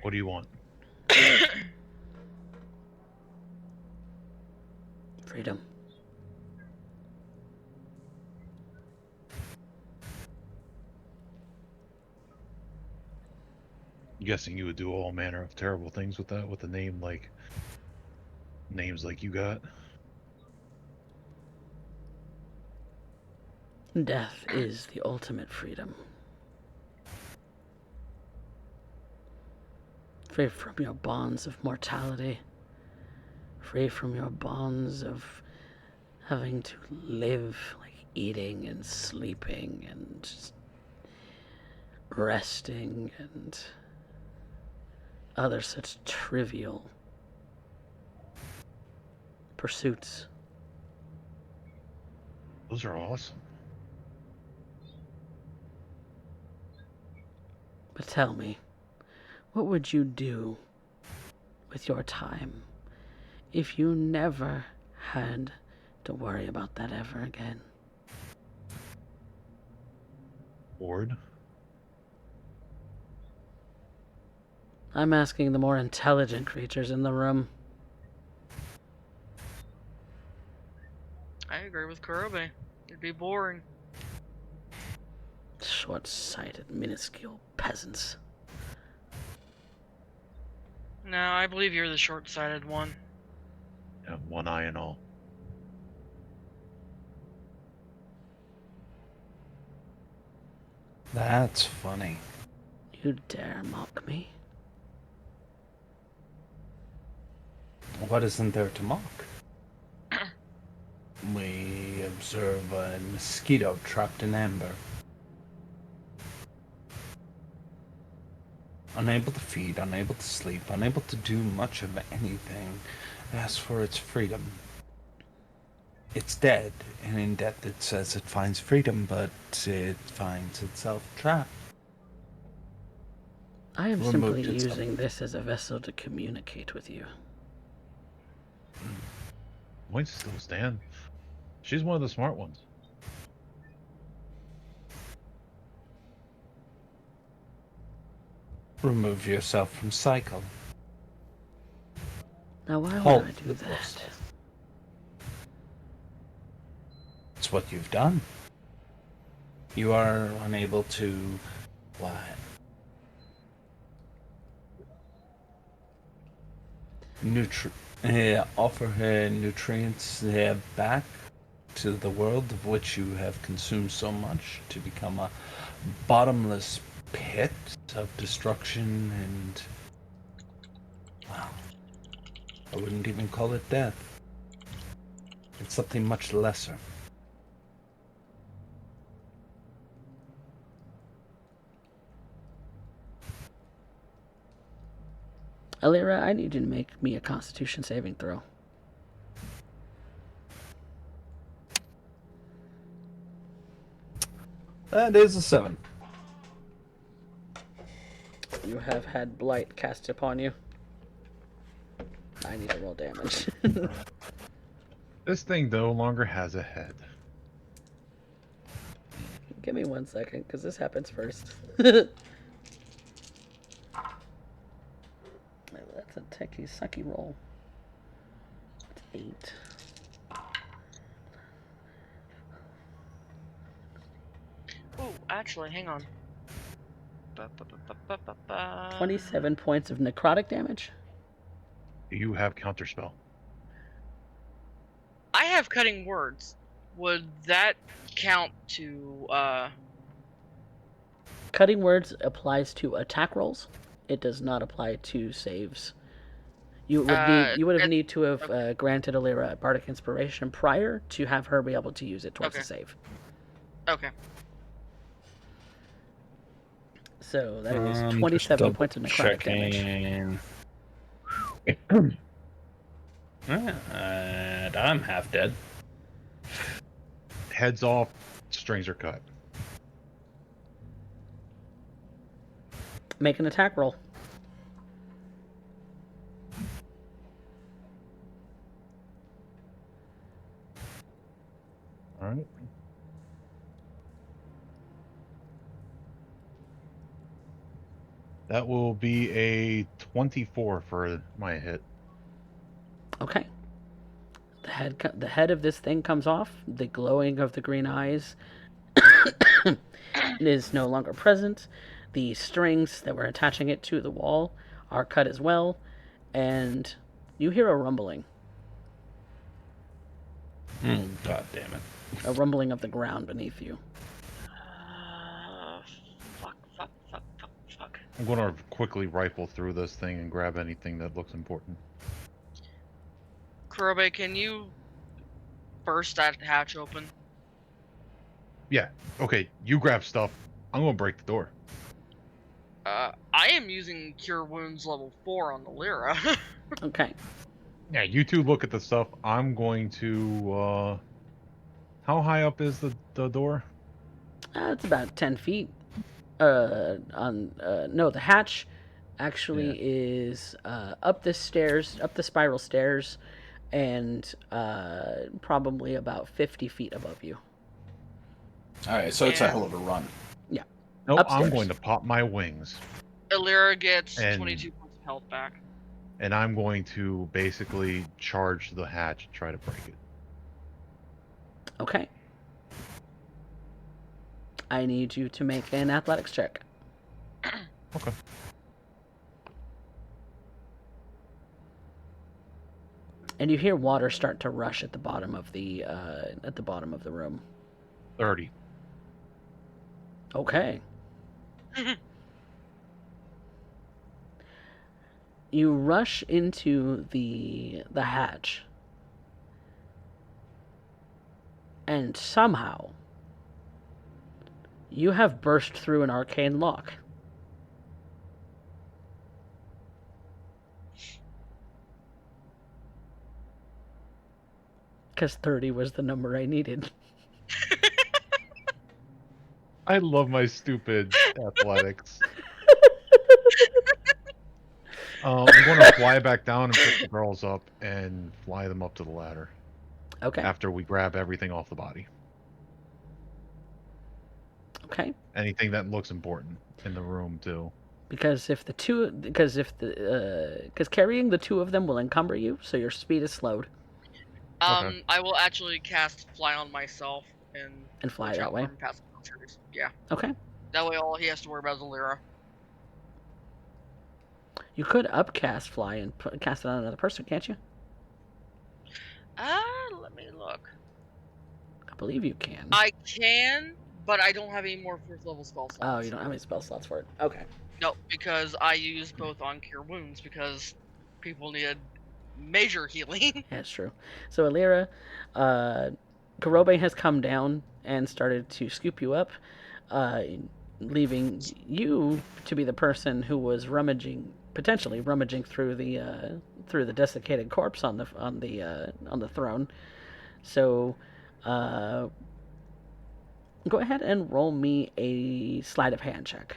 What do you want? Freedom. I'm guessing you would do all manner of terrible things with that, with a name like names like you got. Death is the ultimate freedom. Free from your bonds of mortality. Free from your bonds of having to live like eating and sleeping and just resting and other such trivial pursuits. Those are awesome. But tell me, what would you do with your time if you never had to worry about that ever again? Bored? I'm asking the more intelligent creatures in the room. I agree with Kurobe. It'd be boring. Short-sighted, minuscule peasants. No, I believe you're the short-sighted one. Yeah, one eye and all. That's funny. You dare mock me? What isn't there to mock? We observe a mosquito trapped in amber. Unable to feed, unable to sleep, unable to do much of anything. As for its freedom, it's dead, and in death it says it finds freedom, but it finds itself trapped. I am Removed simply itself. using this as a vessel to communicate with you. Points still stand. She's one of the smart ones. Remove yourself from cycle. Now why Halt would I do the that? process. It's what you've done. You are unable to... what? Offer her nutrients back to the world of which you have consumed so much to become a bottomless pit of destruction and... well, I wouldn't even call it death. It's something much lesser. Alira, I need you to make me a Constitution saving throw. That is a 7. You have had blight cast upon you. I need to roll damage. This thing no longer has a head. Give me 1 second, because this happens first. That's a techie sucky roll. That's 8. Oh, actually, hang on. 27 points of necrotic damage. You have counterspell. I have cutting words. Would that count to, Cutting words applies to attack rolls. It does not apply to saves. You would have need to have granted Alira a bardic inspiration prior to have her be able to use it towards the save. Okay. So that is 27 points of necrotic damage. And I'm half dead. Heads off, strings are cut. Make an attack roll. That will be a 24 for my hit. Okay. The head of this thing comes off. The glowing of the green eyes is no longer present. The strings that were attaching it to the wall are cut as well, and you hear a rumbling. God damn it. A rumbling of the ground beneath you. Fuck. I'm going to quickly rifle through this thing and grab anything that looks important. Kurobe, can you burst that hatch open? Yeah. Okay, you grab stuff. I'm going to break the door. I am using Cure Wounds level 4 on the Lyra. Okay. Yeah, you two look at the stuff. I'm going to, how high up is the door? It's about 10 feet. No, the hatch actually is up the stairs, up the spiral stairs, and probably about 50 feet above you. Alright, so it's a Yeah. hell of a run. Yeah. Nope, Upstairs. I'm going to pop my wings. Lyra gets And- 22 points of health back. And I'm going to basically charge the hatch and try to break it. Okay. I need you to make an athletics check. Okay. And you hear water start to rush at the bottom of the room. 30. Okay. You rush into the hatch, and somehow you have burst through an arcane lock. Because 30 was the number I needed. I love my stupid athletics. I'm going to fly back down and pick the girls up and fly them up to the ladder Okay. after we grab everything off the body. Okay. Anything that looks important in the room too. Because carrying the two of them will encumber you, so your speed is slowed. Okay. I will actually cast Fly on myself And fly watch that out way? for him past the trees. Yeah. Okay. That way all he has to worry about is the Lyra. You could upcast fly and cast it on another person, can't you? Let me look. I believe you can. I can, but I don't have any more 4th level spell slots. Oh, you don't have any spell slots for it. Okay. No, because I use both on Cure Wounds because people needed major healing. Yeah, that's true. So, Alira, Karobe has come down and started to scoop you up, leaving you to be the person who was potentially rummaging through the desiccated corpse on the throne. So, go ahead and roll me a sleight of hand check.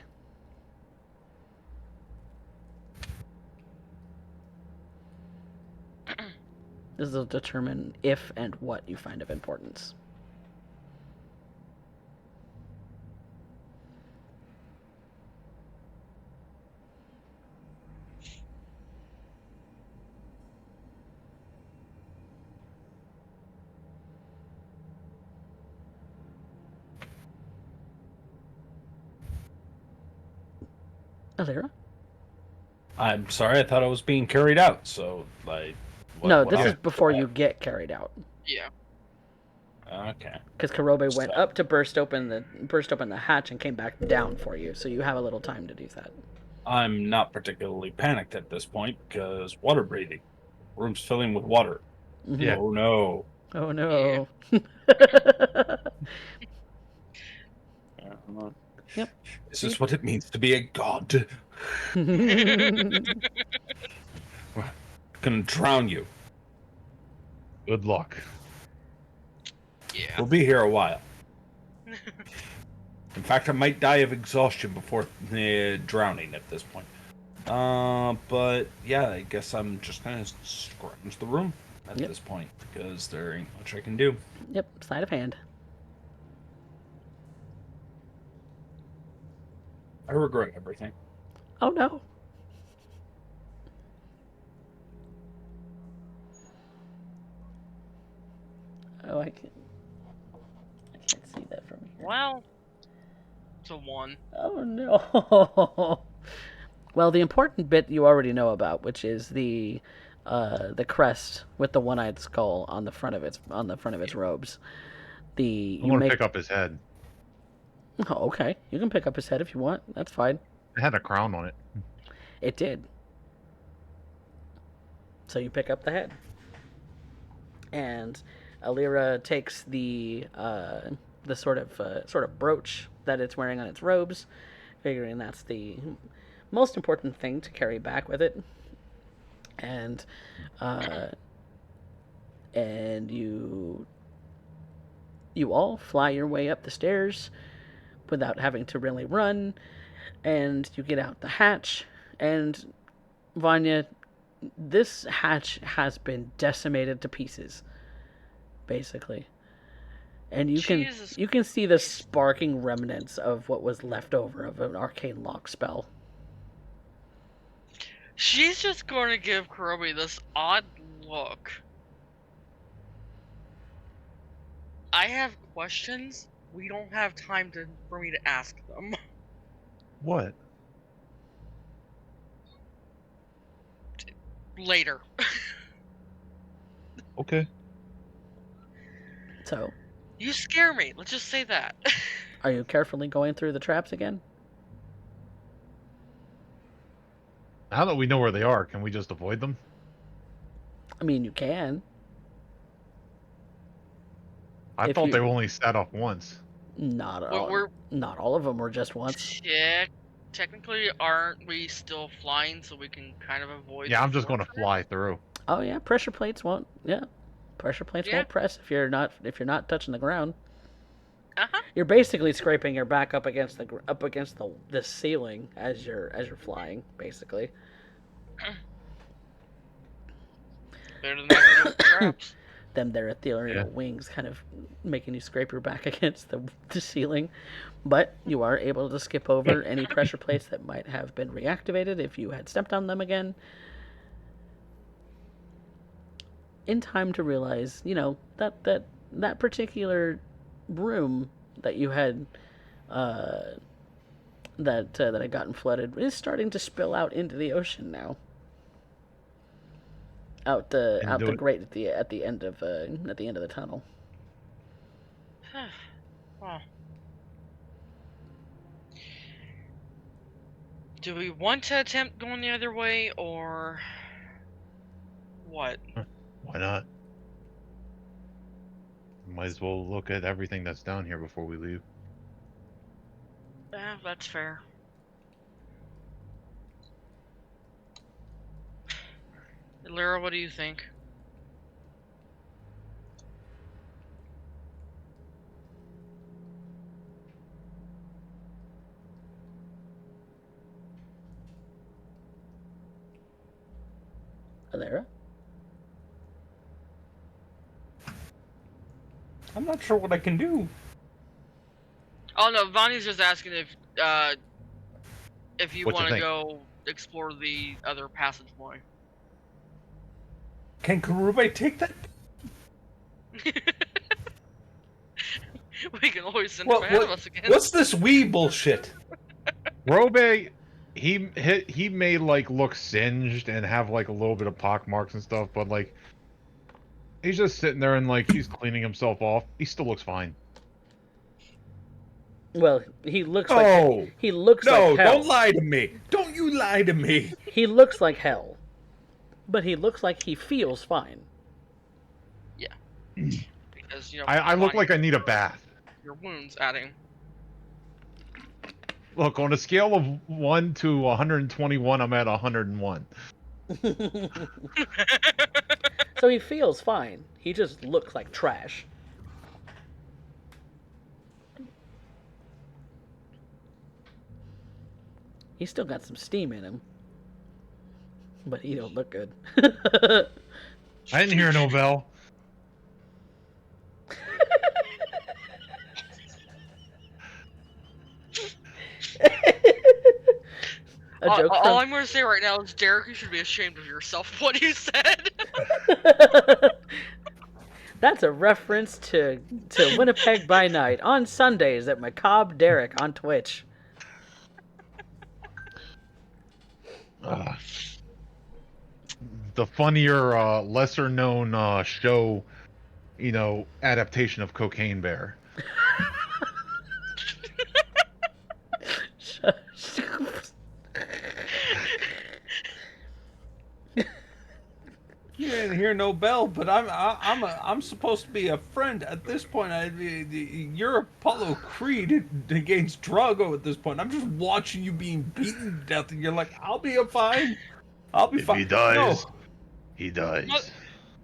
This will determine if and what you find of importance. Alira? I'm sorry, I thought I was being carried out, so, like... No, this else? is before you get carried out. Yeah. Okay. Because Karobe went So- up to burst open the hatch and came back down for you, so you have a little time to do that. I'm not particularly panicked at this point, because water breathing. Room's filling with water. Mhm. Yeah. Oh no. Oh no. Yep. Is this what it means to be a god? Gonna drown you. Good luck. Yeah. We'll be here a while. In fact, I might die of exhaustion before drowning at this point. But yeah, I guess I'm just gonna scrounge the room at Yep. this point because there ain't much I can do. Yep, sleight of hand. I regret everything. Oh no. Oh, I can't see that from here. Well, it's a 1. Oh no. Well, the important bit you already know about, which is the crest with the one-eyed skull on the front of its robes. I want to pick up his head. Oh, okay. You can pick up his head if you want. That's fine. It had a crown on it. It did. So you pick up the head, and Alira takes the sort of brooch that it's wearing on its robes, figuring that's the most important thing to carry back with it, and you all fly your way up the stairs without having to really run, and you get out the hatch, and Vanya, this hatch has been decimated to pieces, basically. And you can see the sparking remnants of what was left over of an arcane lock spell. She's just going to give Kurobi this odd look. I have questions. We don't have time for me to ask them. What? Later. Okay. So, You scare me. Let's just say that. are you carefully going through the traps again? Now that we know where they are, can we just avoid them? I mean, you can. I If thought you- they were only set up once. Not But all. Not all of them were just once. Technically, aren't we still flying so we can kind of avoid? Yeah, the I'm just going to fortress? fly through. Oh yeah, pressure plates won't. Yeah, pressure plates Yeah. won't press if you're not touching the ground. Uh-huh. You're basically scraping your back up against the ceiling as you're flying, basically. Better than nothing with the traps. Them their ethereal Yeah. wings kind of making you scrape your back against the ceiling, but you are able to skip over any pressure plates that might have been reactivated if you had stepped on them again. In time to realize, that particular room that you had that had gotten flooded is starting to spill out into the ocean now. Out the grate at the end of the tunnel. Well, do we want to attempt going the other way, or what? Why not? Might as well look at everything that's down here before we leave. Yeah, that's fair. Lyra, what do you think? Alera? I'm not sure what I can do. Oh no, Vonnie's just asking if you What you want to think? go explore the other passageway. Can Karube take that? We can always send him ahead of us again. What's this wee bullshit? Robe, he may like look singed and have like a little bit of pock marks and stuff, but like he's just sitting there and like he's cleaning himself off. He still looks fine. Well, he looks No. like he looks No, like hell. don't lie to me. Don't you lie to me. He looks like hell, but he looks like he feels fine. Because I look Vonnie, like I need a bath. your wounds adding. Look, on a scale of 1 to 121, I'm at 101. So he feels fine. He just looks like trash. He's still got some steam in him, but he don't look good. I didn't hear no bell. A joke all from. I'm going to say right now is, Derek, you should be ashamed of yourself for what you said. That's a reference to Winnipeg by Night on Sundays at Macabre Derek on Twitch. The funnier, lesser known show, adaptation of Cocaine Bear. You didn't hear no bell, but I'm supposed to be a friend at this point. You're Apollo Creed against Drago at this point. I'm just watching you being beaten to death, and you're like, "I'll be fine. I'll be fine." If he dies, No. he dies.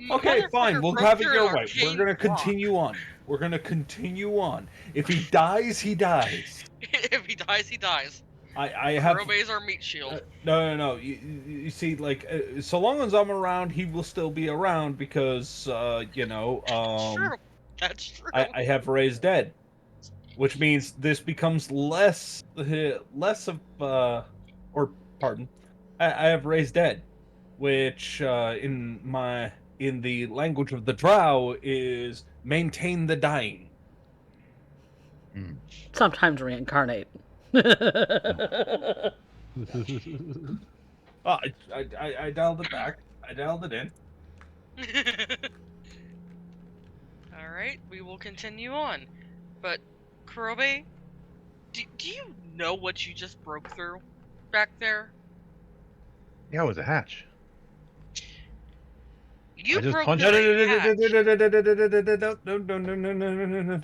Okay, fine. Motherfucker We'll broke have it through your an way. We're arcane gonna lock. continue on. We're gonna continue on. If he dies, he dies. If he dies, he dies. I have. Kurobe's our meat shield. No. You see, like, so long as I'm around, he will still be around because, That's true. That's true. I have raised dead, which means this becomes less of, or pardon, I have raised dead, which in the language of the Drow is maintain the dying. Sometimes reincarnate. Oh, I dialed it back. I dialed it in. Alright, we will continue on. But, Kurobe, do you know what you just broke through back there? Yeah, it was a hatch. You I just broke punched through it. a hatch.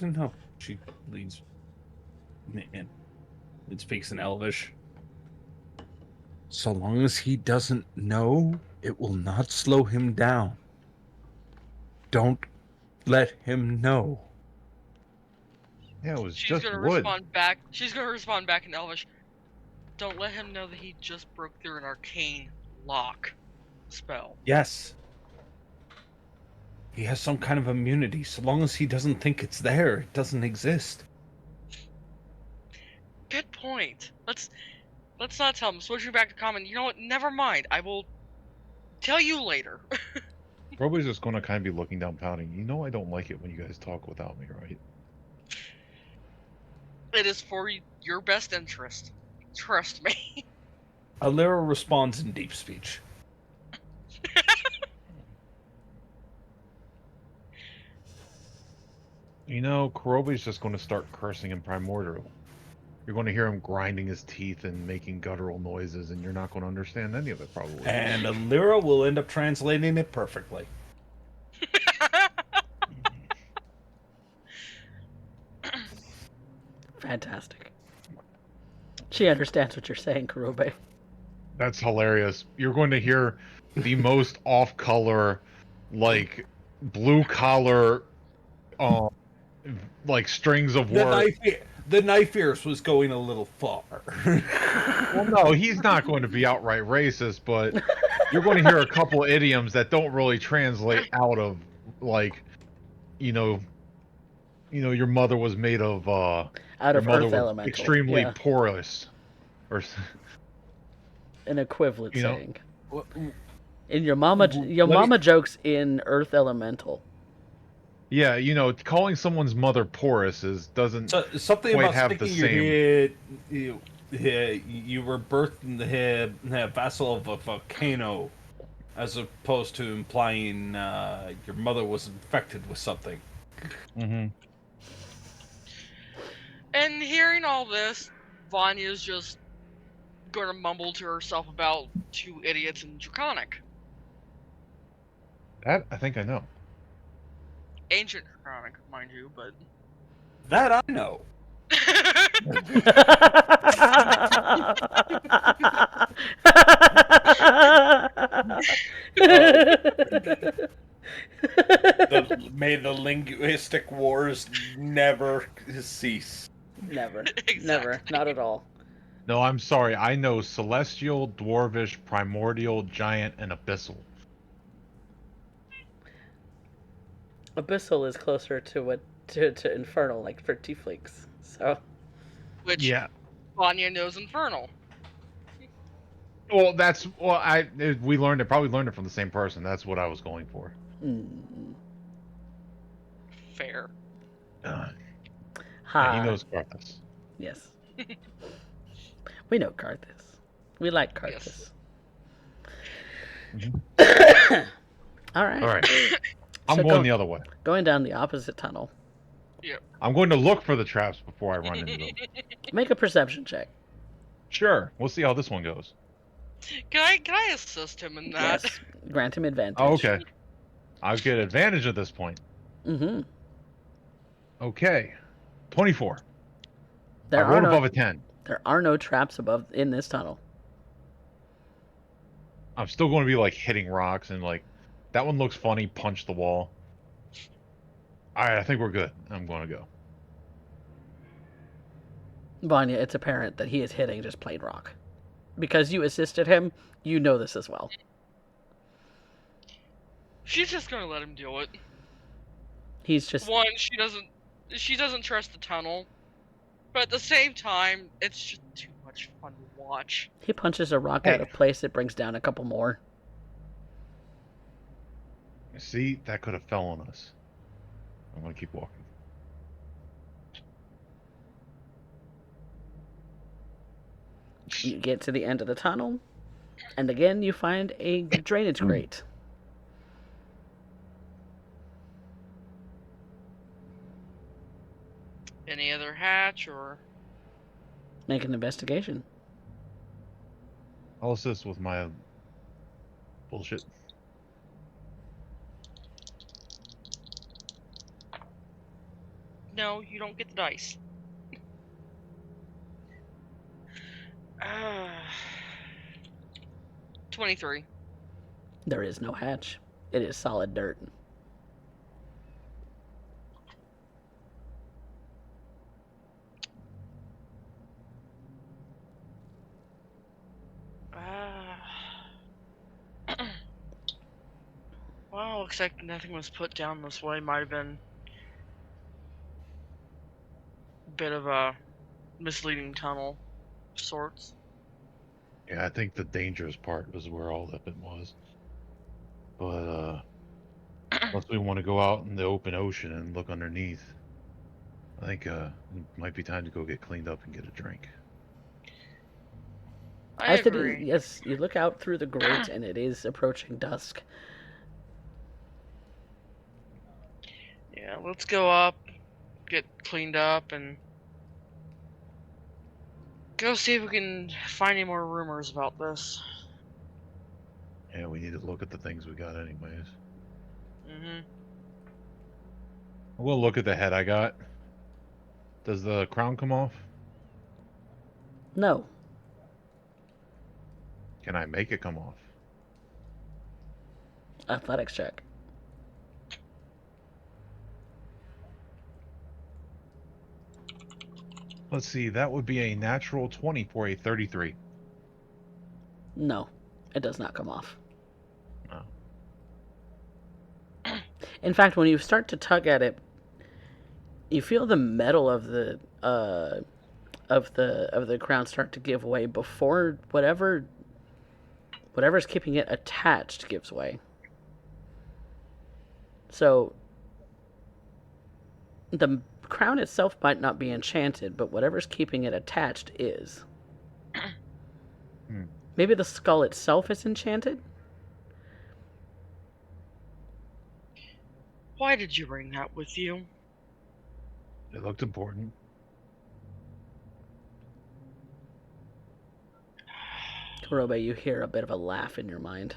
No. She leans in. It speaks in Elvish. So long as he doesn't know, it will not slow him down. Don't let him know. Yeah, it was She's just gonna wood. respond back. She's gonna respond back in Elvish. Don't let him know that he just broke through an arcane lock spell. Yes. He has some kind of immunity. So long as he doesn't think it's there, it doesn't exist. Good point. Let's not tell him. Switching back to common. You know what? Never mind. I will tell you later. Roby's just going to kind of be looking down, pouting. I don't like it when you guys talk without me, right? It is for your best interest. Trust me. Alira responds in deep speech. Kurobe's just going to start cursing in Primordial. You're going to hear him grinding his teeth and making guttural noises, and you're not going to understand any of it, probably. And Alira will end up translating it perfectly. Fantastic. She understands what you're saying, Kurobe. That's hilarious. You're going to hear the most off-color, like, blue-collar, like, strings of words. The knife ears was going a little far. Well, no, he's not going to be outright racist, but you're going to hear a couple idioms that don't really translate out of, like, your mother was made of, Out your of mother Earth was Elemental. extremely Yeah. porous, or An equivalent You know, saying. In your mama jokes in Earth Elemental. yeah, calling someone's mother porous doesn't Something quite about have the sticking your same. head. You were birthed in the vessel of a volcano, as opposed to implying your mother was infected with something. Mm-hmm. And hearing all this, Vanya's just gonna mumble to herself about two idiots in Draconic. That I think I know. Ancient Draconic, mind you, but... That I know. May the linguistic wars never cease. Never. Exactly. Never. Not at all. No, I'm sorry. I know Celestial, Dwarvish, Primordial, Giant, and Abyssal. Abyssal is closer to to Infernal, like for tieflings. So Which Yeah. Vanya knows Infernal. Well, we probably learned it from the same person. That's what I was going for. Fair. Yeah, Ha. he knows Carthus. Yes. We know Carthus. We like Yes. Carthus. All right. All right, I'm So going the other way. Going down the opposite tunnel. Yep. I'm going to look for the traps before I run into them. Make a perception check. Sure, we'll see how this one goes. Can I assist him in that? Yes. Grant him advantage. Oh, okay. I'll get advantage at this point. Mm-hmm. Okay. 24. I There rolled above a 10. There are no traps above in this tunnel. I'm still going to be like hitting rocks and like that one looks funny. Punch the wall. All right, I think we're good. I'm going to go. Vanya, it's apparent that he is hitting just plain rock. Because you assisted him, you know this as well. She's just gonna let him do it. He's just... One, she doesn't trust the tunnel. But at the same time, it's just too much fun to watch. He punches a rock out of place, it brings down a couple more. See, that could have fell on us. I'm going to keep walking. You get to the end of the tunnel, and again you find a drainage grate. Any other hatch or... Make an investigation. I'll assist with my bullshit. No, you don't get the dice. 23. There is no hatch. It is solid dirt. Well, looks like nothing was put down this way. Might have been a bit of a misleading tunnel of sorts. Yeah, I think the dangerous part was where all of it was. But, unless we want to go out in the open ocean and look underneath, I think, it might be time to go get cleaned up and get a drink. I agree. Yes, you look out through the grate and it is approaching dusk. Yeah, let's go up, get cleaned up, and go see if we can find any more rumors about this. Yeah, we need to look at the things we got anyways. Mm-hmm. We'll look at the head I got. Does the crown come off? No. Can I make it come off? Athletics check. Let's see, that would be a natural 20 for a 33. No, it does not come off. Oh. In fact, when you start to tug at it, you feel the metal of the crown start to give way before whatever's keeping it attached gives way. So the crown itself might not be enchanted, but whatever's keeping it attached is. Maybe the skull itself is enchanted? Why did you bring that with you? It looked important. Kurobe, you hear a bit of a laugh in your mind.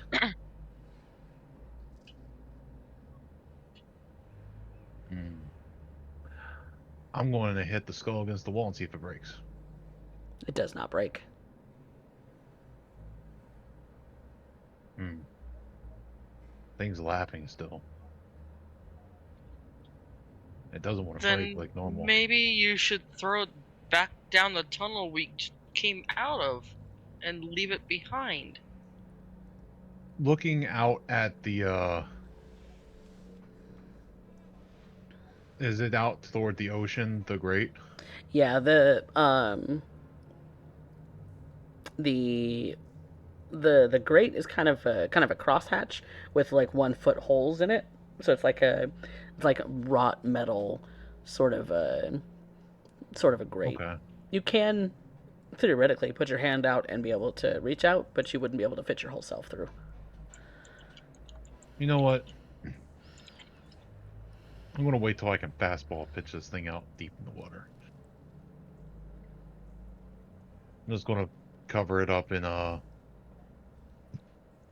I'm going to hit the skull against the wall and see if it breaks. It does not break. Thing's laughing still. It doesn't want to Then break like normal. maybe you should throw it back down the tunnel we came out of and leave it behind. Looking out at the, is it out toward the ocean, the grate? Yeah, the the grate is kind of a crosshatch with like 1 foot holes in it. So it's like wrought metal, sort of a grate. Okay. You can theoretically put your hand out and be able to reach out, but you wouldn't be able to fit your whole self through. You know what? I'm gonna wait till I can fastball pitch this thing out deep in the water. I'm just gonna cover it up in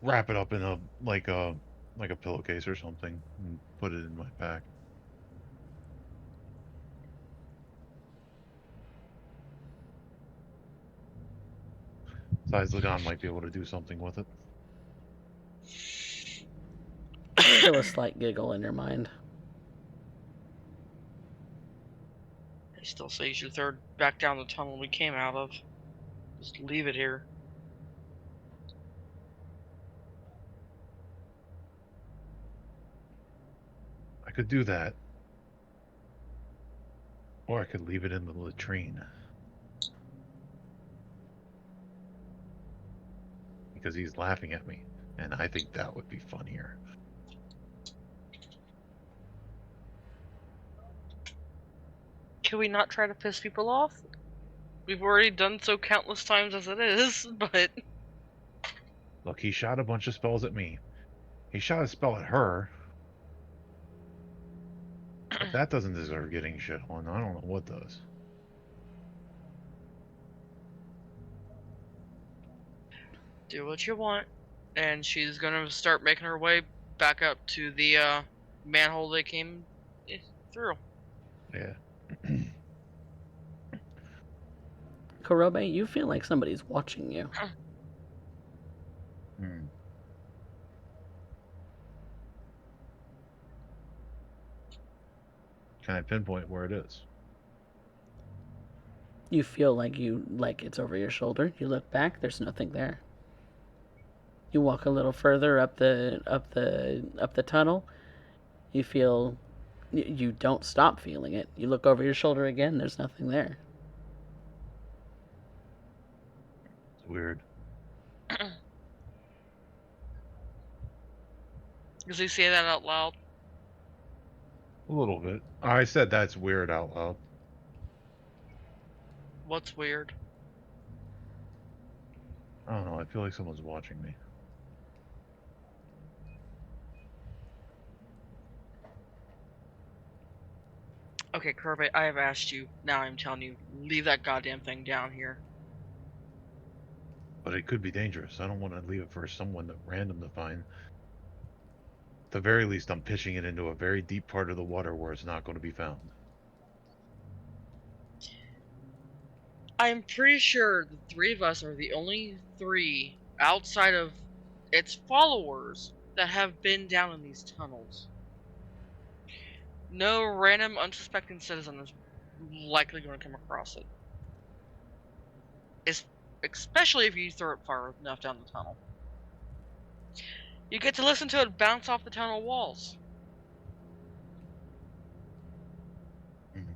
wrap it up in a like a pillowcase or something and put it in my pack. Besides, Lagan might be able to do something with it. Still a slight giggle in your mind. I still say you should throw it back down the tunnel we came out of. Just leave it here. I could do that. Or I could leave it in the latrine. Because he's laughing at me. And I think that would be funnier. Can we not try to piss people off? We've already done so countless times as it is, but... Look, he shot a bunch of spells at me. He shot a spell at her. If that doesn't deserve getting shit on, I don't know what does. Do what you want. And she's gonna start making her way back up to the manhole they came through. Yeah. Kurobe, you feel like somebody's watching you. Hmm. Can I pinpoint where it is? You feel like it's over your shoulder. You look back, there's nothing there. You walk a little further up the tunnel. You feel you don't stop feeling it. You look over your shoulder again, there's nothing there. It's weird. Does he say that out loud? A little bit. I said that's weird out loud. What's weird? I don't know. I feel like someone's watching me. Okay, Kirby, I have asked you. Now I'm telling you, leave that goddamn thing down here. But it could be dangerous. I don't want to leave it for someone random to find. At the very least, I'm pitching it into a very deep part of the water where it's not going to be found. I'm pretty sure the three of us are the only three outside of its followers that have been down in these tunnels. No random unsuspecting citizen is likely going to come across it. Especially if you throw it far enough down the tunnel. You get to listen to it bounce off the tunnel walls. Mm-hmm.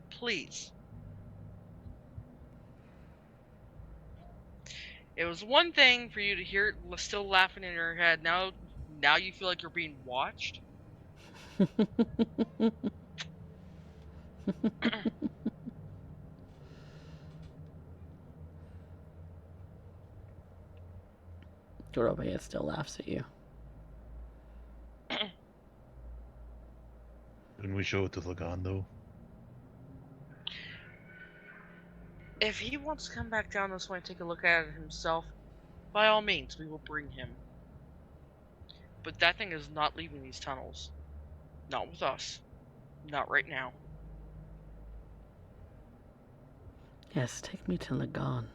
Please. It was one thing for you to hear it still laughing in your head. Now you feel like you're being watched. Kurobe still laughs at you. Didn't we show it to Lagan, though? If he wants to come back down this way and take a look at it himself, by all means, we will bring him. But that thing is not leaving these tunnels. Not with us. Not right now. Yes, take me to Lagan.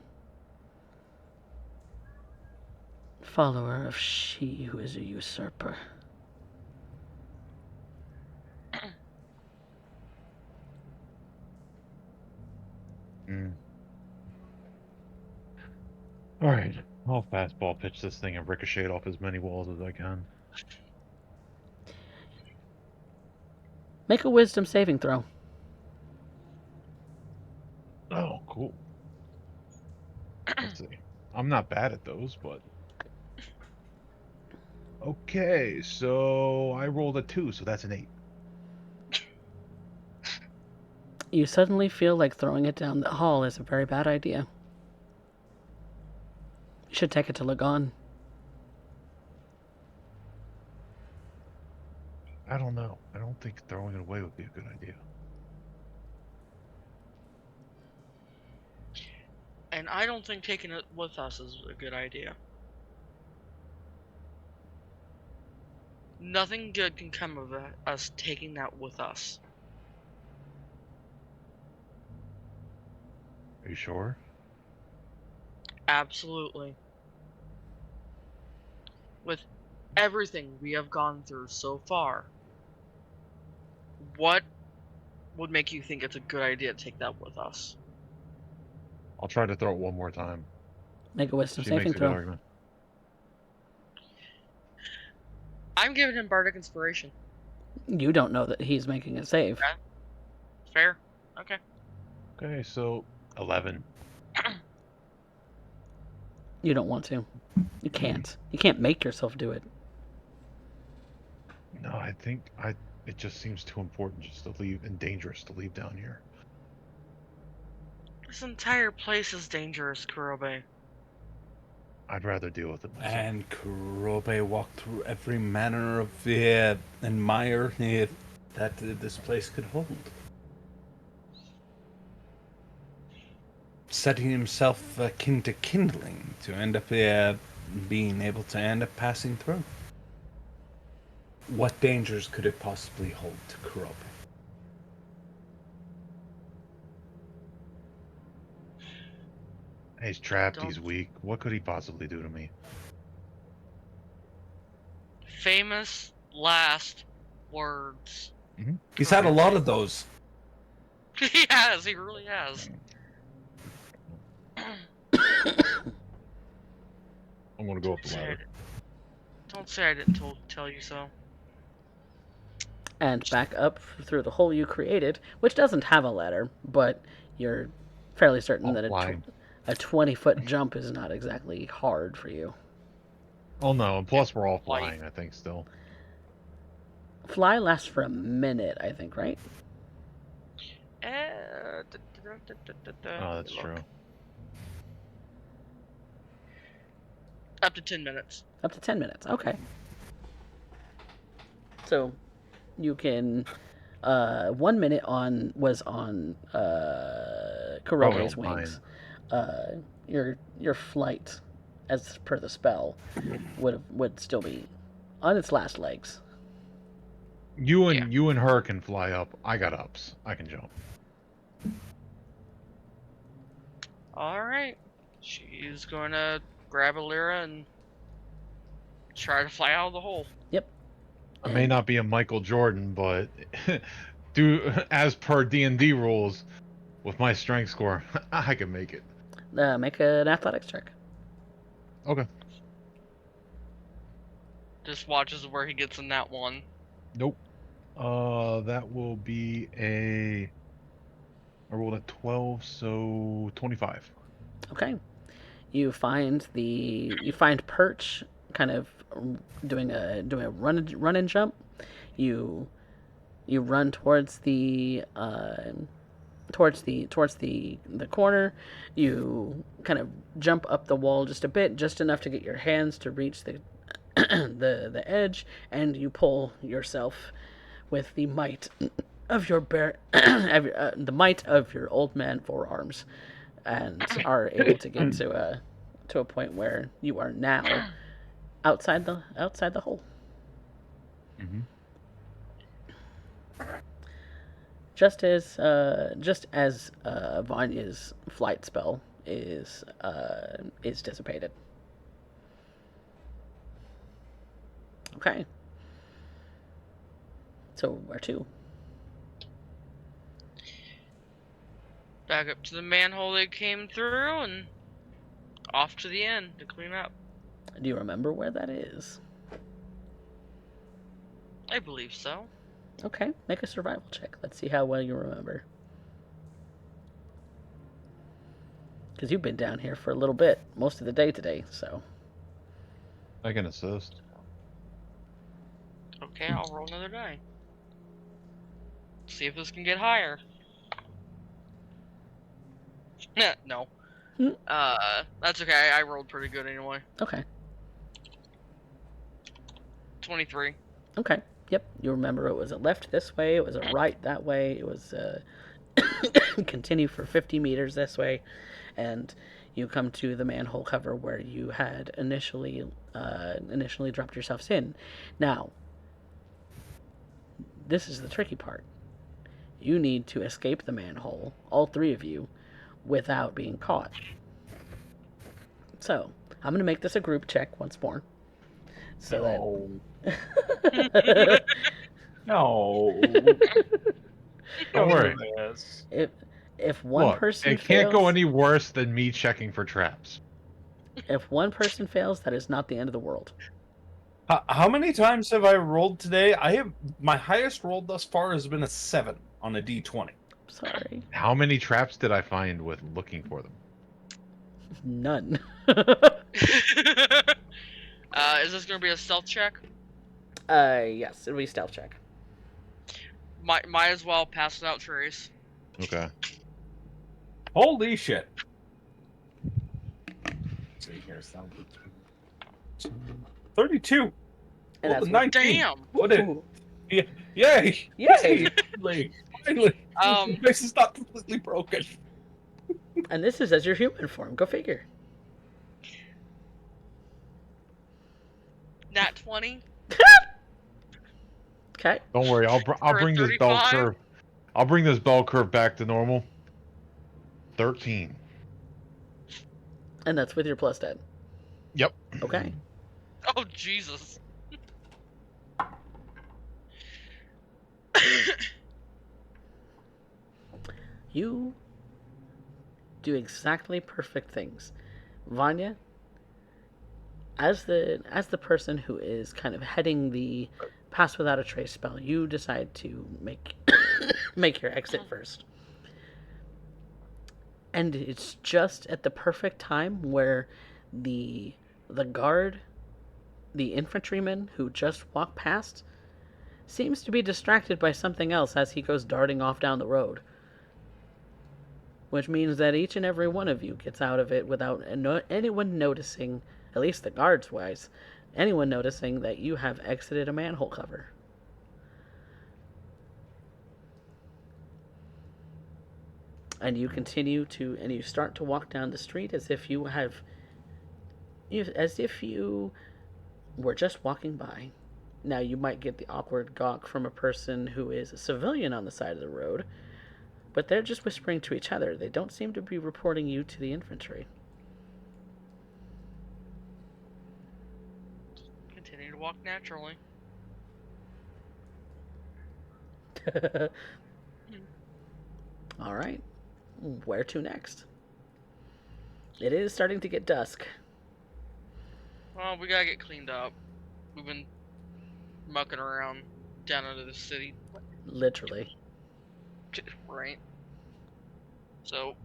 Follower of she who is a usurper. Alright. I'll fastball pitch this thing and ricochet it off as many walls as I can. Make a wisdom saving throw. Oh, cool. Let's see. I'm not bad at those, but okay. So I rolled a 2, so that's an 8. You suddenly feel like throwing it down the hall is a very bad idea. You should take it to Lagon. I don't know. I don't think throwing it away would be a good idea. And I don't think taking it with us is a good idea. Nothing good can come of us taking that with us. Are you sure? Absolutely. With everything we have gone through so far, what would make you think it's a good idea to take that with us? I'll try to throw it one more time. Make a wisdom She saving makes a good throw. argument. I'm giving him bardic inspiration. You don't know that he's making a save. Okay. Fair. Okay. Okay, so 11. You don't want to. You can't. You can't make yourself do it. No, I think it just seems too important just to leave and dangerous to leave down here. This entire place is dangerous, Kurobe. I'd rather deal with it myself. And Kurobe walked through every manner of and mire that this place could hold. Setting himself akin to kindling to end up being able to end up passing through. What dangers could it possibly hold to Kurobe? He's trapped, Don't- he's weak. What could he possibly do to me? Famous last words. He's had a lot of those. He has. He really has. I'm gonna go up the ladder. Don't say I didn't tell you so. And back up through the hole you created, which doesn't have a ladder, but you're fairly certain that a 20-foot jump is not exactly hard for you. Oh no, and plus we're all Flight. flying, I think, still. Fly lasts for a minute, I think, right? Oh, that's true. Up to 10 minutes. Up to 10 minutes. Okay. So you can 1 minute was on Kurobe's Oh, wings. Your flight, as per the spell, would still be on its last legs. You and her can fly up. I got ups. I can jump. Alright. She's going to grab a Lyra and try to fly out of the hole. Yep. I may not be a Michael Jordan, but as per D&D rules, with my strength score, I can make it. Make an athletics check. Okay. Just watches where he gets in that one. Nope. That will be I rolled a 12, so 25. Okay. You find Perch kind of doing a run and jump. You run towards the corner. You kind of jump up the wall just a bit, just enough to get your hands to reach the the edge, and you pull yourself with the might of your the might of your old man forearms, and are able to get to a point where you are now outside the hole. Mm-hmm. Just as Vanya's flight spell is dissipated. Okay. So where to? Back up to the manhole they came through and off to the end to clean up. Do you remember where that is? I believe so. Okay, make a survival check. Let's see how well you remember. Because you've been down here for a little bit, most of the day today, so. I can assist. Okay, I'll roll another die. See if this can get higher. No. Hmm. That's okay. I rolled pretty good anyway. Okay. 23. Okay. Yep. You remember it was a left this way, it was a right that way, it was continue for 50 meters this way, and you come to the manhole cover where you had initially dropped yourselves in. Now, this is the tricky part. You need to escape the manhole, all three of you, without being caught. So, I'm going to make this a group check once more. So that... No. Don't worry. Yes. If one Look, person it can't fails, go any worse than me checking for traps. if one person fails, that is not the end of the world. How many times have I rolled today? My highest roll thus far has been a 7 on a D20. Sorry. How many traps did I find with looking for them? None. Is this gonna be a stealth check? Yes, it'll be stealth check. Might as well pass without trace. Okay. Holy shit. Let's see here, 32. And Well, that's 19. Damn. What it? Ooh. Yeah, yay! Yay! Finally. Um. This is not completely broken. And this is as your human form. Go figure. Nat 20. Okay. Don't worry. I'll For a bring this bell 35? curve. I'll bring this bell curve back to normal. 13. And that's with your plus 10. Yep. Okay. Oh Jesus. You do exactly perfect things. Vanya, as the person who is kind of heading the pass without a trace spell, you decide to make make your exit first. And it's just at the perfect time where the guard, the infantryman who just walked past, seems to be distracted by something else as he goes darting off down the road. Which means that each and every one of you gets out of it without anyone noticing, at least the guards wise, anyone noticing that you have exited a manhole cover. And you continue to, and you start to walk down the street as if you were just walking by. Now, you might get the awkward gawk from a person who is a civilian on the side of the road, but they're just whispering to each other. They don't seem to be reporting you to the infantry. Continue to walk naturally. All right. Where to next? It is starting to get dusk. Well, we gotta get cleaned up. We've been mucking around down into the city. Literally. Right. So,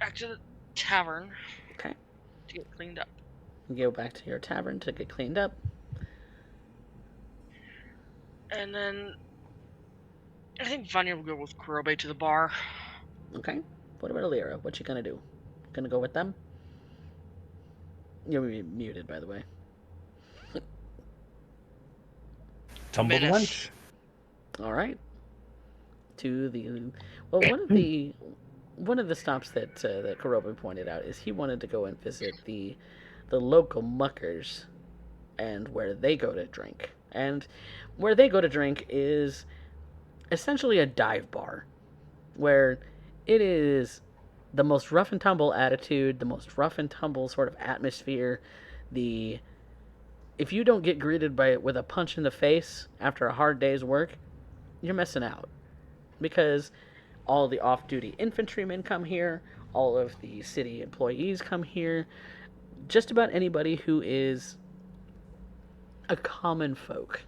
back to the tavern. Okay. To get cleaned up. You go back to your tavern to get cleaned up. And then I think Vanya will go with Kurobe to the bar. Okay. What about Alira? What you gonna do? Gonna go with them? You're muted, by the way. Tumble the Menace. wench. All right. To the one of the stops that Kurobe pointed out is he wanted to go and visit the local muckers and where they go to drink. And where they go to drink is essentially a dive bar where it is the most rough and tumble attitude, the most rough and tumble sort of atmosphere. If you don't get greeted with a punch in the face after a hard day's work, you're missing out. Because all the off-duty infantrymen come here, all of the city employees come here, just about anybody who is a common folk.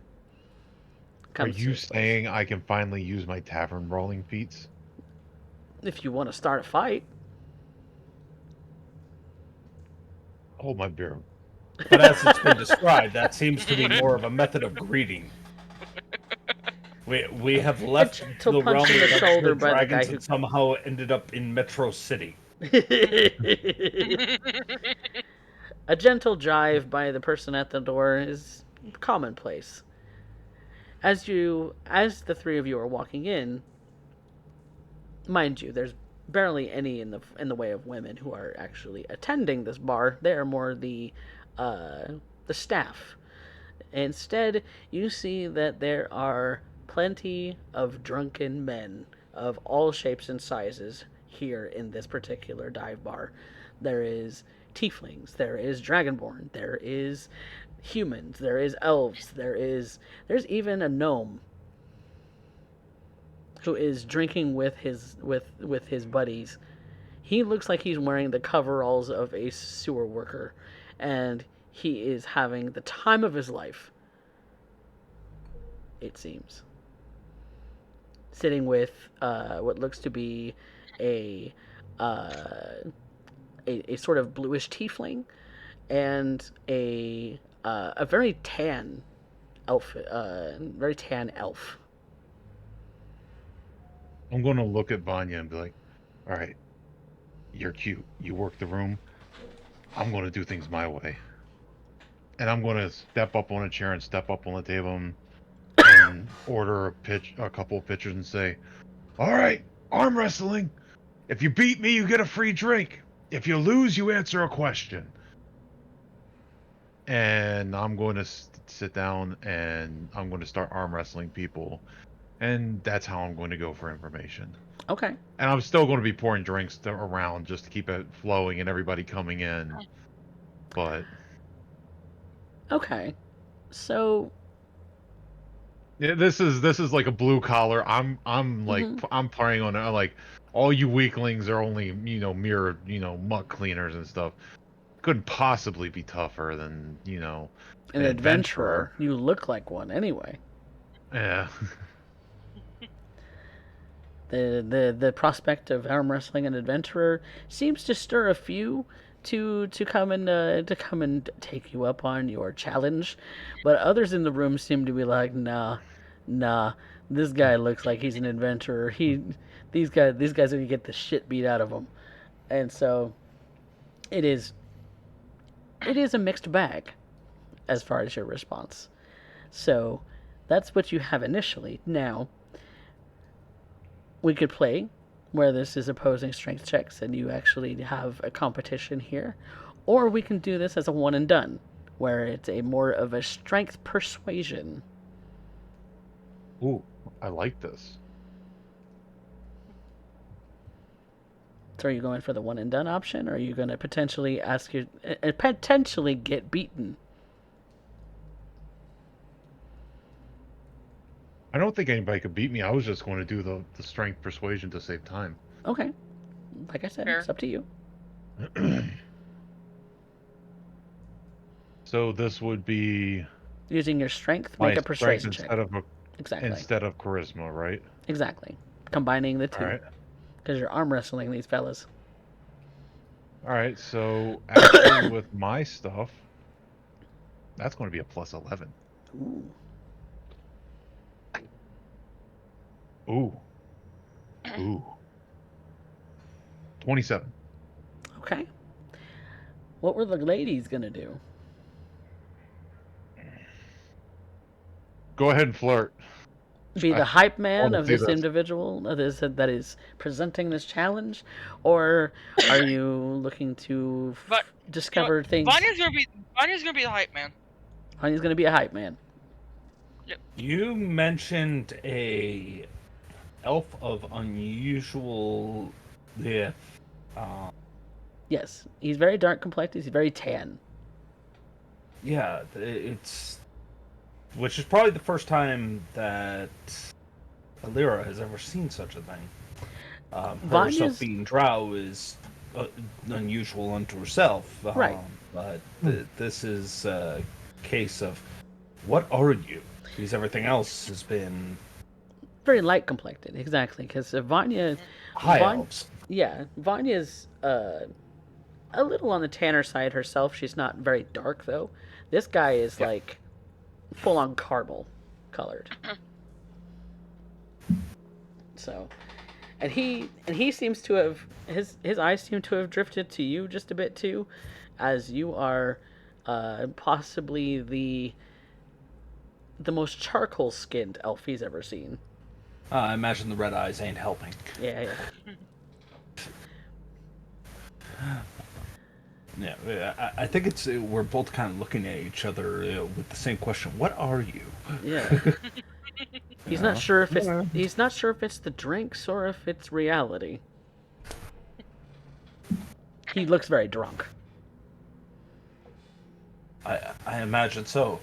Are you saying I can finally use my tavern brawling feats? If you want to start a fight. Hold my beer. But as it's been described, that seems to be more of a method of greeting. We have left gentle the realm punch in the of shoulder the by the guy dragons who. and somehow ended up in Metro City. A gentle jive by the person at the door is commonplace. As the three of you are walking in, mind you, there's barely any in the way of women who are actually attending this bar. They are more the staff. Instead, you see that there are plenty of drunken men of all shapes and sizes here in this particular dive bar. There is tieflings, there is dragonborn, there is humans, there is elves, there's even a gnome who is drinking with his buddies. He looks like he's wearing the coveralls of a sewer worker, and he is having the time of his life. It seems sitting with what looks to be a a sort of bluish tiefling and a very tan elf. I'm going to look at Vanya and be like, all right, you're cute. You work the room. I'm going to do things my way. And I'm going to step up on a chair and step up on the table and order a couple of pitchers and say, all right, arm wrestling. If you beat me, you get a free drink. If you lose, you answer a question. And I'm going to sit down and I'm going to start arm wrestling people. And that's how I'm going to go for information. Okay. And I'm still going to be pouring drinks around just to keep it flowing and everybody coming in. But Okay. So yeah, this is like a blue collar. I'm like I'm playing on like all you weaklings are only mere muck cleaners and stuff. Couldn't possibly be tougher than an adventurer. You look like one anyway. Yeah. The prospect of arm wrestling an adventurer seems to stir a few to come and take you up on your challenge, but others in the room seem to be like, nah, this guy looks like he's an adventurer. These guys are gonna get the shit beat out of them, and so it is a mixed bag as far as your response. So that's what you have initially. Now we could play where this is opposing strength checks and you actually have a competition here, or we can do this as a one and done where it's a more of a strength persuasion. Ooh, I like this. So are you going for the one and done option, or are you going to potentially potentially get beaten? I don't think anybody could beat me. I was just going to do the strength persuasion to save time. Okay. Like I said, Fair. It's up to you. So this would be Using your strength, my make a persuasion strength check. instead Exactly. of charisma, right? Exactly. Combining the two. All right. Because you're arm wrestling these fellas. All right. So actually, with my stuff, that's going to be a plus 11. Ooh. Ooh. 27. Okay. What were the ladies gonna do? Go ahead and flirt. Be the hype man wanna of see this this. individual that is presenting this challenge, or are you looking to But, discover things? Vanya's gonna be the hype man. Vanya's gonna be a hype man. You mentioned a elf of unusual. Yeah. Yes, he's very dark complected. He's very tan. Yeah, it's. Which is probably the first time that Alira has ever seen such a thing. Her Vanya's- herself being drow is unusual unto herself. Right. But this is a case of what are you? Because everything else has been Very light complected, exactly. Because Vanya, high Van- elves. yeah, Vanya's a little on the tanner side herself. She's not very dark though. This guy is Yep. like full on caramel colored. So, and he seems to have his eyes seem to have drifted to you just a bit too, as you are possibly the most charcoal skinned elf he's ever seen. I imagine the red eyes ain't helping. Yeah. Yeah, I think it's we're both kind of looking at each other with the same question. What are you? Yeah. He's not Yeah. sure if it's the drinks or if it's reality. He looks very drunk. I imagine so.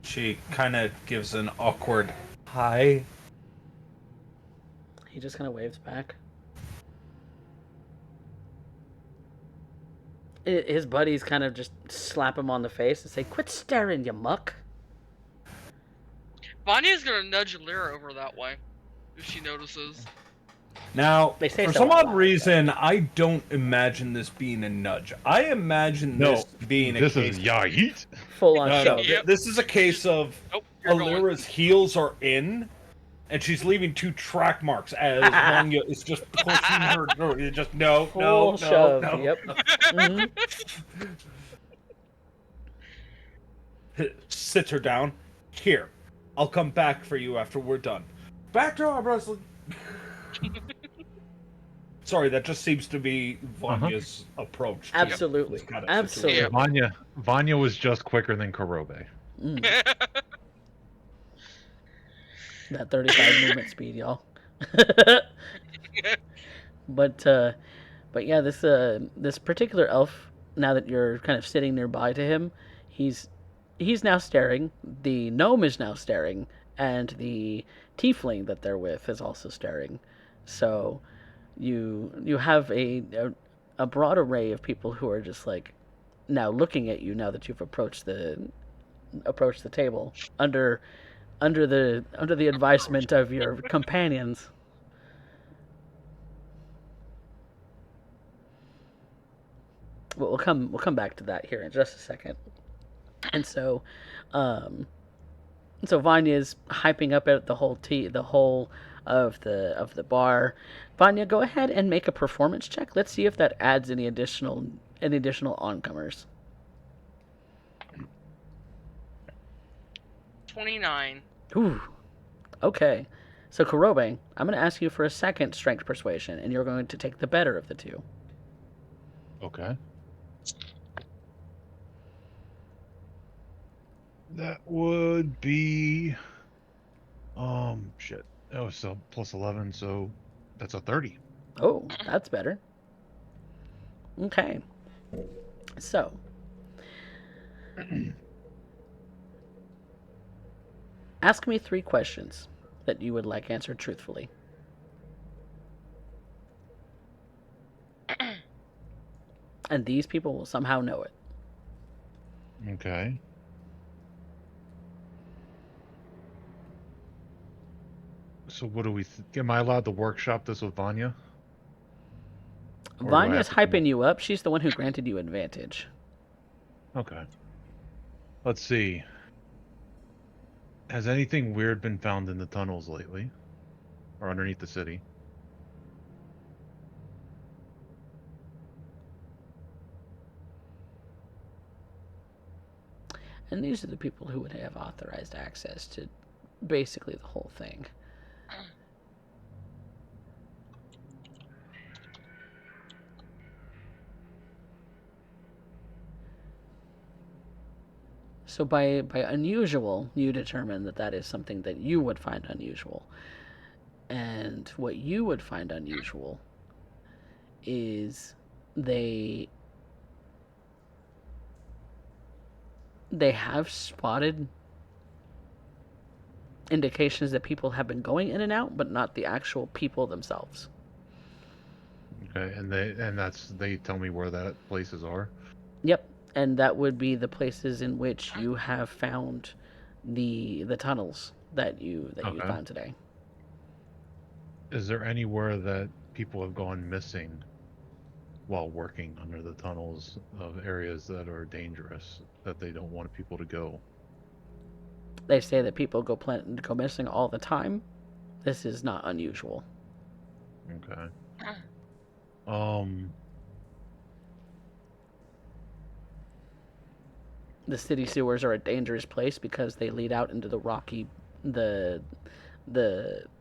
She kind of gives an awkward hi. He just kind of waves back. His buddies kind of just slap him on the face and say, "Quit staring, you muck." Vanya's gonna nudge Lyra over that way if she notices. Now, They say for so some a odd lot, reason, I don't imagine this being a nudge. I imagine this being a This case. is Yait. Full on No, shove. Yep. this is a case of Nope, you're going. Alira's heels are in, and she's leaving 2 track marks as Vanya is just pushing her through. You just no. Full shove. Yep. Mhm. Sits her down. Here, I'll come back for you after we're done. Back to arm wrestling. Sorry, that just seems to be Vanya's approach. To Absolutely. this kind of Absolutely. situation. Vanya was just quicker than Karobe. That 35 movement speed, y'all. But yeah, this particular elf, now that you're kind of sitting nearby to him, he's now staring. The gnome is now staring, and the tiefling that they're with is also staring. So you have a broad array of people who are just like now looking at you now that you've approached the table under the advisement of your companions. We'll come back to that here in just a second. And so Vanya's hyping up at the whole of the bar. Vanya, go ahead and make a performance check. Let's see if that adds any additional oncomers. 29. Ooh. Okay. So Karobe, I'm going to ask you for a second strength persuasion, and you're going to take the better of the two. Okay. That would be shit. Oh, so plus 11, so that's a 30. Oh, that's better. Okay. So, ask me 3 questions that you would like answered truthfully. And these people will somehow know it. Okay. So what do we am I allowed to workshop this with Vanya? Or do I Vanya's have to come hyping you up. She's the one who granted you advantage. Okay. Let's see. Has anything weird been found in the tunnels lately? Or underneath the city? And these are the people who would have authorized access to basically the whole thing. So by unusual, you determine that is something that you would find unusual. And what you would find unusual is they have spotted indications that people have been going in and out, but not the actual people themselves. Okay, and they tell me where that places are. Yep, and that would be the places in which you have found the tunnels that you found today. Is there anywhere that people have gone missing while working under the tunnels of areas that are dangerous that they don't want people to go. They say that people go missing all the time. This is not unusual. Okay. Um. The city sewers are a dangerous place because they lead out into the rocky, the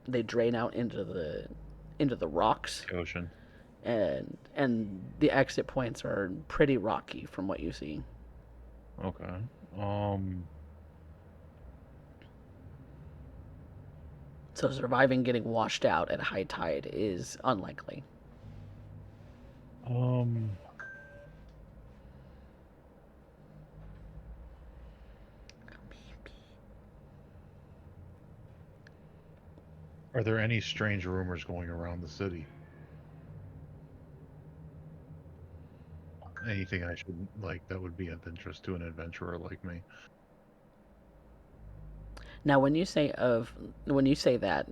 they drain out into the rocks, Ocean. and the exit points are pretty rocky from what you see. Okay. Um. So surviving getting washed out at high tide is unlikely. Um. Are there any strange rumors going around the city? Anything I should like that would be of interest to an adventurer like me? Now, when you say that,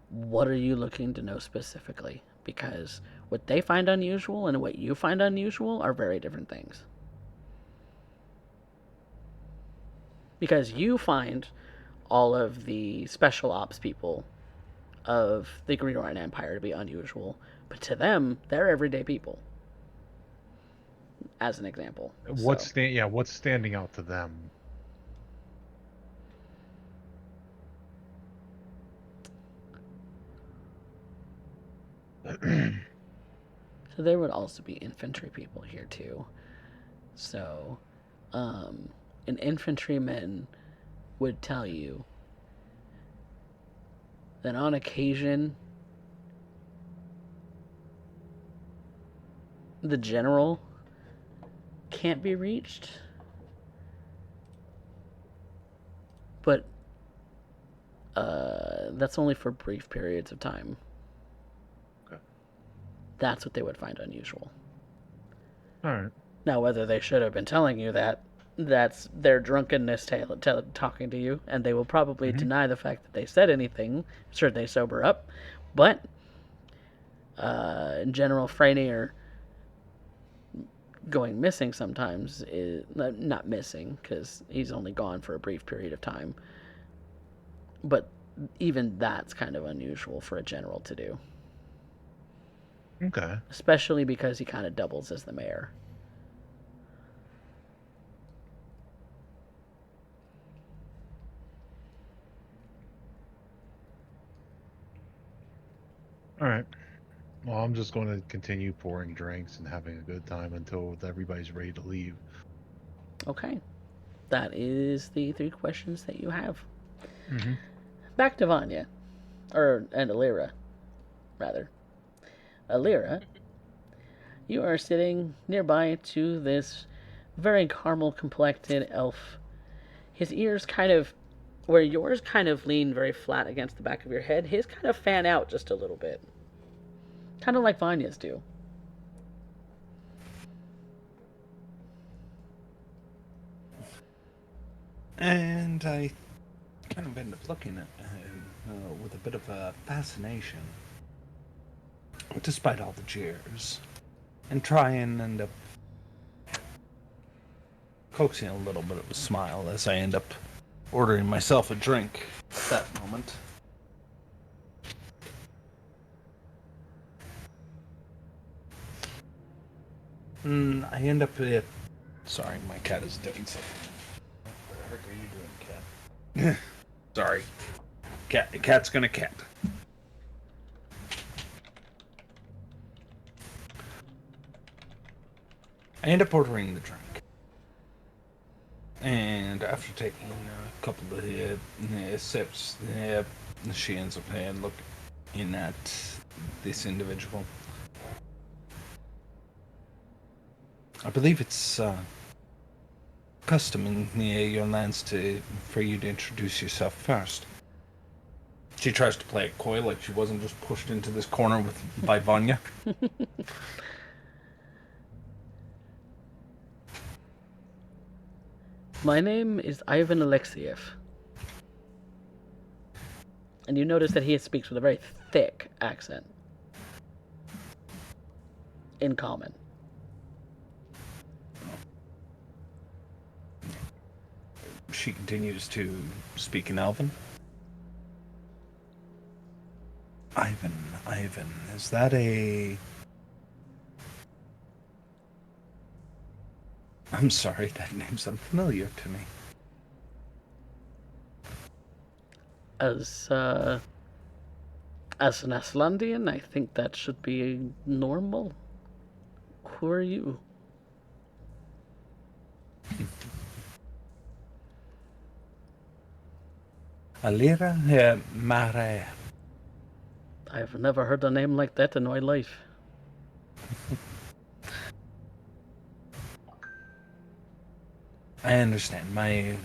what are you looking to know specifically? Because what they find unusual and what you find unusual are very different things. Because you find all of the special ops people of the Green Orion Empire to be unusual, but to them, they're everyday people. As an example. What's standing out to them? So there would also be infantry people here too. So, an infantryman would tell you that on occasion, the general can't be reached, but that's only for brief periods of time. Okay. That's what they would find unusual. All right. Now, whether they should have been telling you that, that's their drunkenness talking to you, and they will probably deny the fact that they said anything should they sober up. But General Freynier going missing sometimes is not missing because he's only gone for a brief period of time. But even that's kind of unusual for a general to do. Okay. Especially because he kind of doubles as the mayor. All right. Well, I'm just going to continue pouring drinks and having a good time until everybody's ready to leave. Okay. That is the 3 questions that you have. Mm-hmm. Back to Vanya. And Alira, rather. Alira, you are sitting nearby to this very caramel-complected elf. His ears kind of, where yours kind of lean very flat against the back of your head, his kind of fan out just a little bit. Kind of like Vanya's do. And I kind of end up looking at him with a bit of a fascination, despite all the jeers, and try and end up coaxing a little bit of a smile as I end up ordering myself a drink at that moment. I end up sorry, my cat is doing something. What the heck are you doing, cat? Sorry. Cat's gonna cat. I end up ordering the drink. And after taking a couple of sips, she ends up looking at this individual. I believe it's custom in your lands for you to introduce yourself first. She tries to play it coy, like she wasn't just pushed into this corner by Vanya. My name is Ivan Alexiev. And you notice that he speaks with a very thick accent. In common. she continues to speak in Elven. Ivan, is that a... I'm sorry, that name's unfamiliar to me. As an Aslandian, I think that should be normal. Who are you? Alira Mare. I've never heard a name like that in my life. I understand. My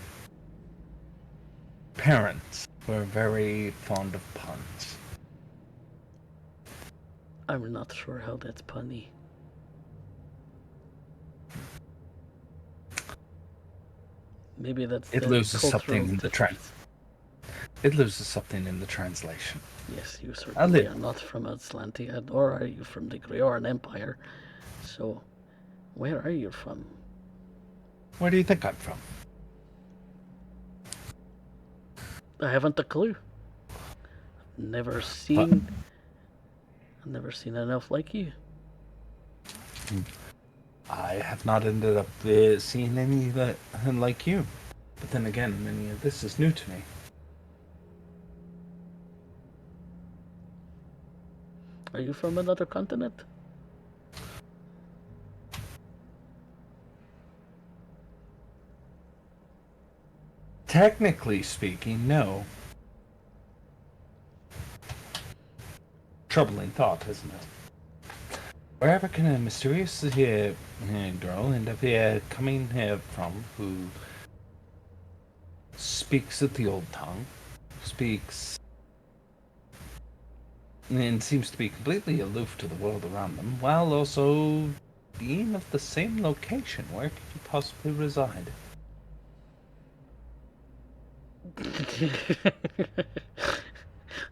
parents were very fond of puns. I'm not sure how that's punny. Maybe that's It the loses cultural something in the difference. It loses something in the translation. Yes, you certainly live. are not from Atlantia, or are you from the Grioran Empire? So, where are you from? Where do you think I'm from? I haven't a clue. Never seen. I've never seen an elf like you. I have not ended up seeing any that like you. But then again, many of this is new to me. Are you from another continent? Technically speaking, no. Troubling thought, isn't it? Wherever can a mysterious girl end up coming from who speaks at the old tongue, speaks and seems to be completely aloof to the world around them, while also being of the same location? Where could you possibly reside?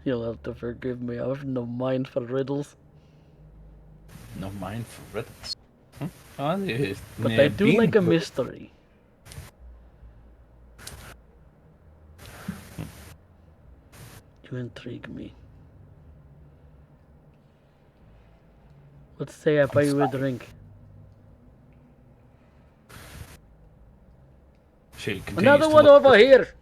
You'll have to forgive me. I have no mind for riddles. No mind for riddles. But I do like a mystery. You intrigue me. Let's say I buy you a drink. She continues Another to one look over here!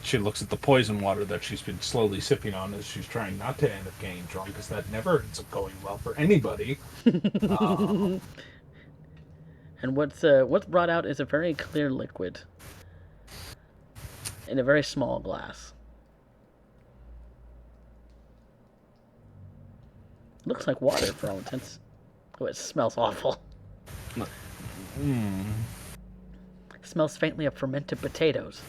She looks at the poison water that she's been slowly sipping on as she's trying not to end up getting drunk, because that never ends up going well for anybody. And what's brought out is a very clear liquid in a very small glass. Looks like water for all intents. Oh, it smells awful. Hmm. It smells faintly of fermented potatoes.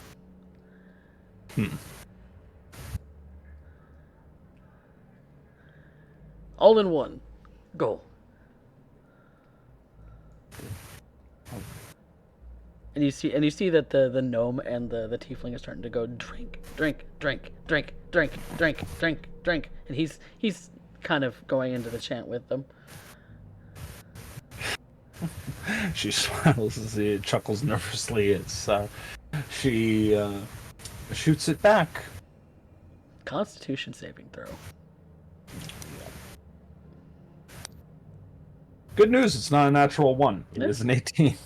All in one. Go. And you see that the gnome and the tiefling are starting to go drink, drink, drink, drink, drink, drink, drink, drink, and he's kind of going into the chant with them. She smiles as he chuckles nervously as she shoots it back. Constitution saving throw. Good news, it's not a natural one. It is an 18.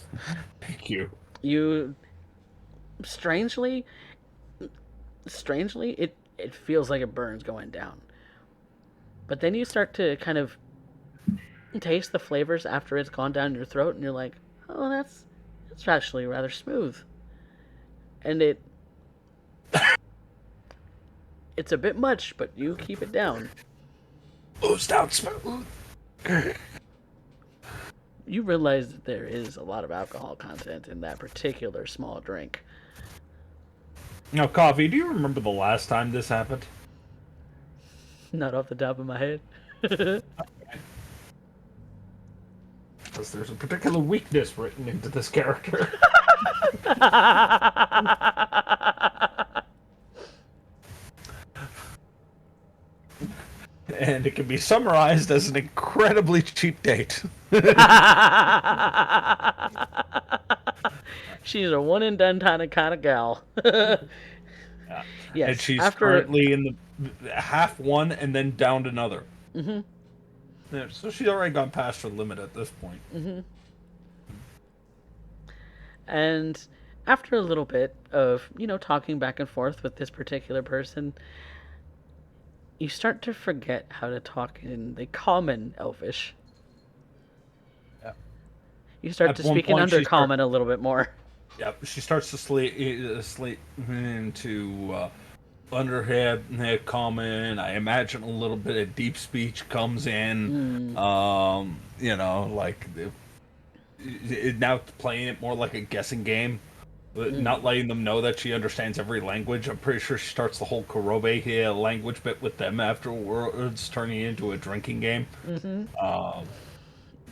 Thank you. You strangely it feels like it burns going down. But then you start to kind of taste the flavors after it's gone down your throat, and you're like, oh, that's actually rather smooth. And it's a bit much, but you keep it down. Oozed out smooth. You realize that there is a lot of alcohol content in that particular small drink. Now, Coffee, do you remember the last time this happened? Not off the top of my head. Because there's a particular weakness written into this character. And it can be summarized as an incredibly cheap date. She's a one and done kind of gal. Yeah. Yes. And she's After. currently in the half one and then downed another. Mhm. Yeah, so she's already gone past her limit at this point. Mhm. And after a little bit of talking back and forth with this particular person, you start to forget how to talk in the common Elvish. Yeah. You start At to one speak in point, Undercommon a little bit more. Yeah, she starts to slate into underhead common. I imagine a little bit of deep speech comes in. Like now playing it more like a guessing game, not letting them know that she understands every language. I'm pretty sure she starts the whole Korobe language bit with them afterwards, turning it into a drinking game.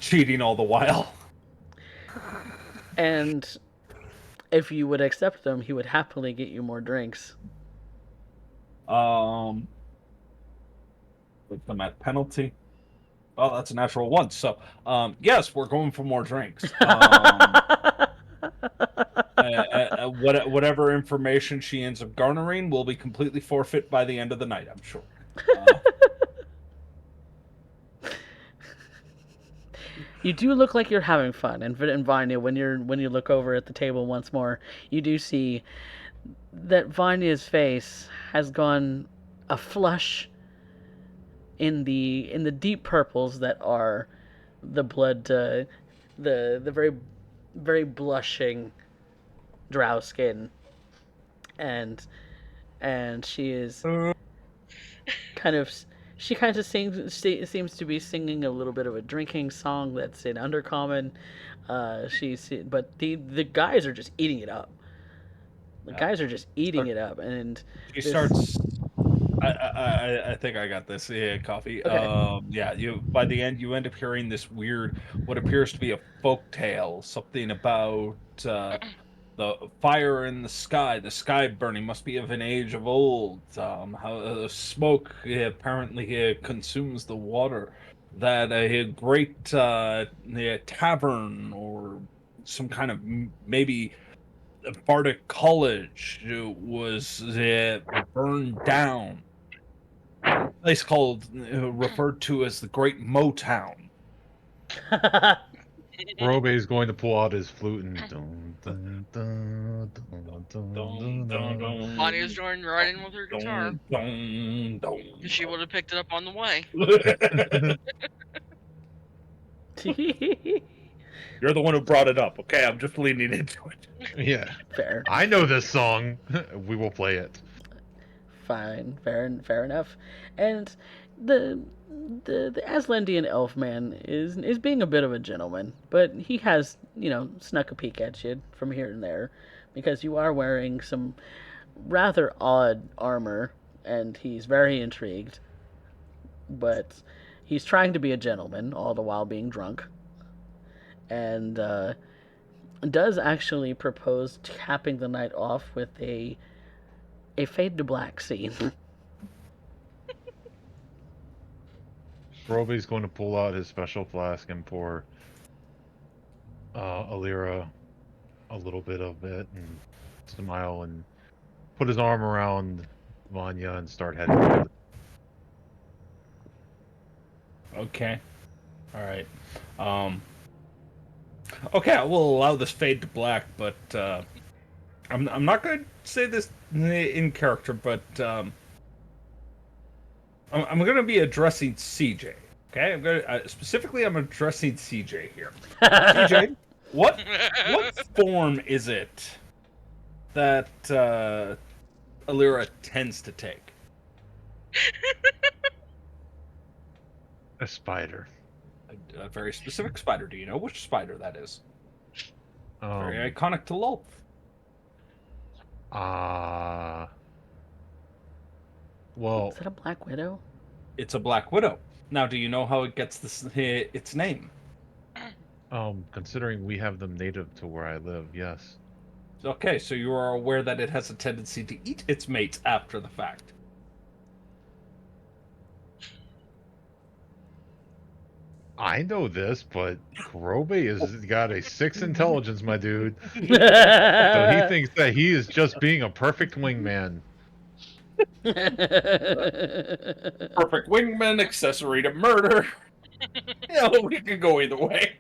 Cheating all the while. And if you would accept them, he would happily get you more drinks. With them at penalty. Oh, that's a natural one. So, yes, we're going for more drinks. Whatever information she ends up garnering will be completely forfeit by the end of the night, I'm sure. You do look like you're having fun, and Vanya, when you look over at the table once more, you do see that Vanya's face has gone a flush in the deep purples that are the blood, the very very blushing drow skin, and she is kind of she kind of seems to be singing a little bit of a drinking song that's in Undercommon. But the guys are just eating it up. The guys are just eating it up, and She starts. I think I got this. Yeah, coffee. Okay. Yeah. You by the end you end up hearing this weird, what appears to be a folk tale, something about the fire in the sky burning must be of an age of old. How smoke apparently consumes the water. That a great tavern or some kind of maybe Bardic College was burned down. A place called referred to as the Great Motown. Robe is going to pull out his flute and dun, dun, dun, dun, dun, dun, dun. Bonnie's joined right in with her guitar. Dun, dun, She would have picked it up on the way. dun. You're the one who brought it up, okay? I'm just leaning into it. Yeah, Fair. I know this song. We will play it. Fine, fair enough. And the Aslandian elf man is being a bit of a gentleman, but he has snuck a peek at you from here and there, because you are wearing some rather odd armor, and he's very intrigued. But he's trying to be a gentleman all the while being drunk, and does actually propose capping the night off with a fade to black scene. Roby's going to pull out his special flask and pour Alira a little bit of it and smile and put his arm around Vanya and start heading to Okay. All right. Okay, I will allow this fade to black, but I'm not going to say this in character, but I'm going to be addressing CJ. Okay, I'm addressing CJ here. CJ, what form is it that Alira tends to take? a spider. A very specific spider. Do you know which spider that is? Very Um, iconic to Lolth. well, Is that a black widow? It's a black widow. Now, do you know how it gets its name? considering we have them native to where I live, yes. Okay, so you are aware that it has a tendency to eat its mates after the fact. I know this, but Kurobe has got a 6 intelligence, my dude. So he thinks that he is just being a perfect wingman. Perfect wingman, accessory to murder. We could go either way.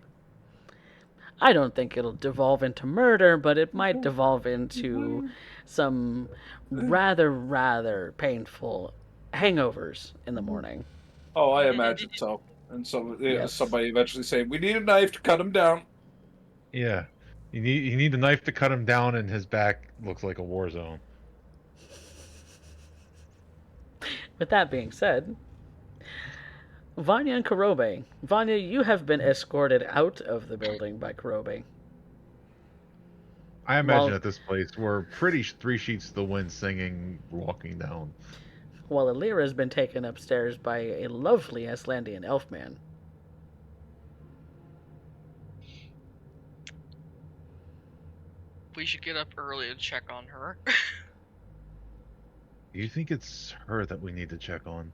I don't think it'll devolve into murder, but it might devolve into some rather painful hangovers in the morning. Oh, I imagine so. And so Yes. somebody eventually saying, "We need a knife to cut him down." Yeah. You need a knife to cut him down, and his back looks like a war zone. With that being said, Vanya and Kurobe. Vanya, you have been escorted out of the building by Kurobe. I imagine While, at this place we're pretty 3 sheets to the wind singing, walking down. while Alira has been taken upstairs by a lovely Icelandian elfman. We should get up early and check on her. Do you think it's her that we need to check on?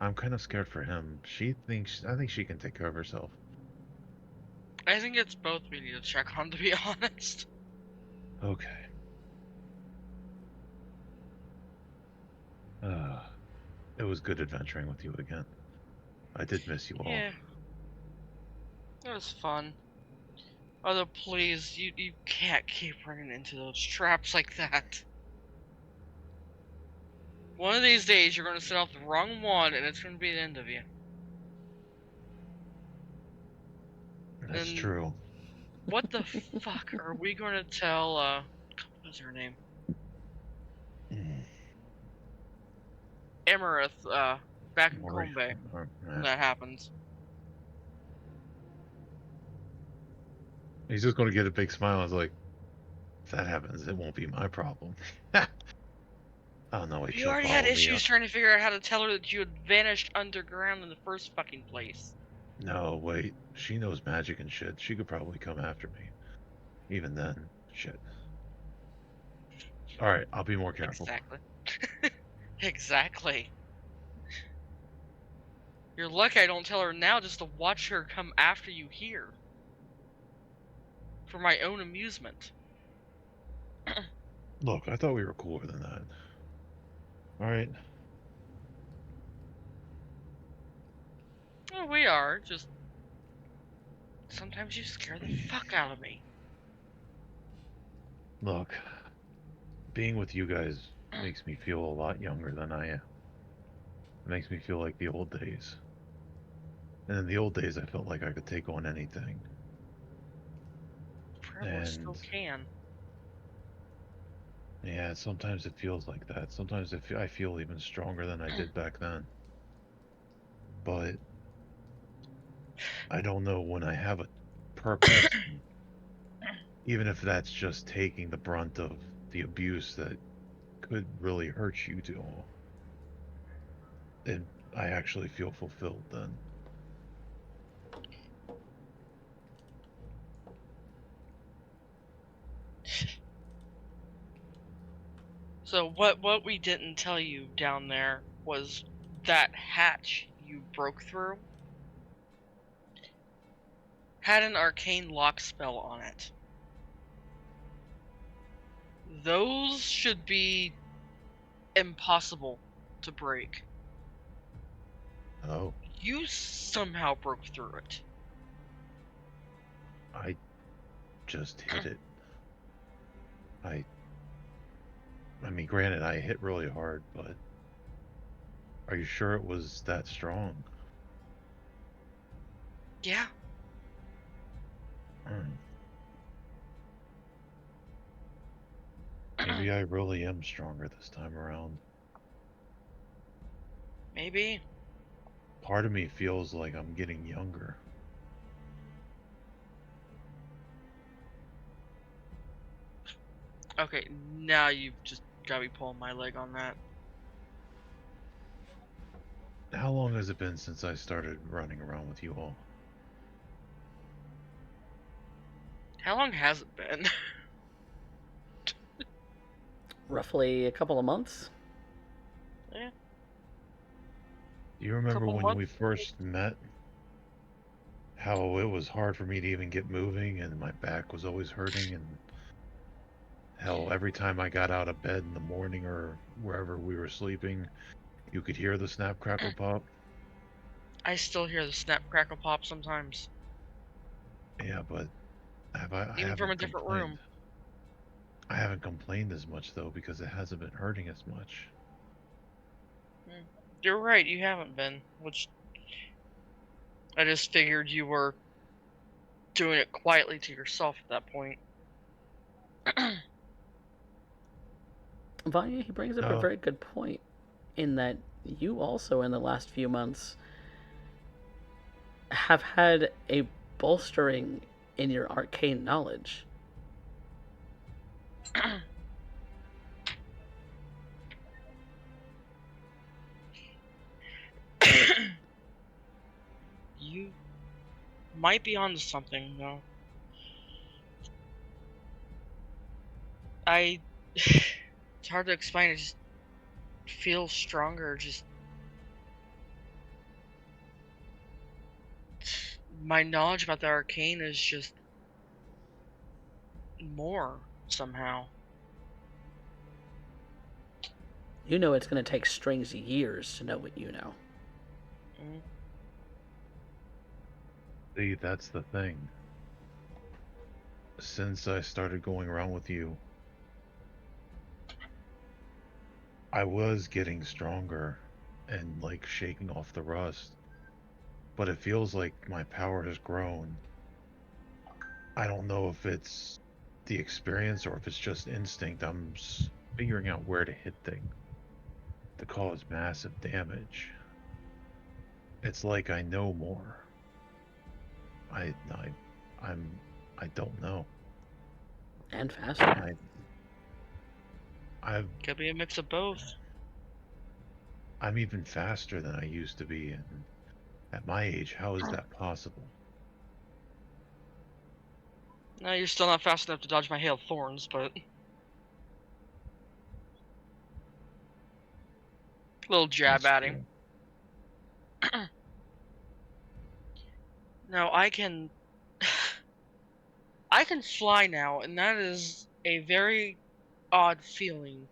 I'm kind of scared for him. I think she can take care of herself. I think it's both we need to check on, to be honest. Okay. It was good adventuring with you again. I did miss you all. Yeah. It was fun. Although, please, you can't keep running into those traps like that. One of these days, you're going to set off the wrong one, and it's going to be the end of you. That's And true. what the fuck are we going to tell, what's her name? Amarith, back in Worry. Kombe, when that happens. He's just going to get a big smile. I was like, if that happens, it won't be my problem. Oh no, wait, You she'll already had follow me issues up. trying to figure out how to tell her that you had vanished underground in the first fucking place. No, wait. She knows magic and shit. She could probably come after me. Even then, shit. Alright, I'll be more careful. Exactly. Exactly. You're lucky I don't tell her now just to watch her come after you here. For my own amusement. Look, I thought we were cooler than that. Alright. Well, we are, just... Sometimes you scare the fuck out of me. Look, being with you guys makes me feel a lot younger than I am. It makes me feel like the old days. And in the old days, I felt like I could take on anything. Probably still can. Yeah, sometimes it feels like that. Sometimes I feel even stronger than I did back then. But I don't know when I have a purpose, even if that's just taking the brunt of the abuse that could really hurt you too. And I actually feel fulfilled then. So what we didn't tell you down there was that hatch you broke through had an arcane lock spell on it. Those should be impossible to break. Oh, You somehow broke through it. I just hit it. I mean, granted, I hit really hard, but are you sure it was that strong? Yeah. Maybe I really am stronger this time around. Maybe. Part of me feels like I'm getting younger. Okay, now you've just got me pulling my leg on that. How long has it been since I started running around with you all? How long has it been? Roughly a couple of months. Yeah. Do you remember Couple when months? we first met? how it was hard for me to even get moving, and my back was always hurting, and hell, every time I got out of bed in the morning or wherever we were sleeping, you could hear the snap, crackle, pop. I still hear the snap, crackle, pop sometimes, Yeah, but I even from a haven't different complained. room. I haven't complained as much though because it hasn't been hurting as much. You're right, you haven't been, which I just figured you were doing it quietly to yourself at that point. Vanya, he brings up a No, very good point in that you also, in the last few months, have had a bolstering in your arcane knowledge. You might be onto something, though. It's hard to explain. I just feel stronger. Just my knowledge about the arcane is just more somehow. You know it's going to take strings years to know what you know. Mm. see, that's the thing. Since I started going around with you, I was getting stronger and like shaking off the rust, but it feels like my power has grown. I don't know if it's the experience or if it's just instinct. I'm figuring out where to hit things to cause massive damage. It's like I know more. I, I, I'm, I don't know. And faster. I've, Could be a mix of both. I'm even faster than I used to be, and at my age, how is that possible? No, you're still not fast enough to dodge my hail of thorns, but little jab That's at him. true. No, I can. I can fly now, and that is a very odd feeling.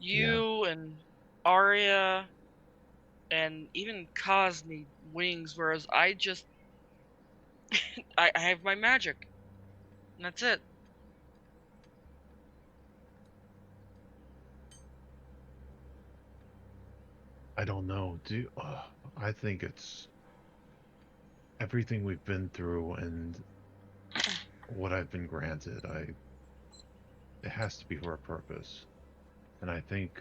Yeah, You and Arya and even Kaz need wings, whereas I just I have my magic, and that's it. I don't know. I think it's everything we've been through and what I've been granted. It has to be for a purpose, and I think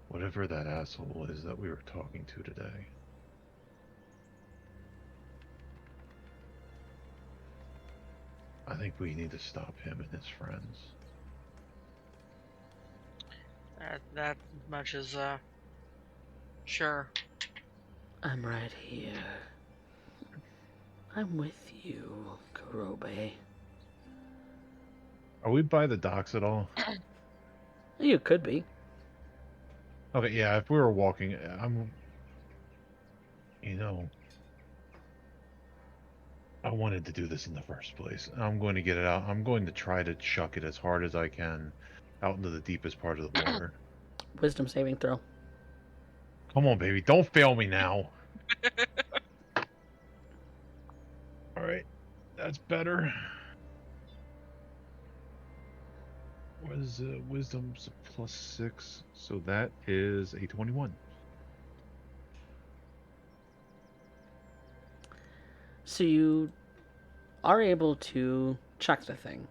whatever that asshole is that we were talking to today, I think we need to stop him and his friends. That much is sure. I'm right here. I'm with you, Kurobe. Are we by the docks at all? You could be. Okay, yeah. If we were walking, you know, I wanted to do this in the first place. I'm going to get it out. I'm going to try to chuck it as hard as I can out into the deepest part of the water. Wisdom saving throw. Come on, baby. Don't fail me now. All right. That's better. Was wisdom's +6, so that is a 21. So you are able to chuck the thing,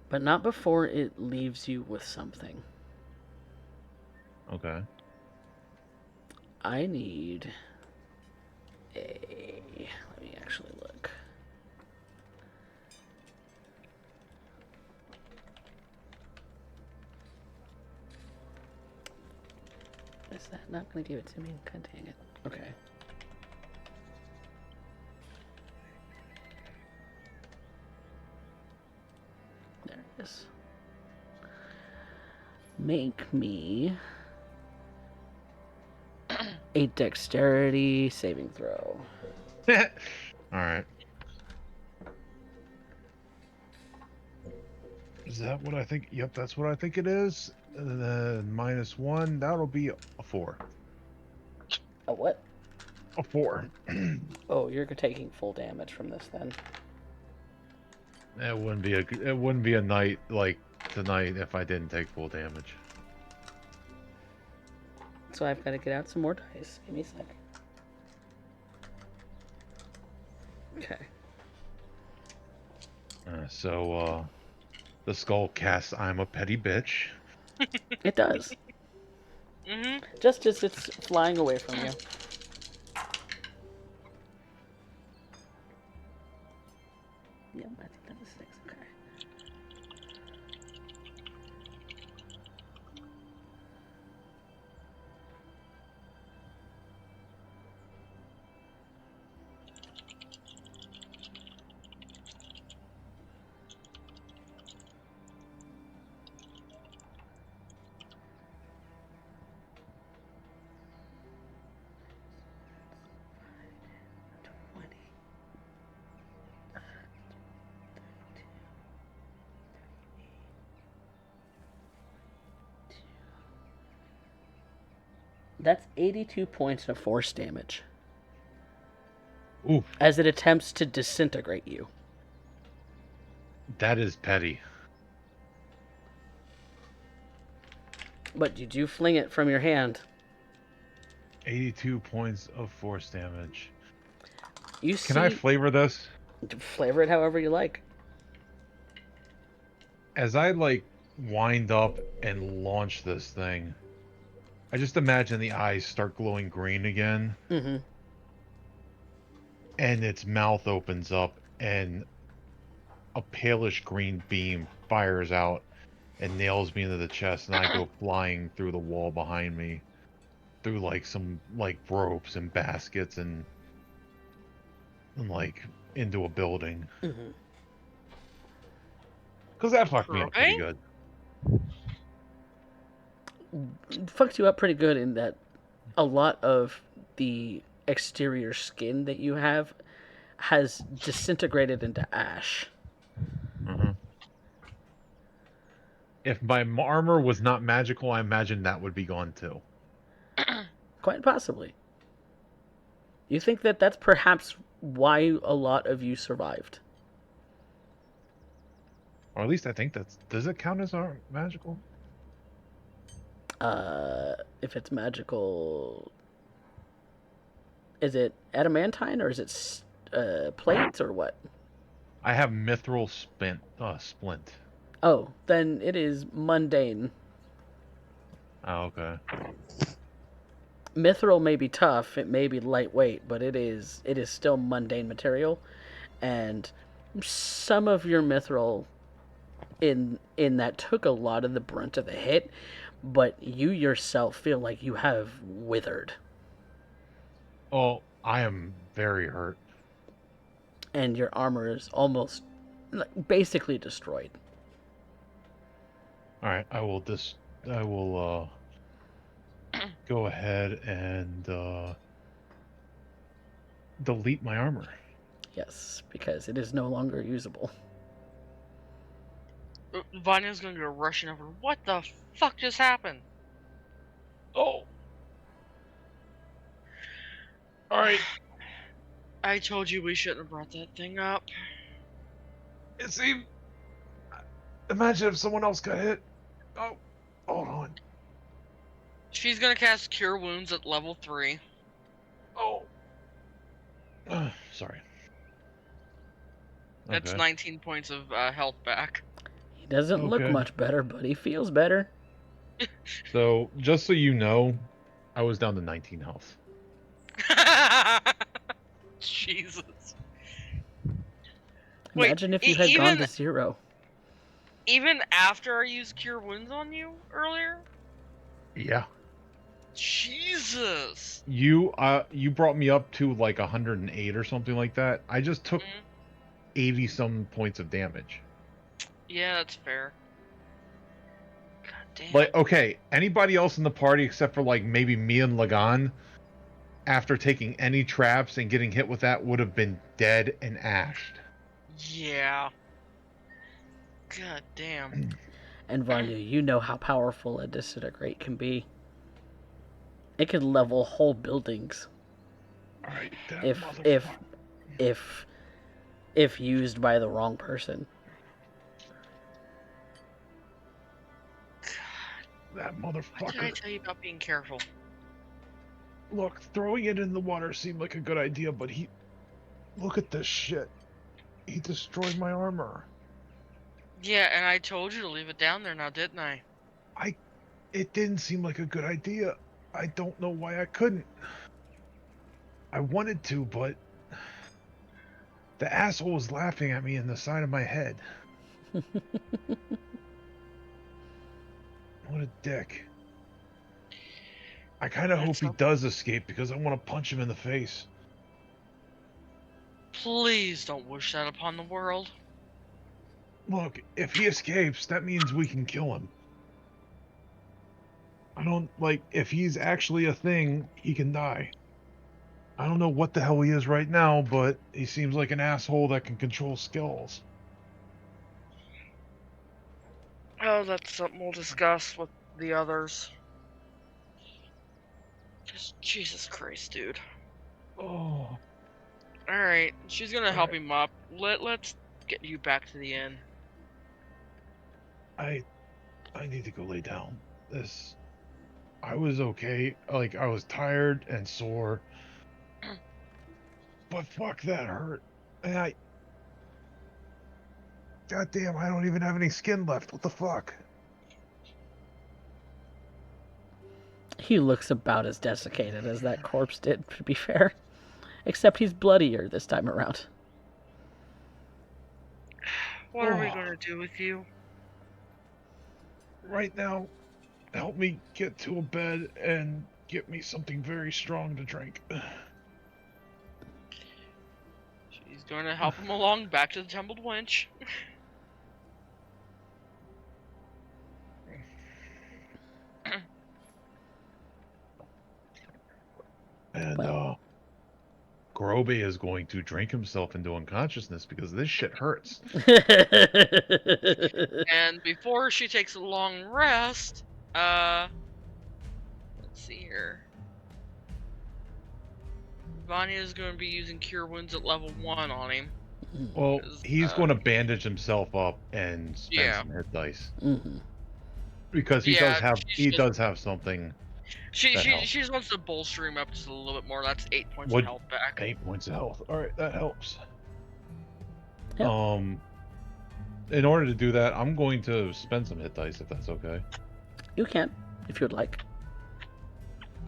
but not before it leaves you with something. Okay. I need a... Let me actually look. Is that not going to give it to me? God dang it. Okay. There it is. Make me A dexterity saving throw. All right. Is that what I think? Yep, that's what I think it is. And then -1, that'll be a 4. A what? A 4. Oh, you're taking full damage from this then. It wouldn't be a night like tonight if I didn't take full damage. So I've got to get out some more dice. Give me a sec. Okay. So the skull casts "I'm a petty bitch." It does. Mm-hmm. Just as it's flying away from you. Yep, I think that was 6. Okay. That's 82 points of force damage Ooh, as it attempts to disintegrate you. that is petty. But you do fling it from your hand. 82 points of force damage. You Can I flavor this? flavor it however you like. As I like wind up and launch this thing, I just imagine the eyes start glowing green again, Mm-hmm. and its mouth opens up, and a palish green beam fires out and nails me into the chest, and I go flying through the wall behind me, through like some like ropes and baskets and like into a building. Mm-hmm. Because that fucked me up pretty Okay. good. It fucked you up pretty good in that a lot of the exterior skin that you have has disintegrated into ash. Mm-hmm. If my armor was not magical, I imagine that would be gone too. Quite possibly. You think that that's perhaps why a lot of you survived? Or at least I think that's... Does it count as magical? If it's magical, is it adamantine or is it plate or what? I have mithril splint. Oh, then it is mundane. Oh, okay. Mithril may be tough, it may be lightweight, but it is still mundane material, and some of your mithril in that took a lot of the brunt of the hit, but you yourself feel like you have withered, Oh, I am very hurt. and your armor is almost basically destroyed. All right, I will go ahead and delete my armor. Yes, because it is no longer usable. Vanya's gonna go rushing over. What the fuck just happened? Oh. All right. I told you we shouldn't have brought that thing up. It seemed... Imagine if someone else got hit. Oh, hold on. She's gonna cast Cure Wounds at level 3. Oh. Sorry. That's Okay. 19 points of health back. He doesn't look Okay. much better, but he feels better. So, just so you know, I was down to 19 health. Jesus. Wait, Imagine if you had gone even to 0. even after I used Cure Wounds on you earlier? Yeah. Jesus. You brought me up to like 108 or something like that. I just took 80 some points of damage. Yeah, that's fair. God damn. Like, okay, anybody else in the party except for like maybe me and Lagan after taking any traps and getting hit with that, would have been dead and ashed. Yeah. God damn. And Vanya, you know how powerful a disintegrate can be. It could level whole buildings Alright, that if motherfucker. if used by the wrong person. That What did I motherfucker. tell you about being careful? Look, throwing it in the water seemed like a good idea, but he... Look at this shit. He destroyed my armor. Yeah, and I told you to leave it down there now, didn't I? It didn't seem like a good idea. I don't know why I couldn't. I wanted to, but... The asshole was laughing at me in the side of my head. What a dick. I kind of hope he does escape because I want to punch him in the face. Please don't wish that upon the world. Look, if he escapes, that means we can kill him. I don't, like, if he's actually a thing, he can die. I don't know what the hell he is right now, but he seems like an asshole that can control skulls. Oh, that's something we'll discuss with the others. Just Jesus Christ, dude. Oh. Alright, she's gonna help him up. Let's get you back to the inn. I need to go lay down. I was okay. Like, I was tired and sore. But fuck, that hurt. And God damn, I don't even have any skin left. What the fuck? He looks about as desiccated as that corpse did, to be fair. Except he's bloodier this time around. What are we gonna do with you? Right now, help me get to a bed and get me something very strong to drink. She's gonna help him along back to the tumbled wench. And, Well. Grobe is going to drink himself into unconsciousness because this shit hurts. And before she takes a long rest, let's see here. Vanya is going to be using Cure Wounds at level 1 on him. Well, 'Cause, he's going to bandage himself up and spend some hit dice. Mm-hmm. Because he does have something. She just wants to bolster him up just a little bit more. That's 8 points of health back. 8 points of health. All right, that helps. Yep. In order to do that, I'm going to spend some hit dice if that's okay. You can, if you would like.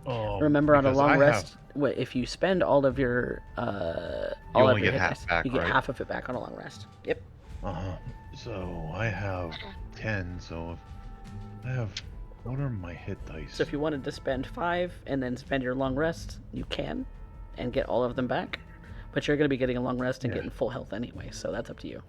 Remember, Remember, on a long rest, if you spend all of your all of your hit dice, back, you get right? half of it back on a long rest. Yep. So I have 10. So if I have, what are my hit dice? So if you wanted to spend 5 and then spend your long rest, you can, and get all of them back. But you're going to be getting a long rest and getting full health anyway, so that's up to you.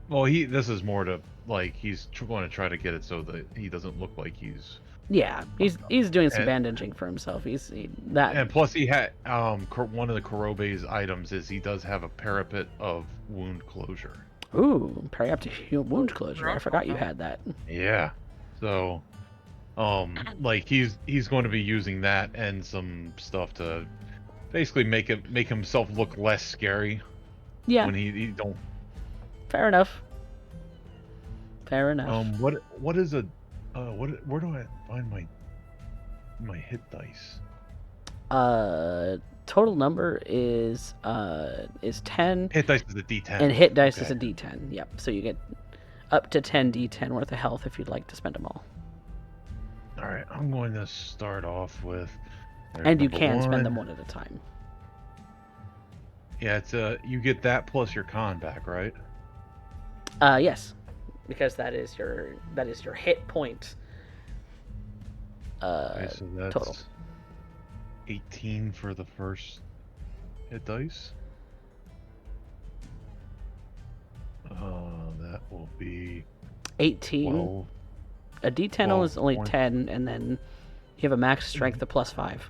Well, this is more to, like, he's going to try to get it so that he doesn't look like he's... Yeah, he's doing some bandaging for himself. And plus he had, one of the Kurobe's items is he does have a parapet of wound closure. Ooh, periaptic wound closure. I forgot you had that. Yeah. So, like, he's going to be using that and some stuff to basically make himself look less scary. Yeah. When he don't... Fair enough. Fair enough. What is a where do I find my hit dice? Total number is 10. Hit dice is a D10. And hit dice is a D10. Yep. So you get up to 10 D10 worth of health if you'd like to spend them all. All right, I'm going to start off with. And you can spend them one at a time. Yeah, it's you get that plus your con back, right? Yes, because that is your hit point. Okay, so that's total. 18 for the first hit dice. That will be 18. 12. A D10 is only 10, and then you have a max strength of +5.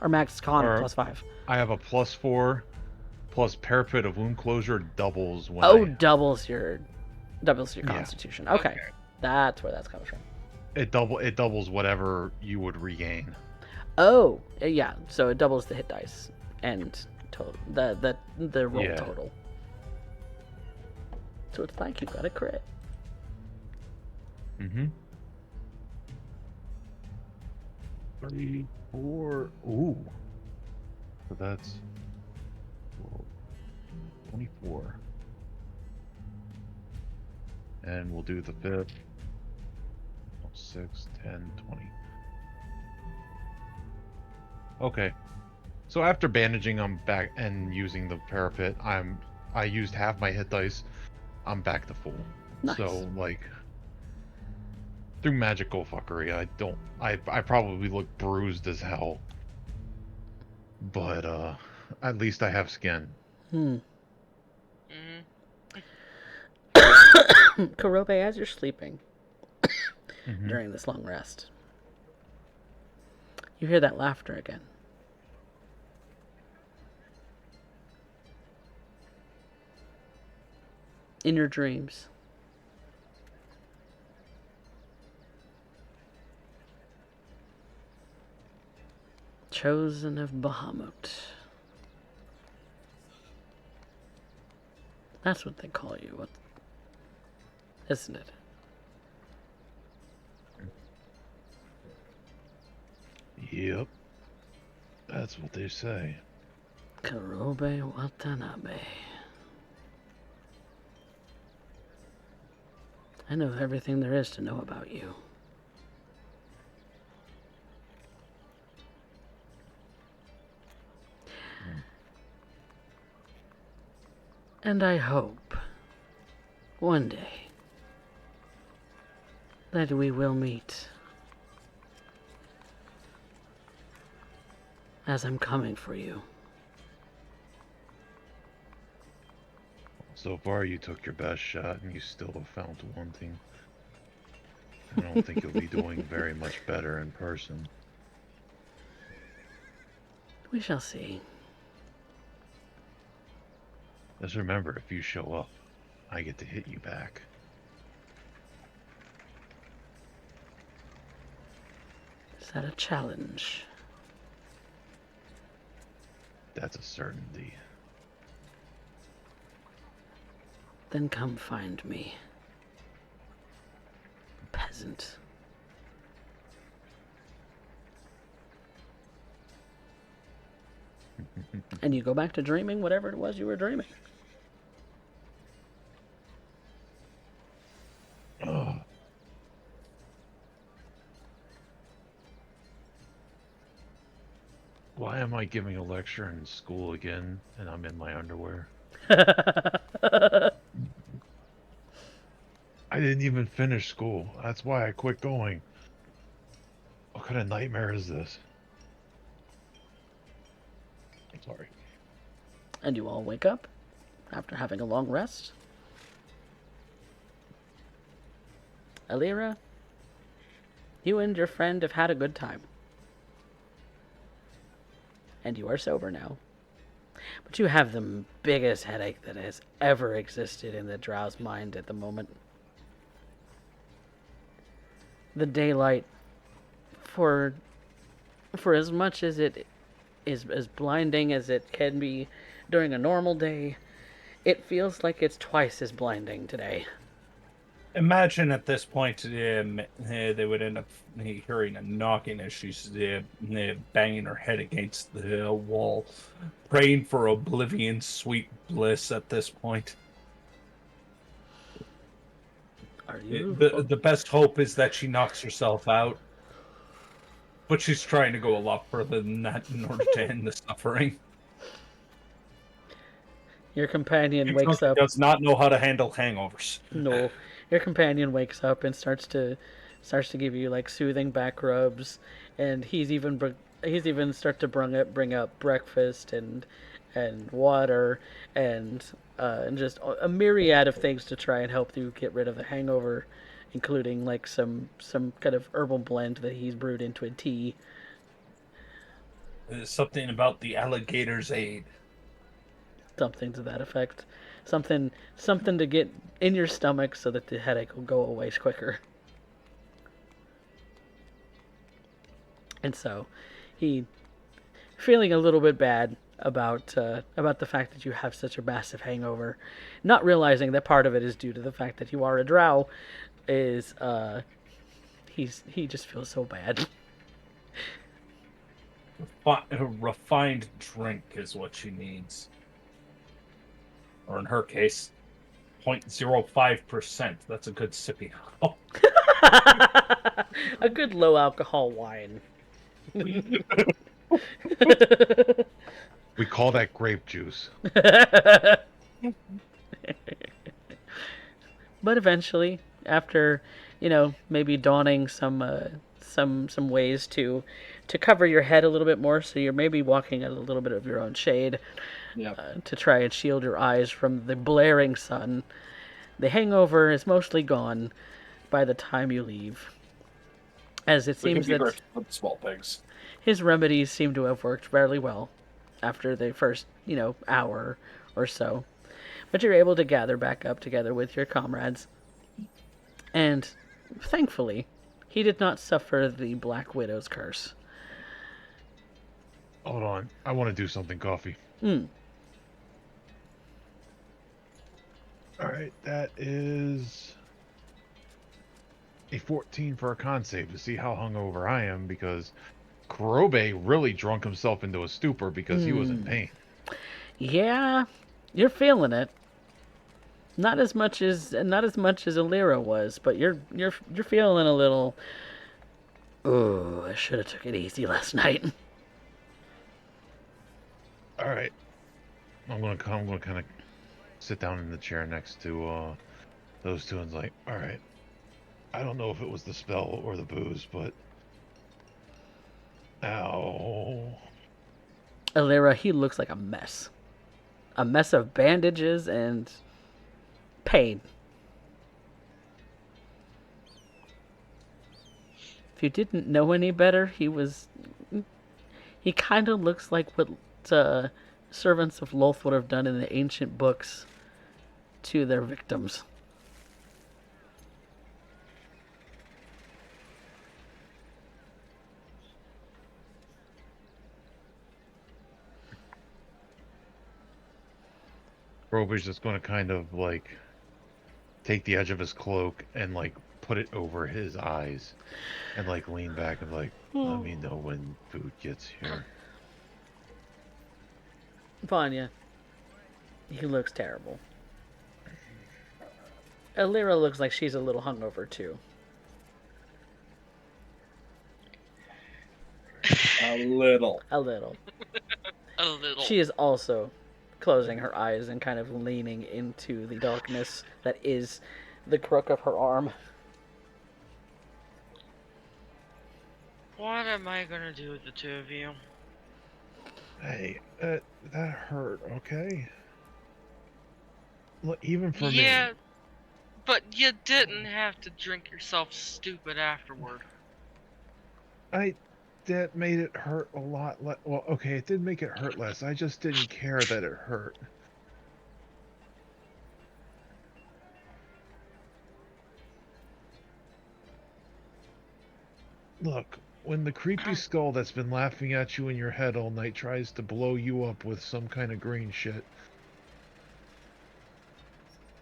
Or max con Or- plus 5? I have a +4 plus parapet of wound closure doubles when Oh, I... doubles your Yeah. constitution. Okay. That's where that's coming from. It doubles whatever you would regain. Oh, yeah. So it doubles the hit dice and total the roll Yeah. total. So it's like you got a crit. Mm-hmm. 3, 4. Ooh. So that's 24. And we'll do the 5th. 6, 10, 20. Okay. So after bandaging, I'm back, and using the parapet, I used half my hit dice. I'm back to full. Nice. So like, through magical fuckery, I probably look bruised as hell. But at least I have skin. Mhm. Karobe, as you're sleeping Mhm. during this long rest, you hear that laughter again. In your dreams. Chosen of Bahamut. That's what they call you, isn't it? Yep. That's what they say. Karobe Watanabe. I know everything there is to know about you. And I hope one day that we will meet, as I'm coming for you. So far, you took your best shot, and you still have found wanting. I don't think you'll be doing very much better in person. We shall see. Just remember, if you show up, I get to hit you back. Is that a challenge? That's a certainty. Then come find me, peasant. And you go back to dreaming whatever it was you were dreaming. Ugh. Why am I giving a lecture in school again, and I'm in my underwear? I didn't even finish school. That's why I quit going. What kind of nightmare is this? I'm sorry. And you all wake up after having a long rest. Alira, you and your friend have had a good time. And you are sober now. But you have the biggest headache that has ever existed in the Drow's mind at the moment. The daylight, for as much as it is as blinding as it can be during a normal day, it feels like it's twice as blinding today. Imagine at this point they would end up hearing a knocking as she's banging her head against the wall, praying for oblivion, sweet bliss at this point. Are you? The best hope is that she knocks herself out, but she's trying to go a lot further than that in order to end the suffering. Your companion She wakes up. does not know how to handle hangovers. No, your companion wakes up and starts to give you like soothing back rubs, and he's even start to bring up breakfast and water and just a myriad of things to try and help you get rid of the hangover, including like some kind of herbal blend that he's brewed into a tea. Something about the alligator's aid. Something to that effect. Something to get in your stomach so that the headache will go away quicker. And so, he, feeling a little bit bad about the fact that you have such a massive hangover, not realizing that part of it is due to the fact that you are a drow, is he just feels so bad. A refined drink is what she needs. Or in her case, 0.05%. That's a good sippy. Oh. A good low alcohol wine. We call that grape juice. But eventually, after maybe donning some ways to cover your head a little bit more, so you're maybe walking at a little bit of your own shade, to try and shield your eyes from the blaring sun. The hangover is mostly gone by the time you leave, as it seems that small pigs. his remedies seem to have worked fairly well after the first hour or so. But you're able to gather back up together with your comrades. And thankfully, he did not suffer the Black Widow's curse. Hold on. I want to do something, coffee. Alright, that is a 14 for a con save to see how hungover I am, because Kurobe really drunk himself into a stupor because he was in pain. Yeah, you're feeling it. Not as much as Alira was, but you're feeling a little. Oh, I should have took it easy last night. All right, I'm gonna kind of sit down in the chair next to those two and like, all right, I don't know if it was the spell or the booze, but ow. Alira, he looks like a mess of bandages and pain. If you didn't know any better, he kind of looks like what servants of Lolth would have done in the ancient books to their victims. Kurobe's just gonna kind of like take the edge of his cloak and like put it over his eyes and like lean back and like, let me know when food gets here. Vanya, he looks terrible. Alira looks like she's a little hungover too. A little. A little. A little. She is also closing her eyes and kind of leaning into the darkness that is the crook of her arm. What am I gonna do with the two of you? Hey, that hurt, okay? Look, even for me. Yeah, but you didn't have to drink yourself stupid afterward. That made it hurt a lot less. Well, okay, it did make it hurt less. I just didn't care that it hurt. Look, when the creepy skull that's been laughing at you in your head all night tries to blow you up with some kind of green shit,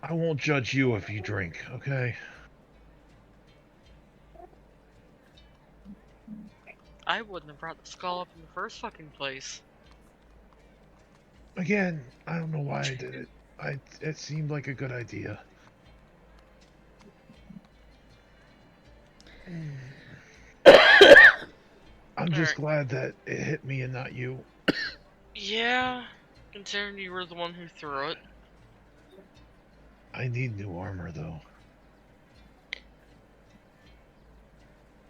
I won't judge you if you drink, okay? I wouldn't have brought the skull up in the first fucking place. Again, I don't know why I did it. It seemed like a good idea. I'm just glad that it hit me and not you. Yeah, considering you were the one who threw it. I need new armor, though.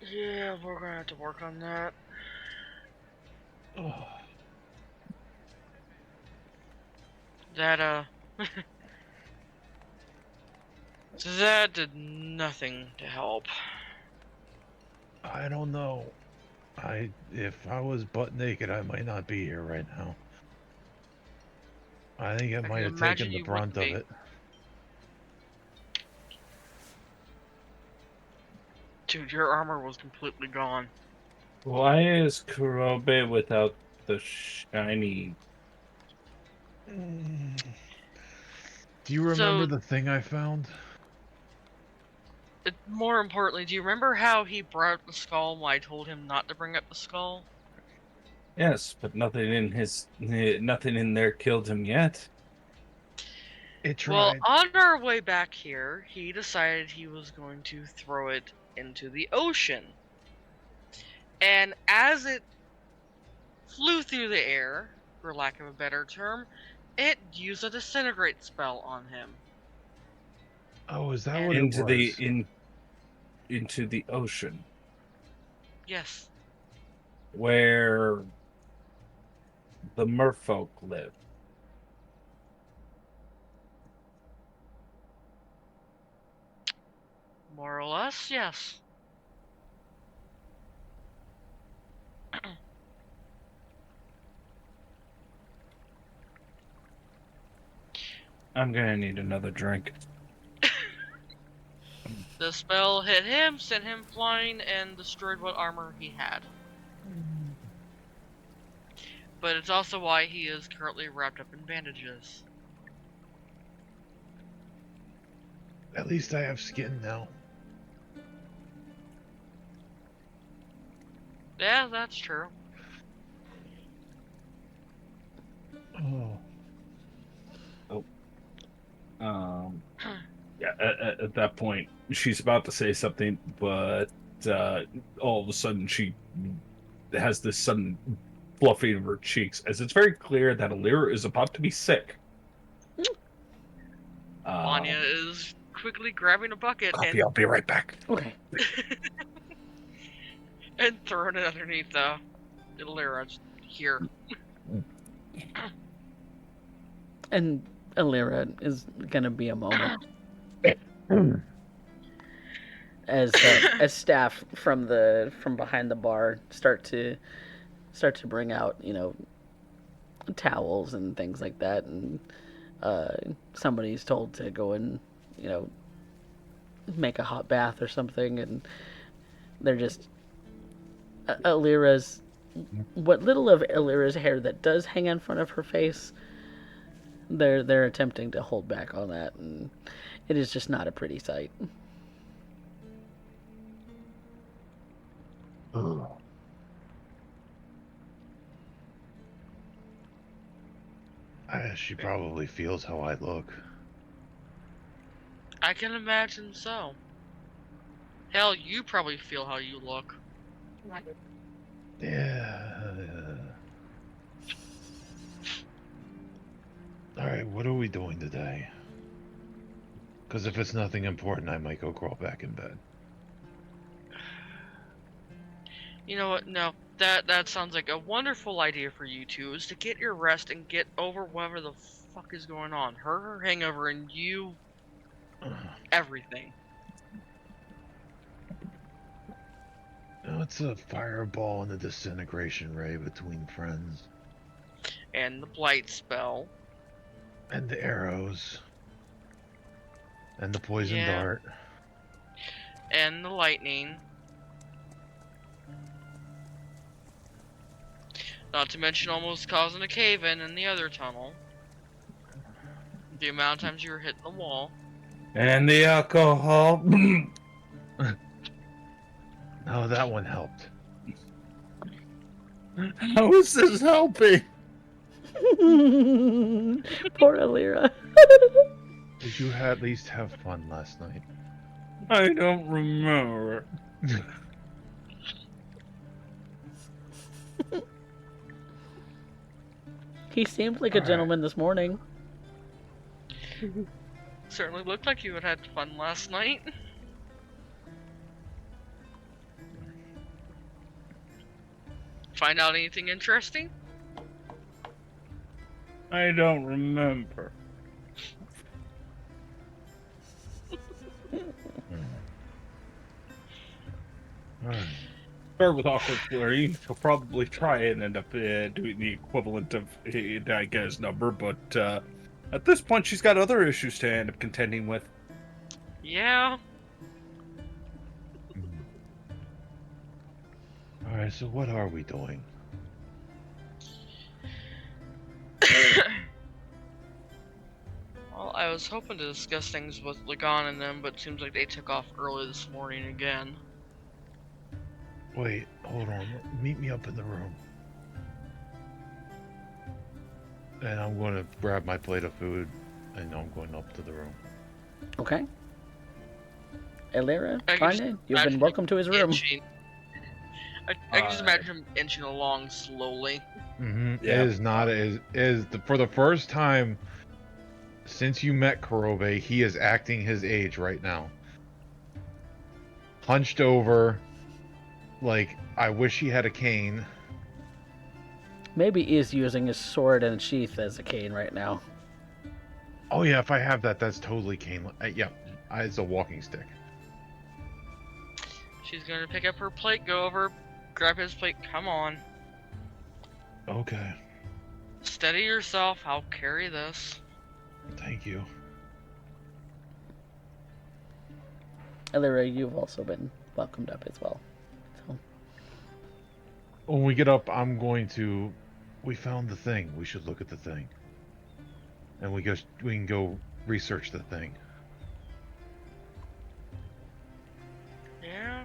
Yeah, we're gonna have to work on that. Oh. That, that did nothing to help. I don't know. If I was butt naked, I might not be here right now. I think it I might can have imagine taken the you brunt wouldn't of be. it. Dude, your armor was completely gone. Why is Kurobe without the shiny? Mm. Do you remember So, the thing I found? more importantly, do you remember how he brought up the skull when I told him not to bring up the skull? Yes, but nothing in there killed him yet. It Well, tried. on our way back here, he decided he was going to throw it into the ocean. And as it flew through the air, for lack of a better term, it used a disintegrate spell on him. Oh, is that And what it Into the was? into the ocean, yes, where the merfolk live. more or less, yes. I'm gonna need another drink. The spell hit him, sent him flying, and destroyed what armor he had. But it's also why he is currently wrapped up in bandages. At least I have skin now. Yeah, that's true. Oh. Oh, yeah. At that point, she's about to say something, but all of a sudden she has this sudden fluffing of her cheeks, as it's very clear that Alira is about to be sick. Vanya is quickly grabbing a bucket Coffee, I'll be right back. Okay. and throwing it underneath the Illyra here. And Alira is gonna be a moment as staff from behind the bar start to bring out, you know, towels and things like that, and somebody's told to go and, you know, make a hot bath or something, and they're just Alira's what little of Alira's hair that does hang in front of her face. They're attempting to hold back on that, and it is just not a pretty sight. Ugh. She probably feels how I look. I can imagine so. Hell, you probably feel how you look. Yeah. Alright, what are we doing today? Because if it's nothing important, I might go crawl back in bed. You know what? No, that sounds like a wonderful idea for you two, is to get your rest and get over whatever the fuck is going on. Her hangover and you, everything. No, it's a fireball and a disintegration ray between friends. And the blight spell. And the arrows. And the poison Yeah. dart. And the lightning. Not to mention almost causing a cave-in in the other tunnel. The amount of times you were hitting the wall. And the alcohol. No, that one helped. How is this helping? Poor Alira. Did you at least have fun last night? I don't remember. He seemed like a gentleman this morning. Certainly looked like you had fun last night. Find out anything interesting? I don't remember. Alright. Start with awkward flirting. He'll probably try and end up doing the equivalent of I get his number, but at this point, she's got other issues to end up contending with. Yeah. Alright, so what are we doing? Well, I was hoping to discuss things with Lagan and them, but it seems like they took off early this morning again. Wait, hold on. Meet me up in the room. And I'm going to grab my plate of food, and I'm going up to the room. Okay. Elira, I can find just it. You've been imagine welcome to his room. Inching. I can just imagine him inching along slowly. Mm-hmm. Yeah. It is not for the first time since you met Kurobe, he is acting his age right now. Hunched over, like I wish he had a cane. Maybe he is using his sword and sheath as a cane right now. Oh yeah, if I have that, that's totally cane. Yeah, it's a walking stick. She's gonna pick up her plate, go over, grab his plate. Come on. Okay, Steady yourself. I'll carry this. thank you. Elira, you've also been welcomed up as well. So, When we get up, I'm going to. We found the thing. We should look at the thing, and we can go research the thing. Yeah.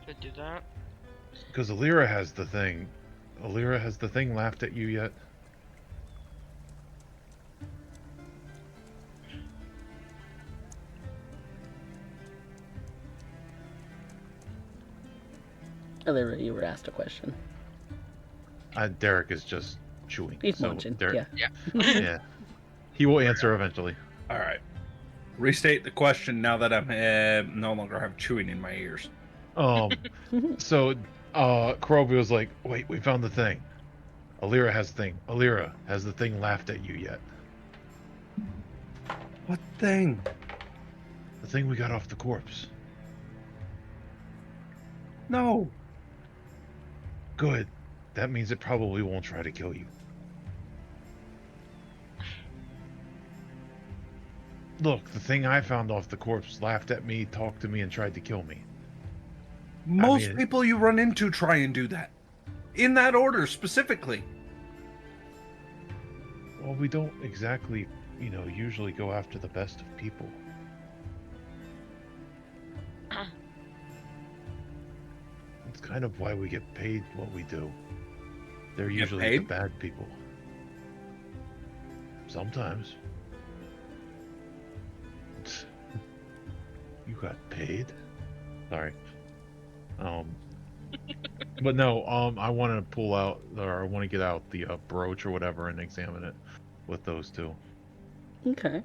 Could do that. Because Alira has the thing. Alira, has the thing laughed at you yet? Elira, you were asked a question. Derek is just chewing. He's munching. Derek, Yeah. yeah. He will answer eventually. All right. Restate the question now that I'm no longer have chewing in my ears. So, Kurobe was like, wait, we found the thing. Alira has the thing. Alira, has the thing laughed at you yet? What thing? The thing we got off the corpse. No. Good. That means it probably won't try to kill you. Look, the thing I found off the corpse laughed at me, talked to me, and tried to kill me. Most mean- people you run into try and do that. In that order, specifically. Well, we don't exactly, usually go after the best of people. It's kind of why we get paid what we do. They're Get usually the paid? bad people. Sometimes. You got paid? Sorry. But no, I want to pull out, or I want to get out the brooch or whatever and examine it with those two. Okay.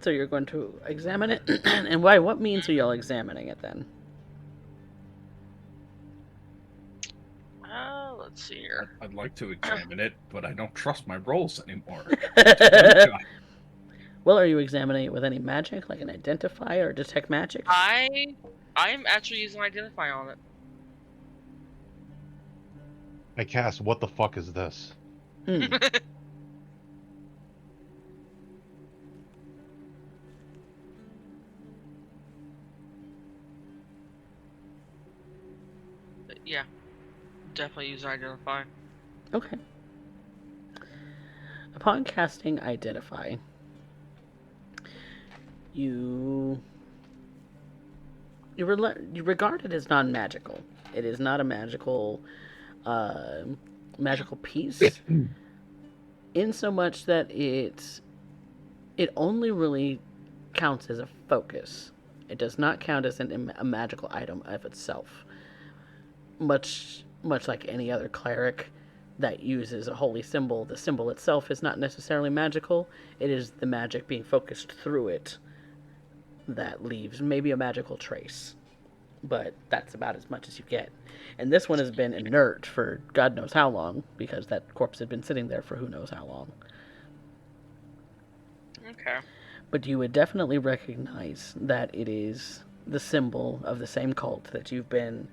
So you're going to examine it, and by what means are y'all examining it then? Let's see here. I'd like to examine it, but I don't trust my rolls anymore. Well, are you examining it with any magic, like an identify or detect magic? I'm actually using Identify on it. I cast, what the fuck is this? Hmm. Yeah. Definitely use Identify. Okay. Upon casting Identify, you regard it as non-magical. It is not a magical piece, in so much that it only really counts as a focus. It does not count as a magical item of itself. Much like any other cleric that uses a holy symbol, the symbol itself is not necessarily magical. It is the magic being focused through it that leaves maybe a magical trace. But that's about as much as you get. And this one has been inert for God knows how long, because that corpse had been sitting there for who knows how long. Okay. But you would definitely recognize that it is the symbol of the same cult that you've been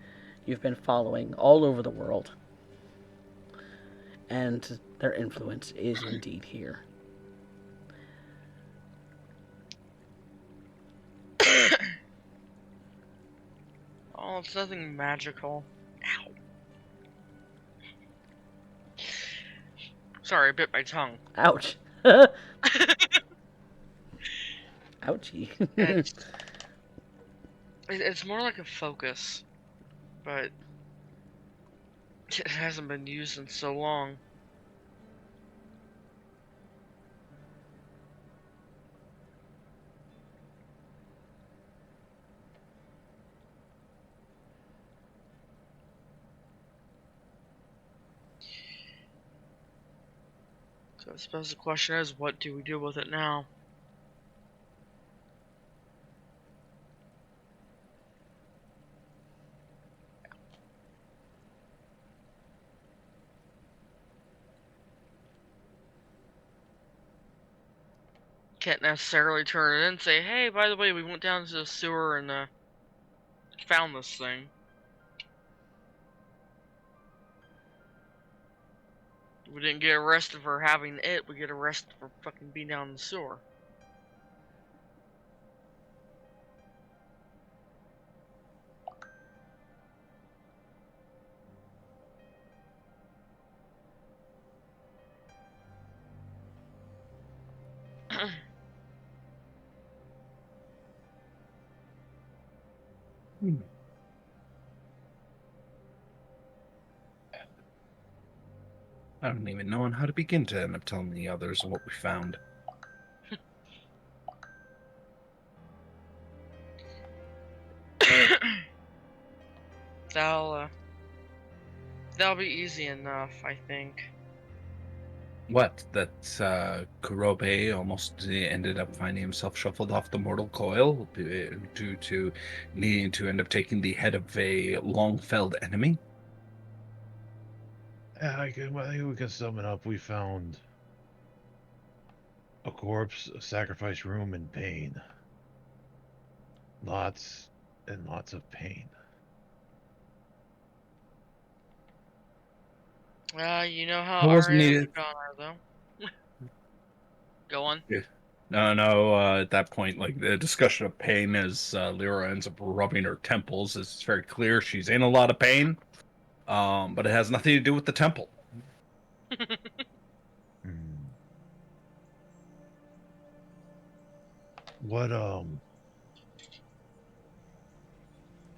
following all over the world. And their influence is indeed here. Oh, it's nothing magical. Ow. Sorry, I bit my tongue. Ouch. Ouchie. It's more like a focus, but it hasn't been used in so long. So I suppose the question is, what do we do with it now? Can't necessarily turn it in and say, hey, by the way, we went down to the sewer and found this thing. We didn't get arrested for having it, we get arrested for fucking being down in the sewer. I don't even know how to begin to end up telling the others what we found. That'll be easy enough, I think. What? That Kurobe almost ended up finding himself shuffled off the mortal coil due to needing to end up taking the head of a long-felled enemy? Yeah, I think we can sum it up. We found a corpse, a sacrifice room, and pain. Lots and lots of pain. You know how It wasn't Ariana needed. and John are, though. Go on. No, at that point, like, the discussion of pain as Lyra ends up rubbing her temples, it's very clear she's in a lot of pain, but it has nothing to do with the temple. What,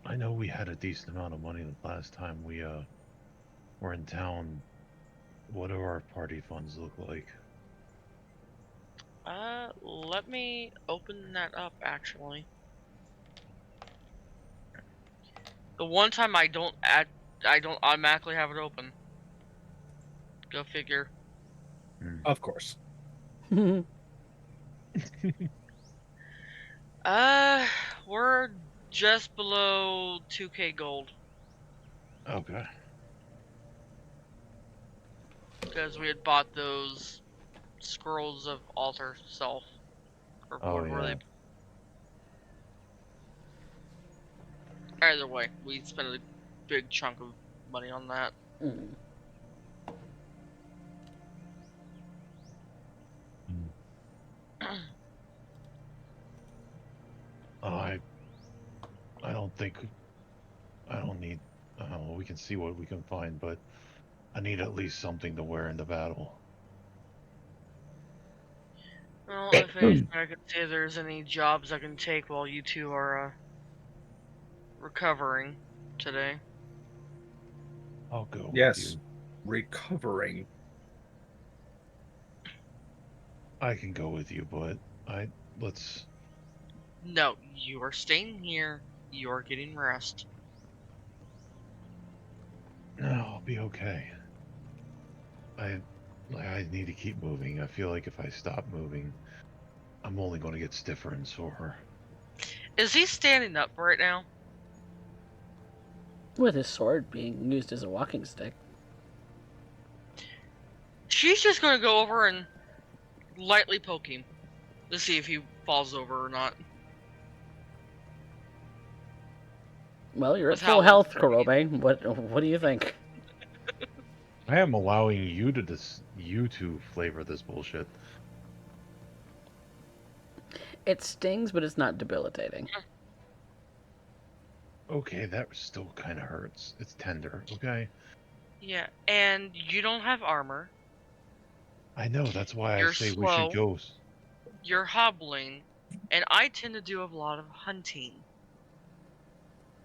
I know we had a decent amount of money the last time we, were in town. What do our party funds look like? Let me open that up, actually. The one time I don't automatically have it open. Go figure. Of course. We're just below 2K gold. Okay. Because we had bought those scrolls of altar self. Or Oh, whatever yeah. Either way, we spent a big chunk of money on that. Mm. I don't think I don't need. We can see what we can find, but I need at least something to wear in the battle. Well, if anything, I can see if there's any jobs I can take while you two are recovering today. I'll go with Yes, you. recovering. I can go with you, but let's. No, you are staying here. You are getting rest. No, I'll be okay. I need to keep moving. I feel like if I stop moving, I'm only going to get stiffer and sore. Is he standing up right now? With his sword being used as a walking stick. She's just gonna go over and lightly poke him to see if he falls over or not. Well, you're at With how full health, long- Kurobe. What do you think? I am allowing you to flavor this bullshit. It stings, but it's not debilitating. Okay, that still kind of hurts. It's tender. Okay, Yeah, and you don't have armor. I know. That's why I You're say we should slow. go. You're hobbling, and I tend to do a lot of hunting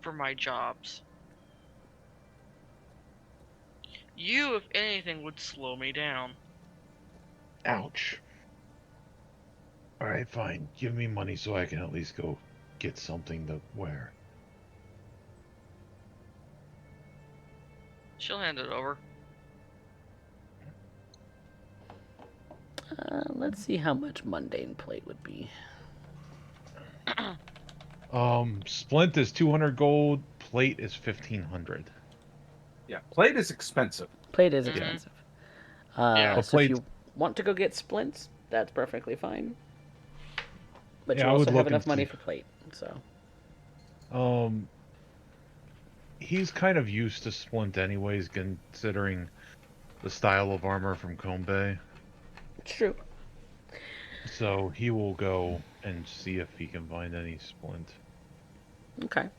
for my jobs. You, if anything, would slow me down. Ouch. All right, fine. Give me money so I can at least go get something to wear. She'll hand it over. Let's see how much mundane plate would be. Splint is 200 gold. Plate is 1500. Yeah, plate is expensive. Plate is Mhm. expensive. Yeah. But So if plate's- you want to go get splints, that's perfectly fine. But Yeah, you I would also have look enough and money see. for plate, so. He's kind of used to Splint anyways, considering the style of armor from Kombe. It's true. So he will go and see if he can find any Splint. Okay.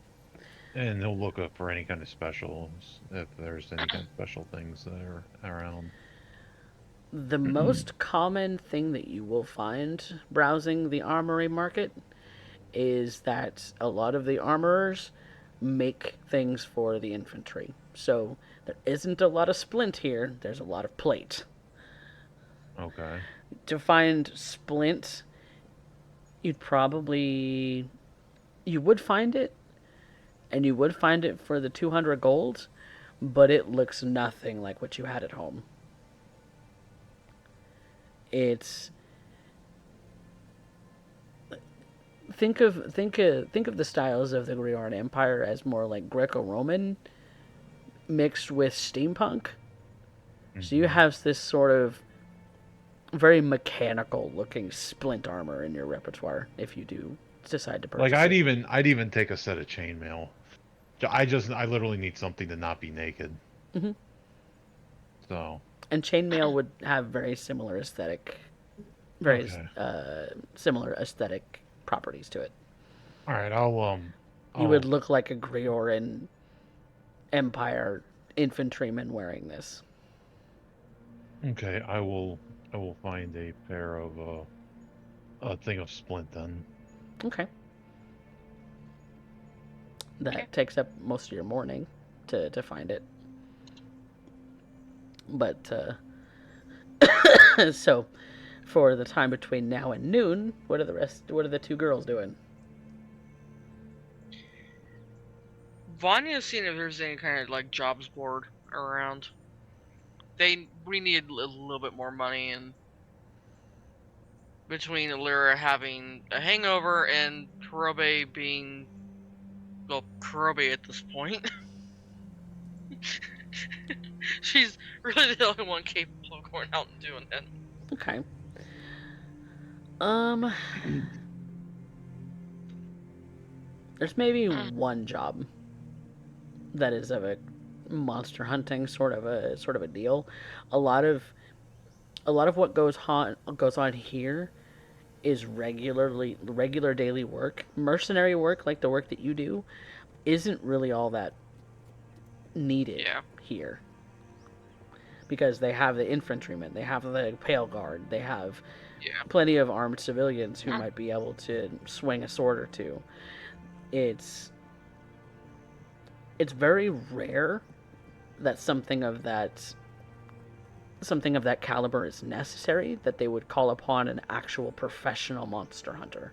And he'll look up for any kind of specials, if there's any kind of special things that are around. The most common thing that you will find browsing the armory market is that a lot of the armorers make things for the infantry. So there isn't a lot of splint here, there's a lot of plate. Okay. To find splint, you would find it, and you would find it for the 200 gold, but it looks nothing like what you had at home. It's think of the styles of the Grioran Empire as more like Greco-Roman mixed with steampunk. So you have this sort of very mechanical looking splint armor in your repertoire if you do decide to purchase Like I'd it. even take a set of chainmail. I literally need something to not be naked. Mhm. So And chainmail would have very similar very Okay. similar aesthetic properties to it. all right, You would look like a Grioran Empire infantryman wearing this. okay. I will find a pair of a thing of splint then. Okay. That Okay. takes up most of your morning to find it. But so for the time between now and noon, what are the two girls doing? Vanya's seeing if there's any kind of like jobs board around. We need a little bit more money, and between Alira having a hangover and Kurobe being, well, Kurobe at this point, she's really the only one capable of going out and doing it. Okay. There's maybe one job that is of a monster hunting sort of a deal. A lot of what goes on here is regular daily work. Mercenary work, like the work that you do, isn't really all that needed Yeah. here. Because they have the infantrymen, they have the pale guard, they have Yeah. plenty of armed civilians who might be able to swing a sword or two. It's very rare that something of that caliber is necessary, that they would call upon an actual professional monster hunter.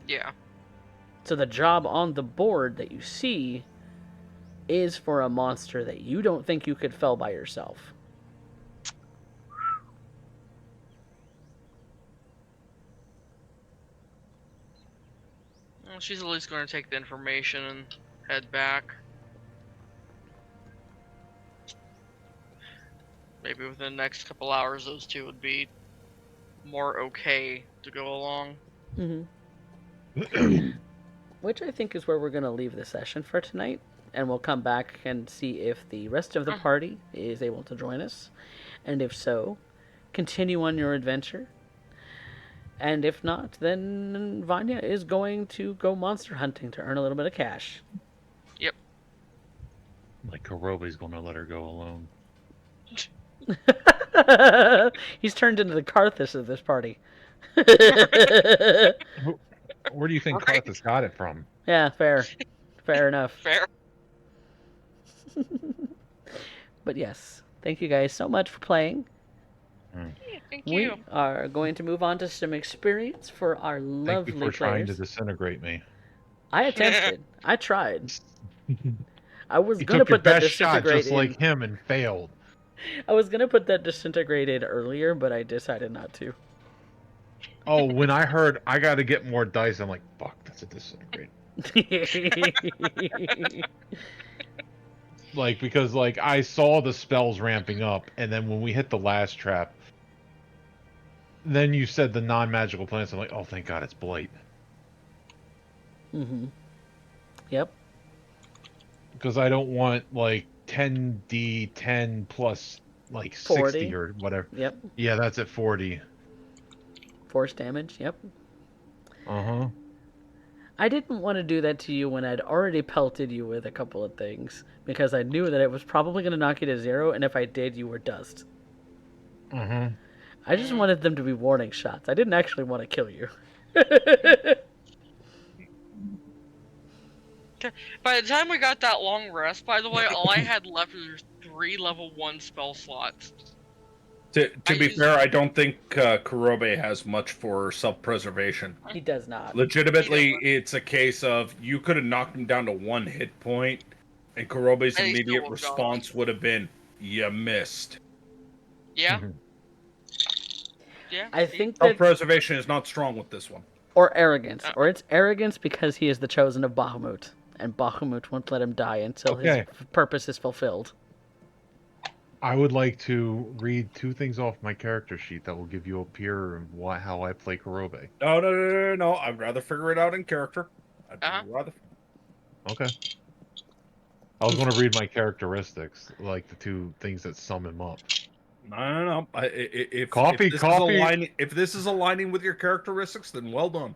Yeah. So the job on the board that you see is for a monster that you don't think you could fell by yourself. Well, she's at least going to take the information and head back. Maybe within the next couple hours, those two would be more okay to go along. Mm-hmm. Which I think is where we're going to leave the session for tonight. And we'll come back and see if the rest of the party is able to join us. And if so, continue on your adventure. And if not, then Vanya is going to go monster hunting to earn a little bit of cash. Yep. Like Kurobe's gonna let her go alone. He's turned into the Karthus of this party. Where do you think Right. Karthus got it from? Yeah, fair. Fair enough. Fair. But yes, thank you guys so much for playing. Yeah, thank We you. are going to move on to some experience for our Thank lovely you for trying players. to disintegrate me. I attempted. I tried. I was You gonna took your put that best shot disintegrate just in. like him and failed. I was gonna put that disintegrated earlier, but I decided not to. Oh, when I heard I got to get more dice, I'm like, fuck, that's a disintegrate. Like, because like I saw the spells ramping up, and then when we hit the last trap, then you said the non-magical plants. I'm like, oh, thank God, it's blight. Mm-hmm. Yep. Because I don't want like 10d10 plus like 40. 60 or whatever. Yep. Yeah, that's at 40. Force damage. Yep. Uh-huh. I didn't want to do that to you when I'd already pelted you with a couple of things, because I knew that it was probably going to knock you to 0, and if I did, you were dust. Uh-huh. I just wanted them to be warning shots. I didn't actually want to kill you. By the time we got that long rest, by the way, all I had left was 3 level 1 spell slots. To I be used- fair, I don't think Kurobe has much for self-preservation. He does not. Legitimately, He doesn't. it's a case of you could have knocked him down to 1 hit point, and Kurobe's And he still immediate would've gone. response would have been, "You missed." Yeah. Mhm. Yeah. I think that, Self-preservation is not strong with this one. or arrogance, or it's arrogance because he is the chosen of Bahamut, and Bahamut won't let him die until his Okay. purpose is fulfilled. I would like to read 2 things off my character sheet that will give you a peer of how I play Kurobe. No. I'd rather figure it out in character. I'd rather. Okay. I was going to read my characteristics, like the 2 things that sum him up. No. If Coffee. If this is aligning with your characteristics, then well done.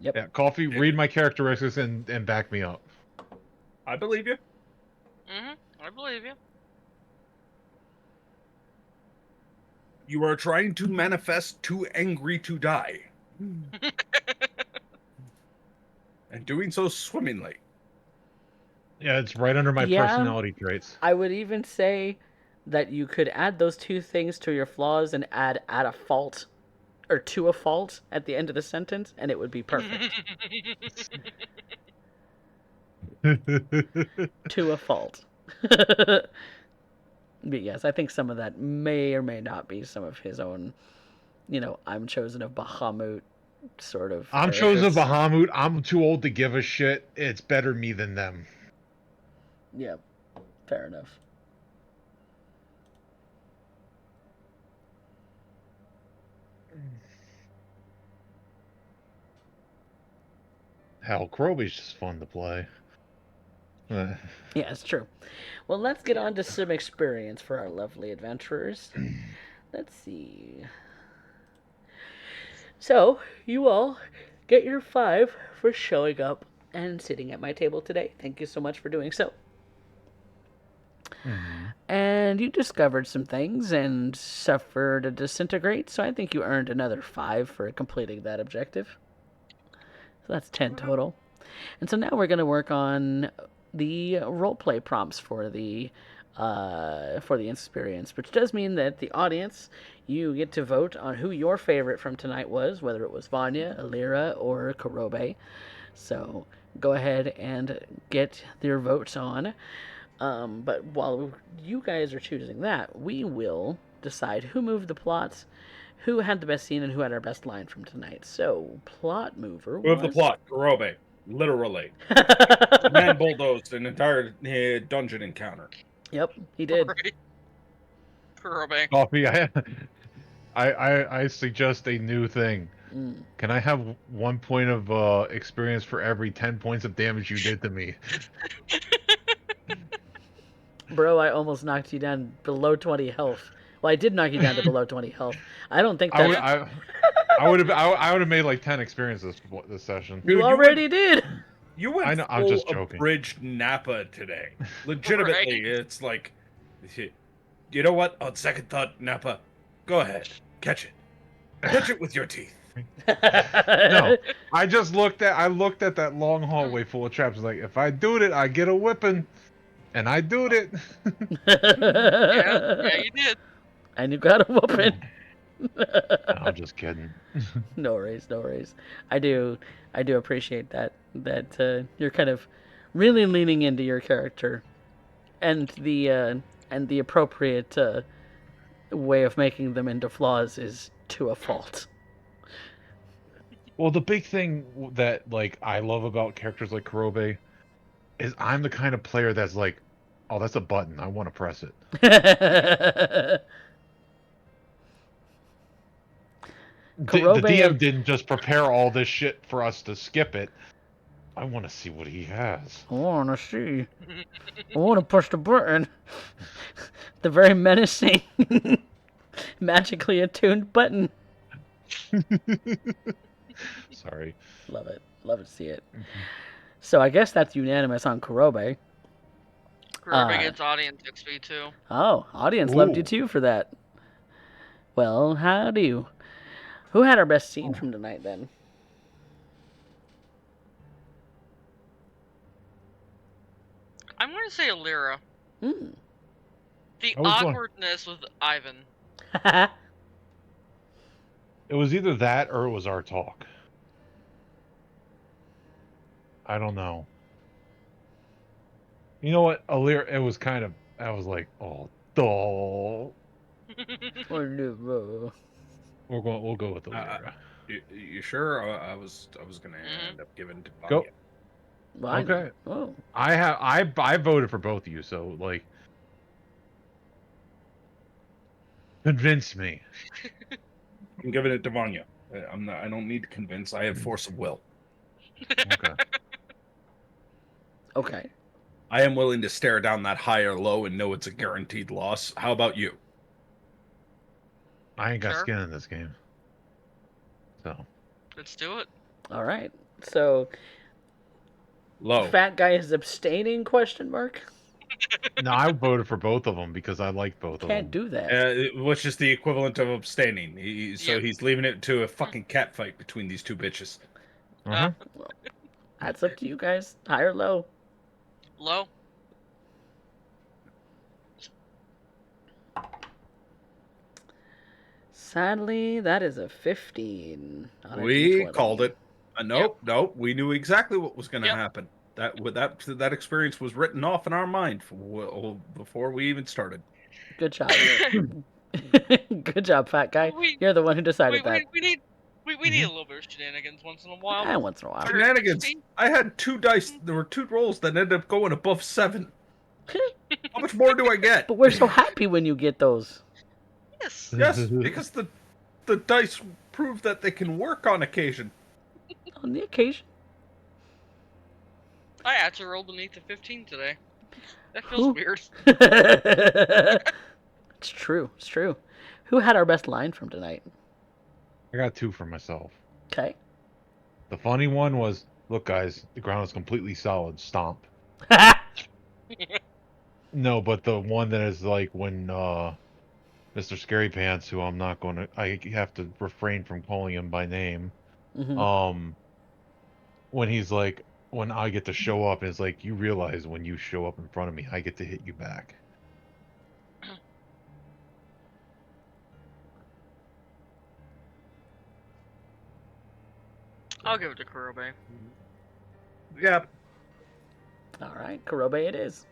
Yep. Yeah, Coffee, read my characteristics and back me up. I believe you. I believe you. You are trying to manifest too angry to die. And doing so swimmingly. Yeah, it's right under my Yeah. personality traits. I would even say that you could add those 2 things to your flaws and add a fault, or to a fault at the end of the sentence, and it would be perfect. To a fault. But yes, I think some of that may or may not be some of his own, I'm chosen of Bahamut sort of. I'm chosen of Bahamut. I'm too old to give a shit. It's better me than them. Yeah, fair enough. Hell, Kurobe's just fun to play. Yeah, it's true. Well, let's get on to some experience for our lovely adventurers. Let's see. So, you all get your 5 for showing up and sitting at my table today. Thank you so much for doing so. And you discovered some things and suffered a disintegrate, so I think you earned another 5 for completing that objective. So that's 10 total. And so now we're going to work on the roleplay prompts for the experience, which does mean that the audience, you get to vote on who your favorite from tonight was, whether it was Vanya, Alira, or Kurobe. So go ahead and get your votes on. But while you guys are choosing that, we will decide who moved the plots, who had the best scene, and who had our best line from tonight. So, plot mover Move the plot, Kurobe. Literally. Man bulldozed an entire dungeon encounter. Yep, he did. Right. Kurobe. Coffee, I suggest a new thing. Mm. Can I have 1 point of experience for every 10 points of damage you did to me? Bro, I almost knocked you down below 20 health. Well, I did knock you down to below 20 health. I don't think that's... I would have made like 10 experiences this session. You Dude, already did! You went I know, I'm full just joking. abridged Nappa today. Legitimately, Right. it's like, you know what? On second thought, Nappa, go ahead, catch it. Catch it with your teeth. No, I looked at that long hallway full of traps. Like, if I do it, I get a whipping, and I do it. Yeah, you did. And you got a whooping. I'm just kidding. No worries, no worries. I do appreciate that you're kind of really leaning into your character, and the appropriate way of making them into flaws is to a fault. Well, the big thing that like I love about characters like Kurobe is I'm the kind of player that's like, oh, that's a button. I want to press it. The Kurobe- DM didn't just prepare all this shit for us to skip it. I want to see what he has. I want to see. I want to push the button. The very menacing, magically attuned button. Sorry. Love it. Love to see it. So I guess that's unanimous on Kurobe. Kurobe gets audience XP too. Oh, audience loved you Ooh. too for that. Well, how do you? Who had our best scene from tonight then? I'm going to say Alira. Hmm. The I was going- awkwardness with Ivan. It was either that or it was our talk. I don't know. You know what? Alir, it was kind of. I was like, oh, duh. Oliver. We'll go with Alira. You sure? I was gonna end up giving to Go. Vanya. Why? Okay. Oh. I voted for both of you, so like, convince me. I'm giving it to Vanya. I don't need to convince. I have force of will. Okay. Okay. I am willing to stare down that high or low and know it's a guaranteed loss. How about you? I ain't got Sure. skin in this game. So. Let's do it. All right. So, Low. fat guy is abstaining? Question mark. No, I voted for both of them because I like both of them. Can't do that. Which is the equivalent of abstaining. So Yep. he's leaving it to a fucking cat fight between these two bitches. Uh-huh. That's up to you guys. High or low. Low. Sadly, that is a 15. On a We D20. called it. Nope. We knew exactly what was going to Yep. happen. That experience was written off in our mind before we even started. Good job. Good job, fat guy. We- You're the one who decided that. We need a little bit of shenanigans once in a while. And once in a while. Shenanigans. See? I had 2 dice. There were 2 rolls that ended up going above 7. How much more do I get? But we're so happy when you get those. Yes. Yes, because the dice prove that they can work on occasion. On the occasion. I actually rolled beneath the 15 today. That feels Who? weird. It's true. It's true. Who had our best line from tonight? I got 2 for myself. Okay. The funny one was, look, guys, the ground is completely solid. Stomp. No, but the one that is like when Mr. Scary Pants, who I have to refrain from calling him by name. Mhm. When he's like, when I get to show up, and it's like, you realize when you show up in front of me, I get to hit you back. I'll give it to Kurobe. Yeah. All right. Kurobe it is.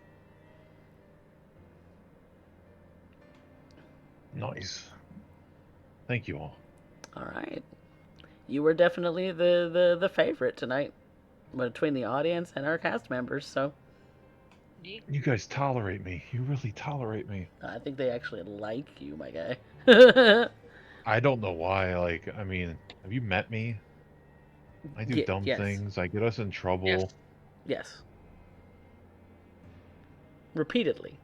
Nice. Thank you all. All right. You were definitely the favorite tonight between the audience and our cast members, so You guys tolerate me. You really tolerate me. I think they actually like you, my guy. I don't know why. Like, I mean, have you met me? I do dumb Yes. things. I get us in trouble. Yes. Yes. Repeatedly.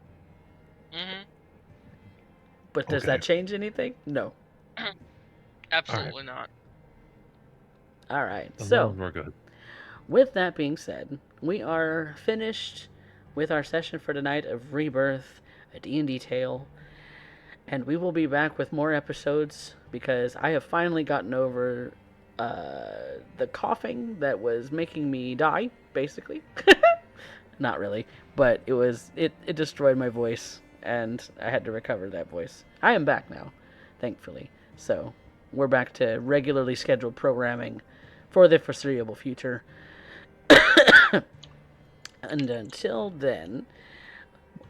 Mm-hmm. But does Okay. that change anything? No. Absolutely not. All right. As So, long as we're good. with that being said, we are finished with our session for tonight of Rebirth, a D&D Tale, and we will be back with more episodes because I have finally gotten over the coughing that was making me die, basically. Not really, but it destroyed my voice, and I had to recover that voice. I am back now, thankfully. So we're back to regularly scheduled programming for the foreseeable future. And until then,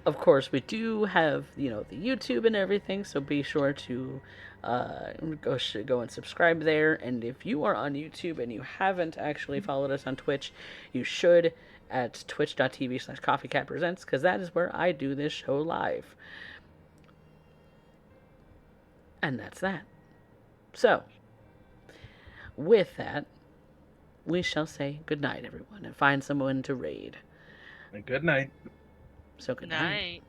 of course, we do have the YouTube and everything, so be sure to go and subscribe there. And if you are on YouTube and you haven't actually followed us on Twitch, you should at twitch.tv/coffeecatpresents, because that is where I do this show live. And that's that. So, with that, we shall say goodnight, everyone, and find someone to raid. Good night. So good night. Night.